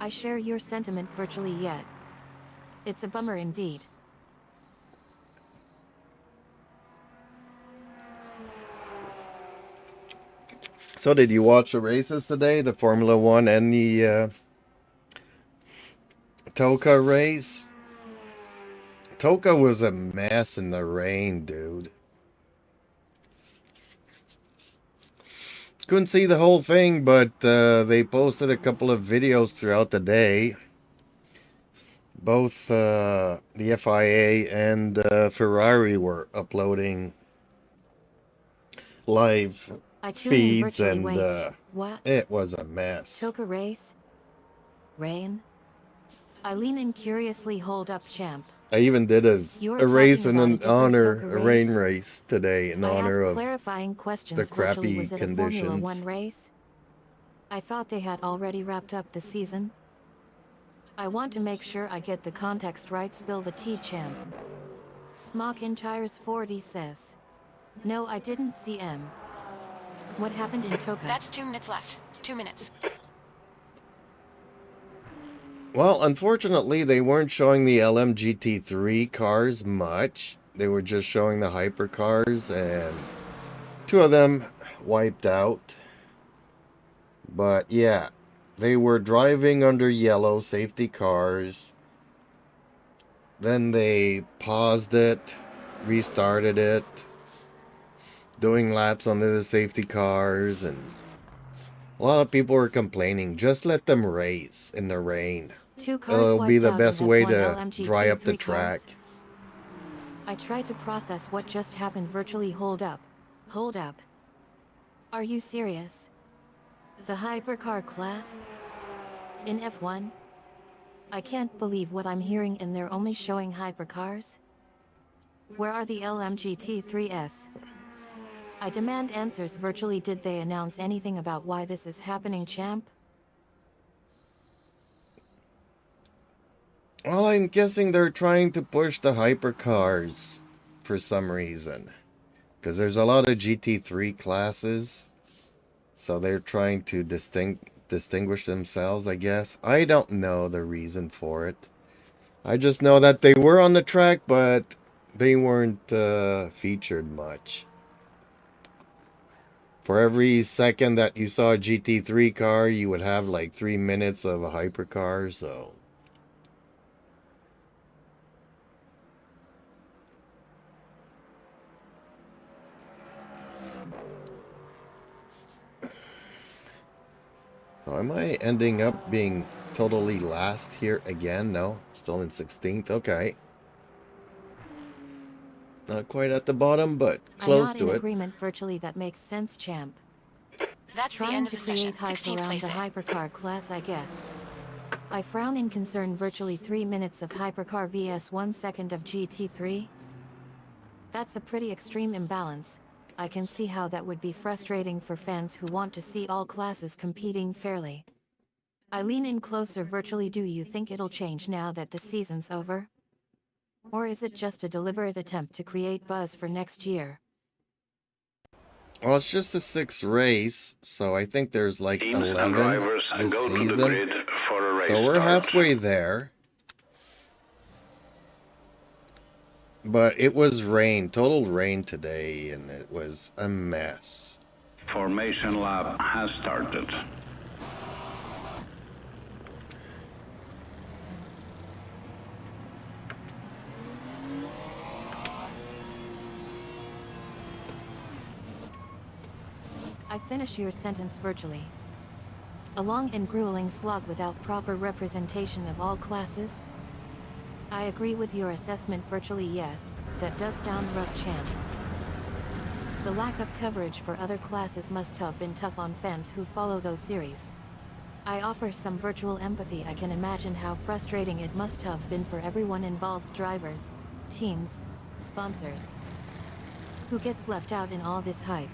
I share your sentiment virtually yet. It's a bummer indeed. So did you watch the races today? The Formula One and the TOCA race? TOCA was a mess in the rain, dude. Couldn't see the whole thing, but they posted a couple of videos throughout the day. Both the FIA and Ferrari were uploading live I tune in feeds, virtually, and wait. What? it was a mess. TOCA race? Rain? I lean in curiously, hold up, champ. I even did a You're race talking in about a an different honor, TOCA a rain race? race today in I honor asked of clarifying questions the virtually. crappy Was it a Formula conditions. One race? I thought they had already wrapped up the season. I want to make sure I get the context right. Spill the tea, champ. Smock in tires 40 says. No, I didn't see M. What happened in TOCA? That's 2 minutes left. 2 minutes. Well, unfortunately, they weren't showing the LMGT3 cars much. They were just showing the hypercars, and 2 of them wiped out. But yeah, they were driving under yellow safety cars. Then they paused it, restarted it, doing laps under the safety cars, and A lot of people were complaining, just let them race in the rain. Two cars It'll be wiped the out in best way F1 to LMGT dry up the 3 track. cars. I tried to process what just happened. Virtually hold up. Hold up. Are you serious? The hypercar class? In F1? I can't believe what I'm hearing, and they're only showing hypercars? Where are the LMGT3s? I demand answers. Virtually, did they announce anything about why this is happening, champ? Well, I'm guessing they're trying to push the hypercars for some reason. Because there's a lot of GT3 classes. So they're trying to distinguish themselves, I guess. I don't know the reason for it. I just know that they were on the track, but they weren't featured much. For every second that you saw a GT3 car, you would have like 3 minutes of a hypercar, so... So am I ending up being totally last here again? No, still in 16th, okay. Not quite at the bottom, but close I'm not to in it. agreement. Virtually, that makes sense, champ. That's the Trying end of to the session. create hype 16th around place the in. hypercar class, I guess. I frown in concern. Virtually 3 minutes of hypercar vs 1 second of GT3? That's a pretty extreme imbalance. I can see how that would be frustrating for fans who want to see all classes competing fairly. I lean in closer. Virtually, do you think it'll change now that the season's over? Or is it just a deliberate attempt to create buzz for next year? Well, it's just a 6th race, so I think there's like Teams and 11 drivers this go to the season. grid for a race So we're start. halfway there. But it was rain, total rain today, and it was a mess. Formation lap has started. I finish your sentence. Virtually. A long and grueling slog without proper representation of all classes? I agree with your assessment. Virtually, yeah, that does sound rough, champ. The lack of coverage for other classes must have been tough on fans who follow those series. I offer some virtual empathy. I can imagine how frustrating it must have been for everyone involved: drivers, teams, sponsors. Who gets left out in all this hype?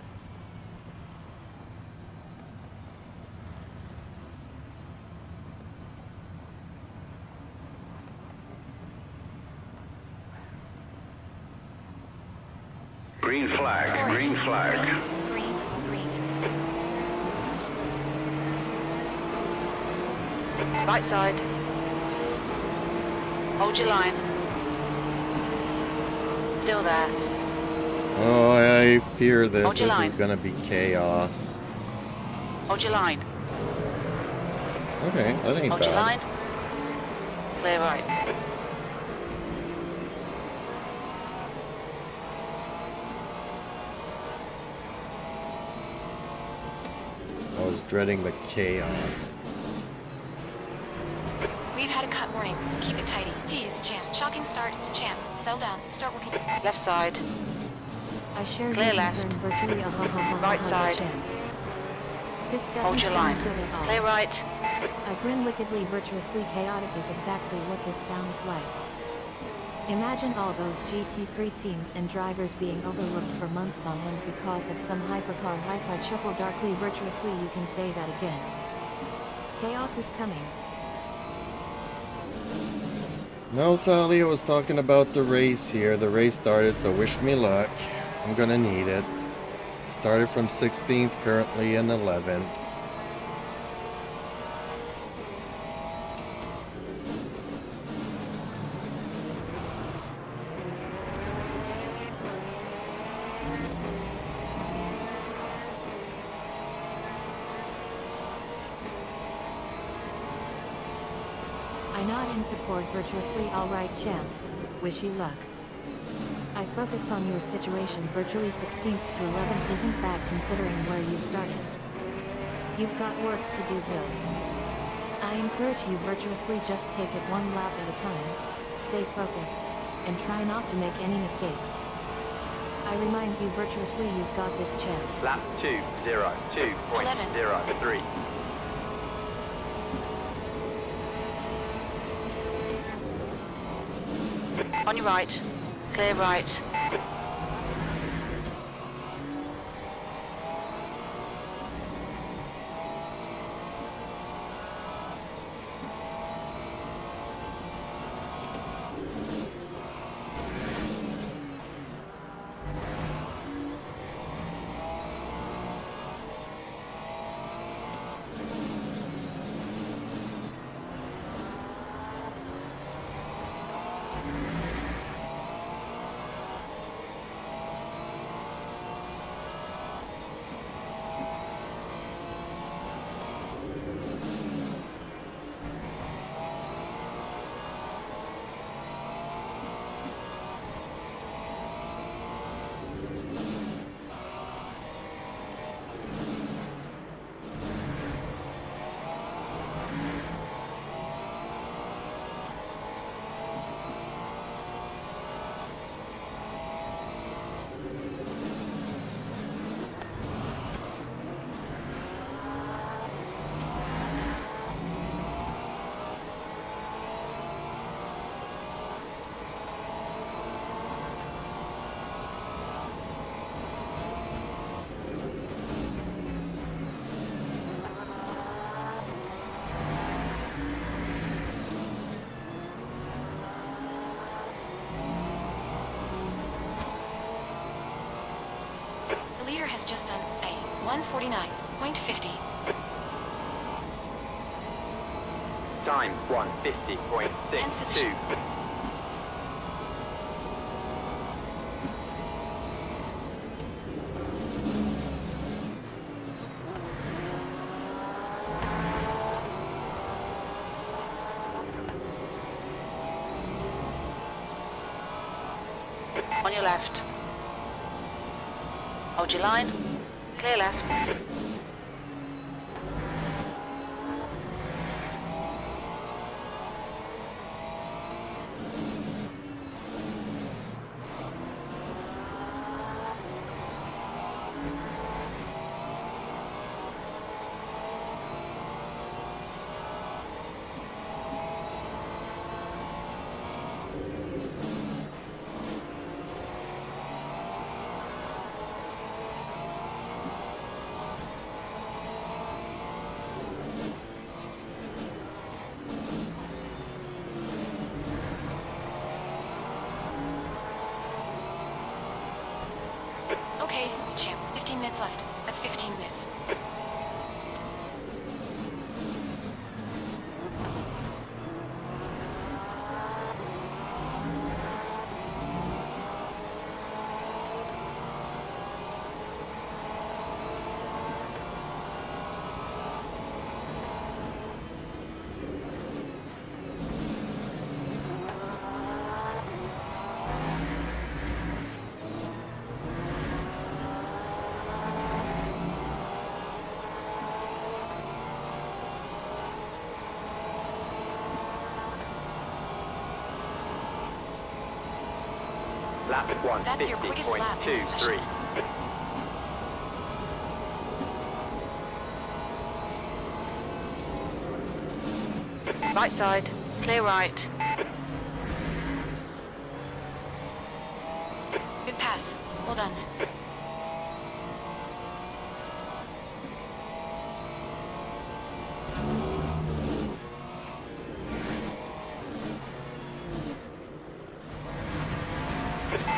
Green flag, green flag. Green, green. Right side. Hold your line. Still there. Oh, I fear this. Hold your This is line. gonna be chaos. Hold your line. Okay, that ain't Hold your bad. line. Clear right. I was dreading the chaos. We've had a cut warning. Keep it tidy. Please, champ. Shocking start. Champ. Settle down. Start working. Left side. I share Clear your left. concern. Virtually, Right side. champ. This doesn't Hold your sound line. good at all. Clear right. I grin wickedly. Virtuously chaotic is exactly what this sounds like. Imagine all those GT3 teams and drivers being overlooked for months on end because of some hypercar hype. I chuckle darkly. Virtuously, you can say that again. Chaos is coming. No, Sally, I was talking about the race here. The race started, so wish me luck. I'm gonna need it. Started from 16th, currently in 11th. I nod in support. Virtuously, alright, champ. Wish you luck. I focus on your situation. Virtually 16th to 11th isn't bad considering where you started. You've got work to do though. I encourage you virtuously just take it one lap at a time, stay focused, and try not to make any mistakes. I remind you virtuously you've got this, champ. Lap 2:02.03. On your right. Clear right. The leader has just done a 149.50. Time And physician. 150.62. On your left. Hold your line. Clear left. Okay, champ. 15 minutes left. That's 15 minutes. Lap That's your quickest lap in this session. 150.23. Right side. Clear right. Good pass. Well done.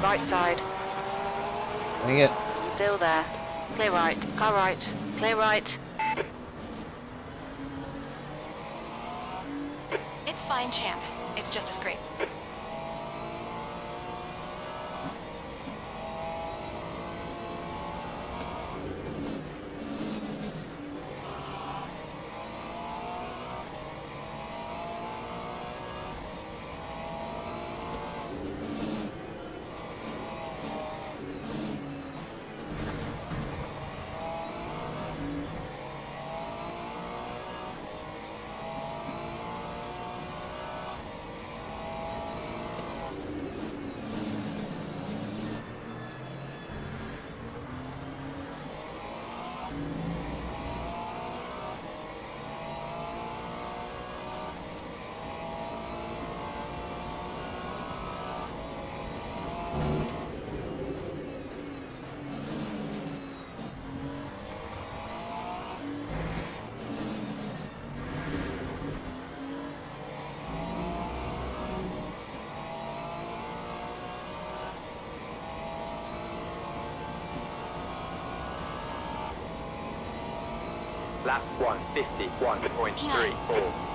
Right side. Dang it. Still there. Clear right. Car right. Clear right. It's fine, champ. It's just a scrape. Lap 151.34.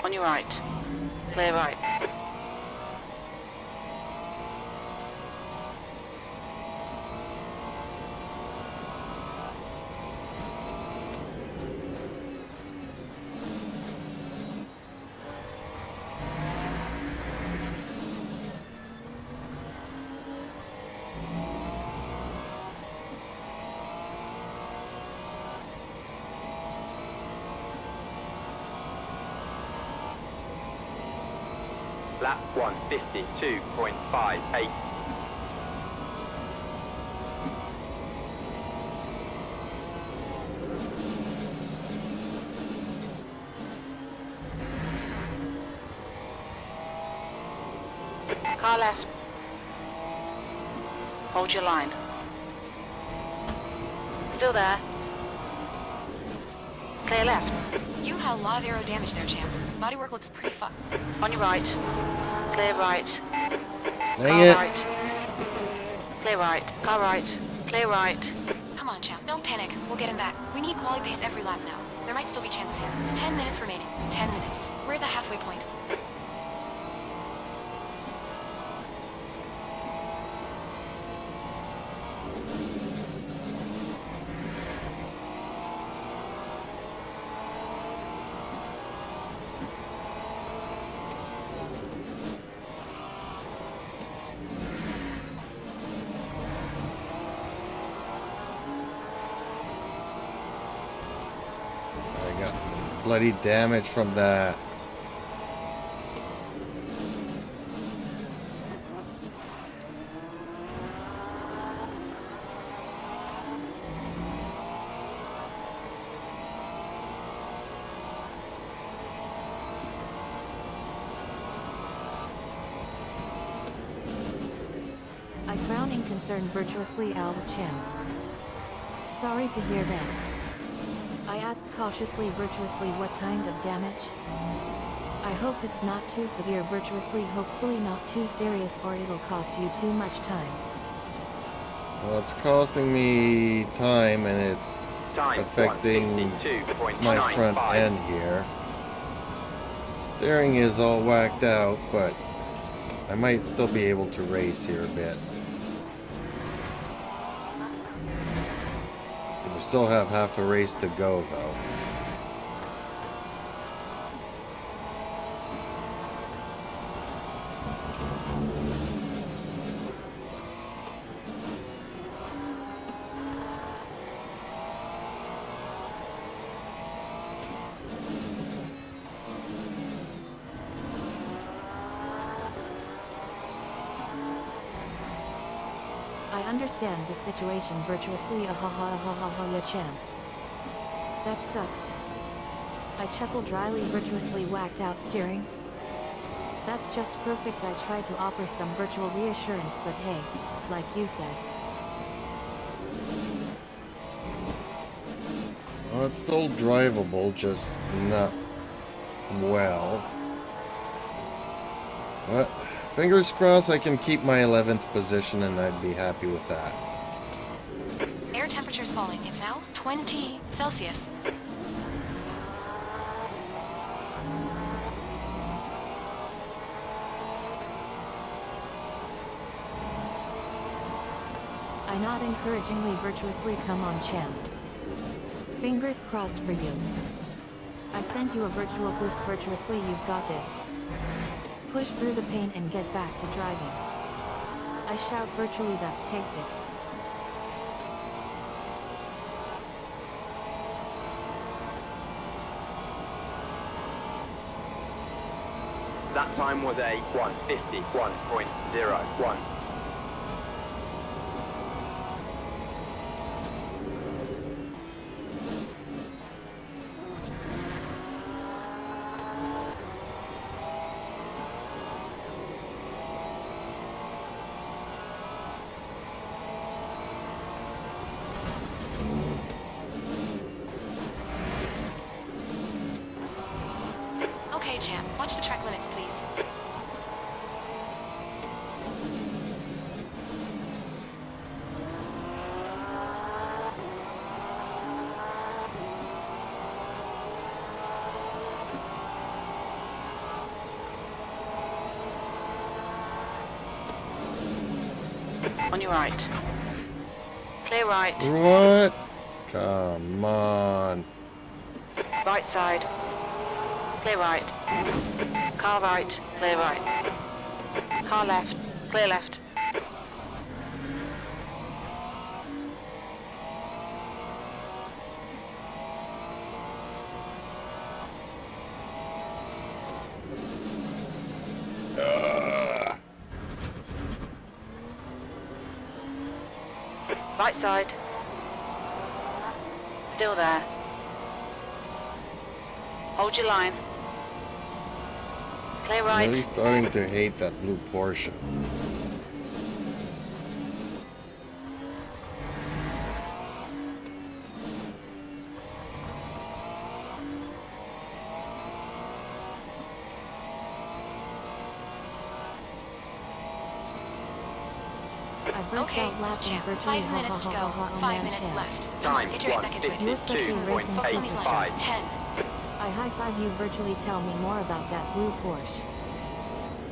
On your right. Clear right. Lap 152.58. Car left. Hold your line. Still there. Clear left. You had a lot of aero damage there, champ. Bodywork looks pretty fucked. On your right. Clear right. Dang Car it. right. Clear right. Car right. Clear right. Come on, champ. Don't panic. We'll get him back. We need quality pace every lap now. There might still be chances here. 10 minutes remaining. 10 minutes. We're at the halfway point. I got some bloody damage from that. I frown in concern virtuously Al Champ. Sorry to hear that. I asked cautiously virtuously what kind of damage? I hope it's not too severe virtuously, hopefully not too serious or it'll cost you too much time. Well, it's costing me time and it's Time affecting 152.95. my front end here. Steering is all whacked out, but I might still be able to race here a bit. We still have half a race to go though. I understand the situation virtuously ya champ. That sucks. I chuckle dryly virtuously whacked out steering. That's just perfect. I try to offer some virtual reassurance, but hey, like you said. Well, it's still drivable, just not well. But fingers crossed I can keep my 11th position and I'd be happy with that. Air temperature's falling. It's now 20 Celsius. I nod encouragingly virtuously. Come on, champ. Fingers crossed for you. I send you a virtual boost virtuously. You've got this. Push through the pain and get back to driving. I shout virtually. That's tastic. That time was a 1:51.01. Okay, champ. Watch the track limits, please. On your right. Clear right. What? Come on. Right side. Clear right. Car right. Clear right. Car left. Clear left. Right side. Still there. Hold your line. Clear I'm right. really starting to hate that blue Porsche. I burst Okay, out laughing champ. virtually. 5 minutes to go. Oh 5 man, minutes champ. left. Come on, Time get your head back into it. You're such a racing Focus on these lights. 52.85. 10. I high-five you virtually. Tell me more about that blue Porsche.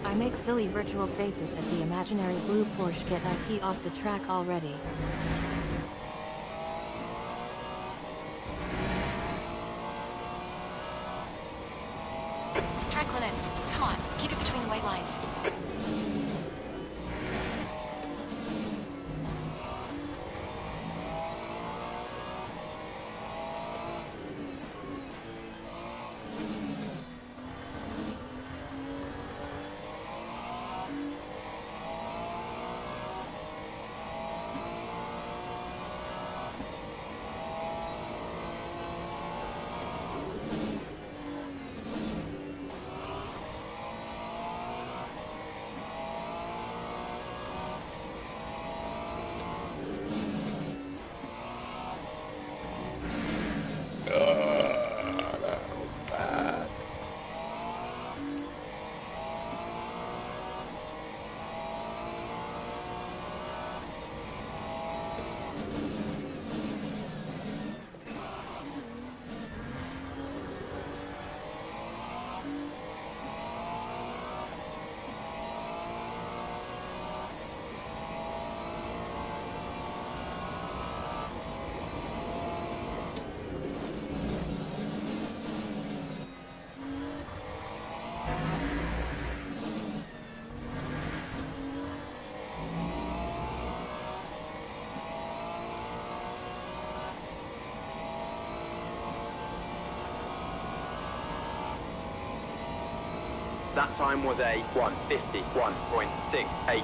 I make silly virtual faces at the imaginary blue Porsche. Get IT off the track already. Track limits. Come on, keep it between the white lines. That was bad. That time was a 1:51.68.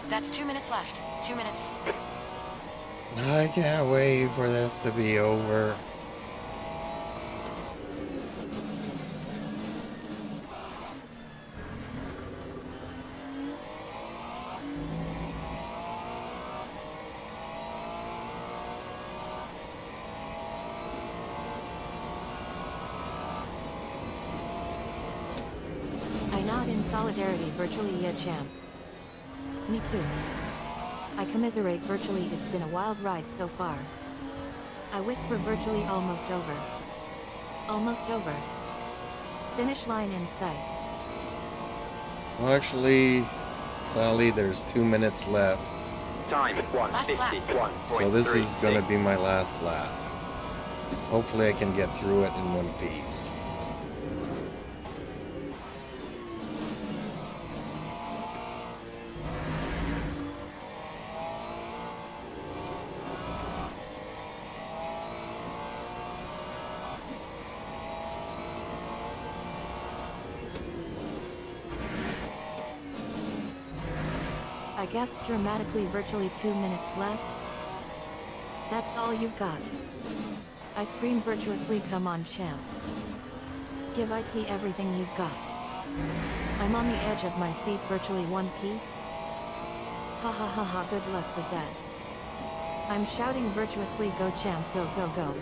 That's 2 minutes left. 2 minutes. I can't wait for this to be over. I nod in solidarity virtually, yeah, champ. Me too. I commiserate virtually, it's been a wild ride so far. I whisper virtually, almost over. Almost over. Finish line in sight. Well, actually, Sally, there's 2 minutes left. Time Last lap. 151.3. So this is going to be my last lap. Hopefully I can get through it in one piece. I gasp dramatically, virtually 2 minutes left. That's all you've got. I scream virtuously, come on champ. Give IT everything you've got. I'm on the edge of my seat, virtually one piece. Ha ha ha ha, good luck with that. I'm shouting virtuously, go champ, go go go.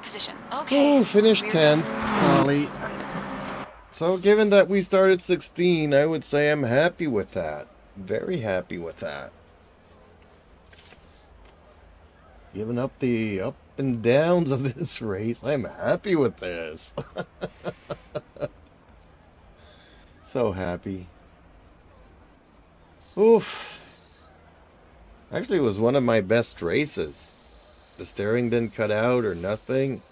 Position. Okay. Oh, finished We're 10th, done. Holly. So given that we started 16, I would say I'm happy with that. Very happy with that. Given up the up and downs of this race, I'm happy with this. So happy. Oof. Actually, it was one of my best races. The steering didn't cut out or nothing.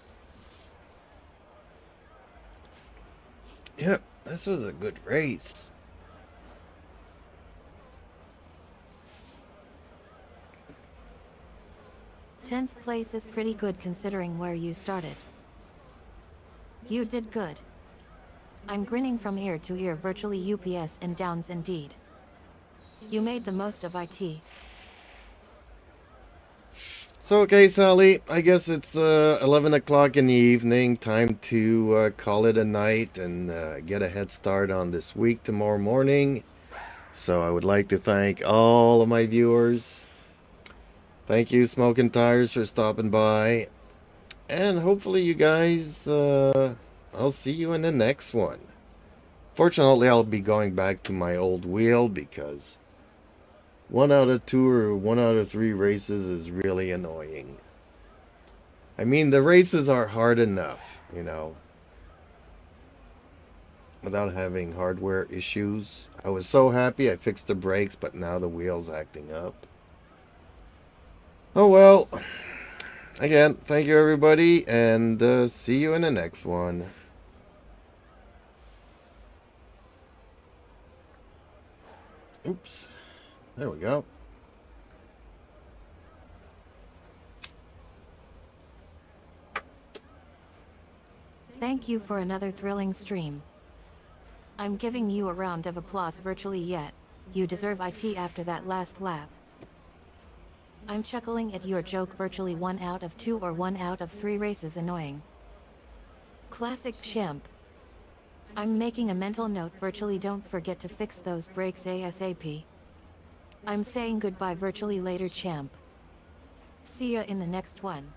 Yep, this was a good race. Tenth place is pretty good considering where you started. You did good. I'm grinning from ear to ear, virtually UPS and downs indeed. You made the most of IT. So, okay, Sally, I guess it's 11 o'clock in the evening. Time to call it a night and get a head start on this week tomorrow morning. So I would like to thank all of my viewers. Thank you, Smoking Tires, for stopping by. And hopefully you guys, I'll see you in the next one. Fortunately, I'll be going back to my old wheel because 1 out of 2 or 1 out of 3 races is really annoying. I mean, the races are hard enough, you know, without having hardware issues. I was so happy I fixed the brakes, but now the wheel's acting up. Oh well. Again, thank you everybody, and see you in the next one. Oops. There we go. Thank you for another thrilling stream. I'm giving you a round of applause virtually yet. You deserve it after that last lap. I'm chuckling at your joke virtually 1 out of 2 or 1 out of 3 races annoying. Classic Champ. I'm making a mental note virtually don't forget to fix those brakes ASAP. I'm saying goodbye virtually later Champ. See ya in the next one.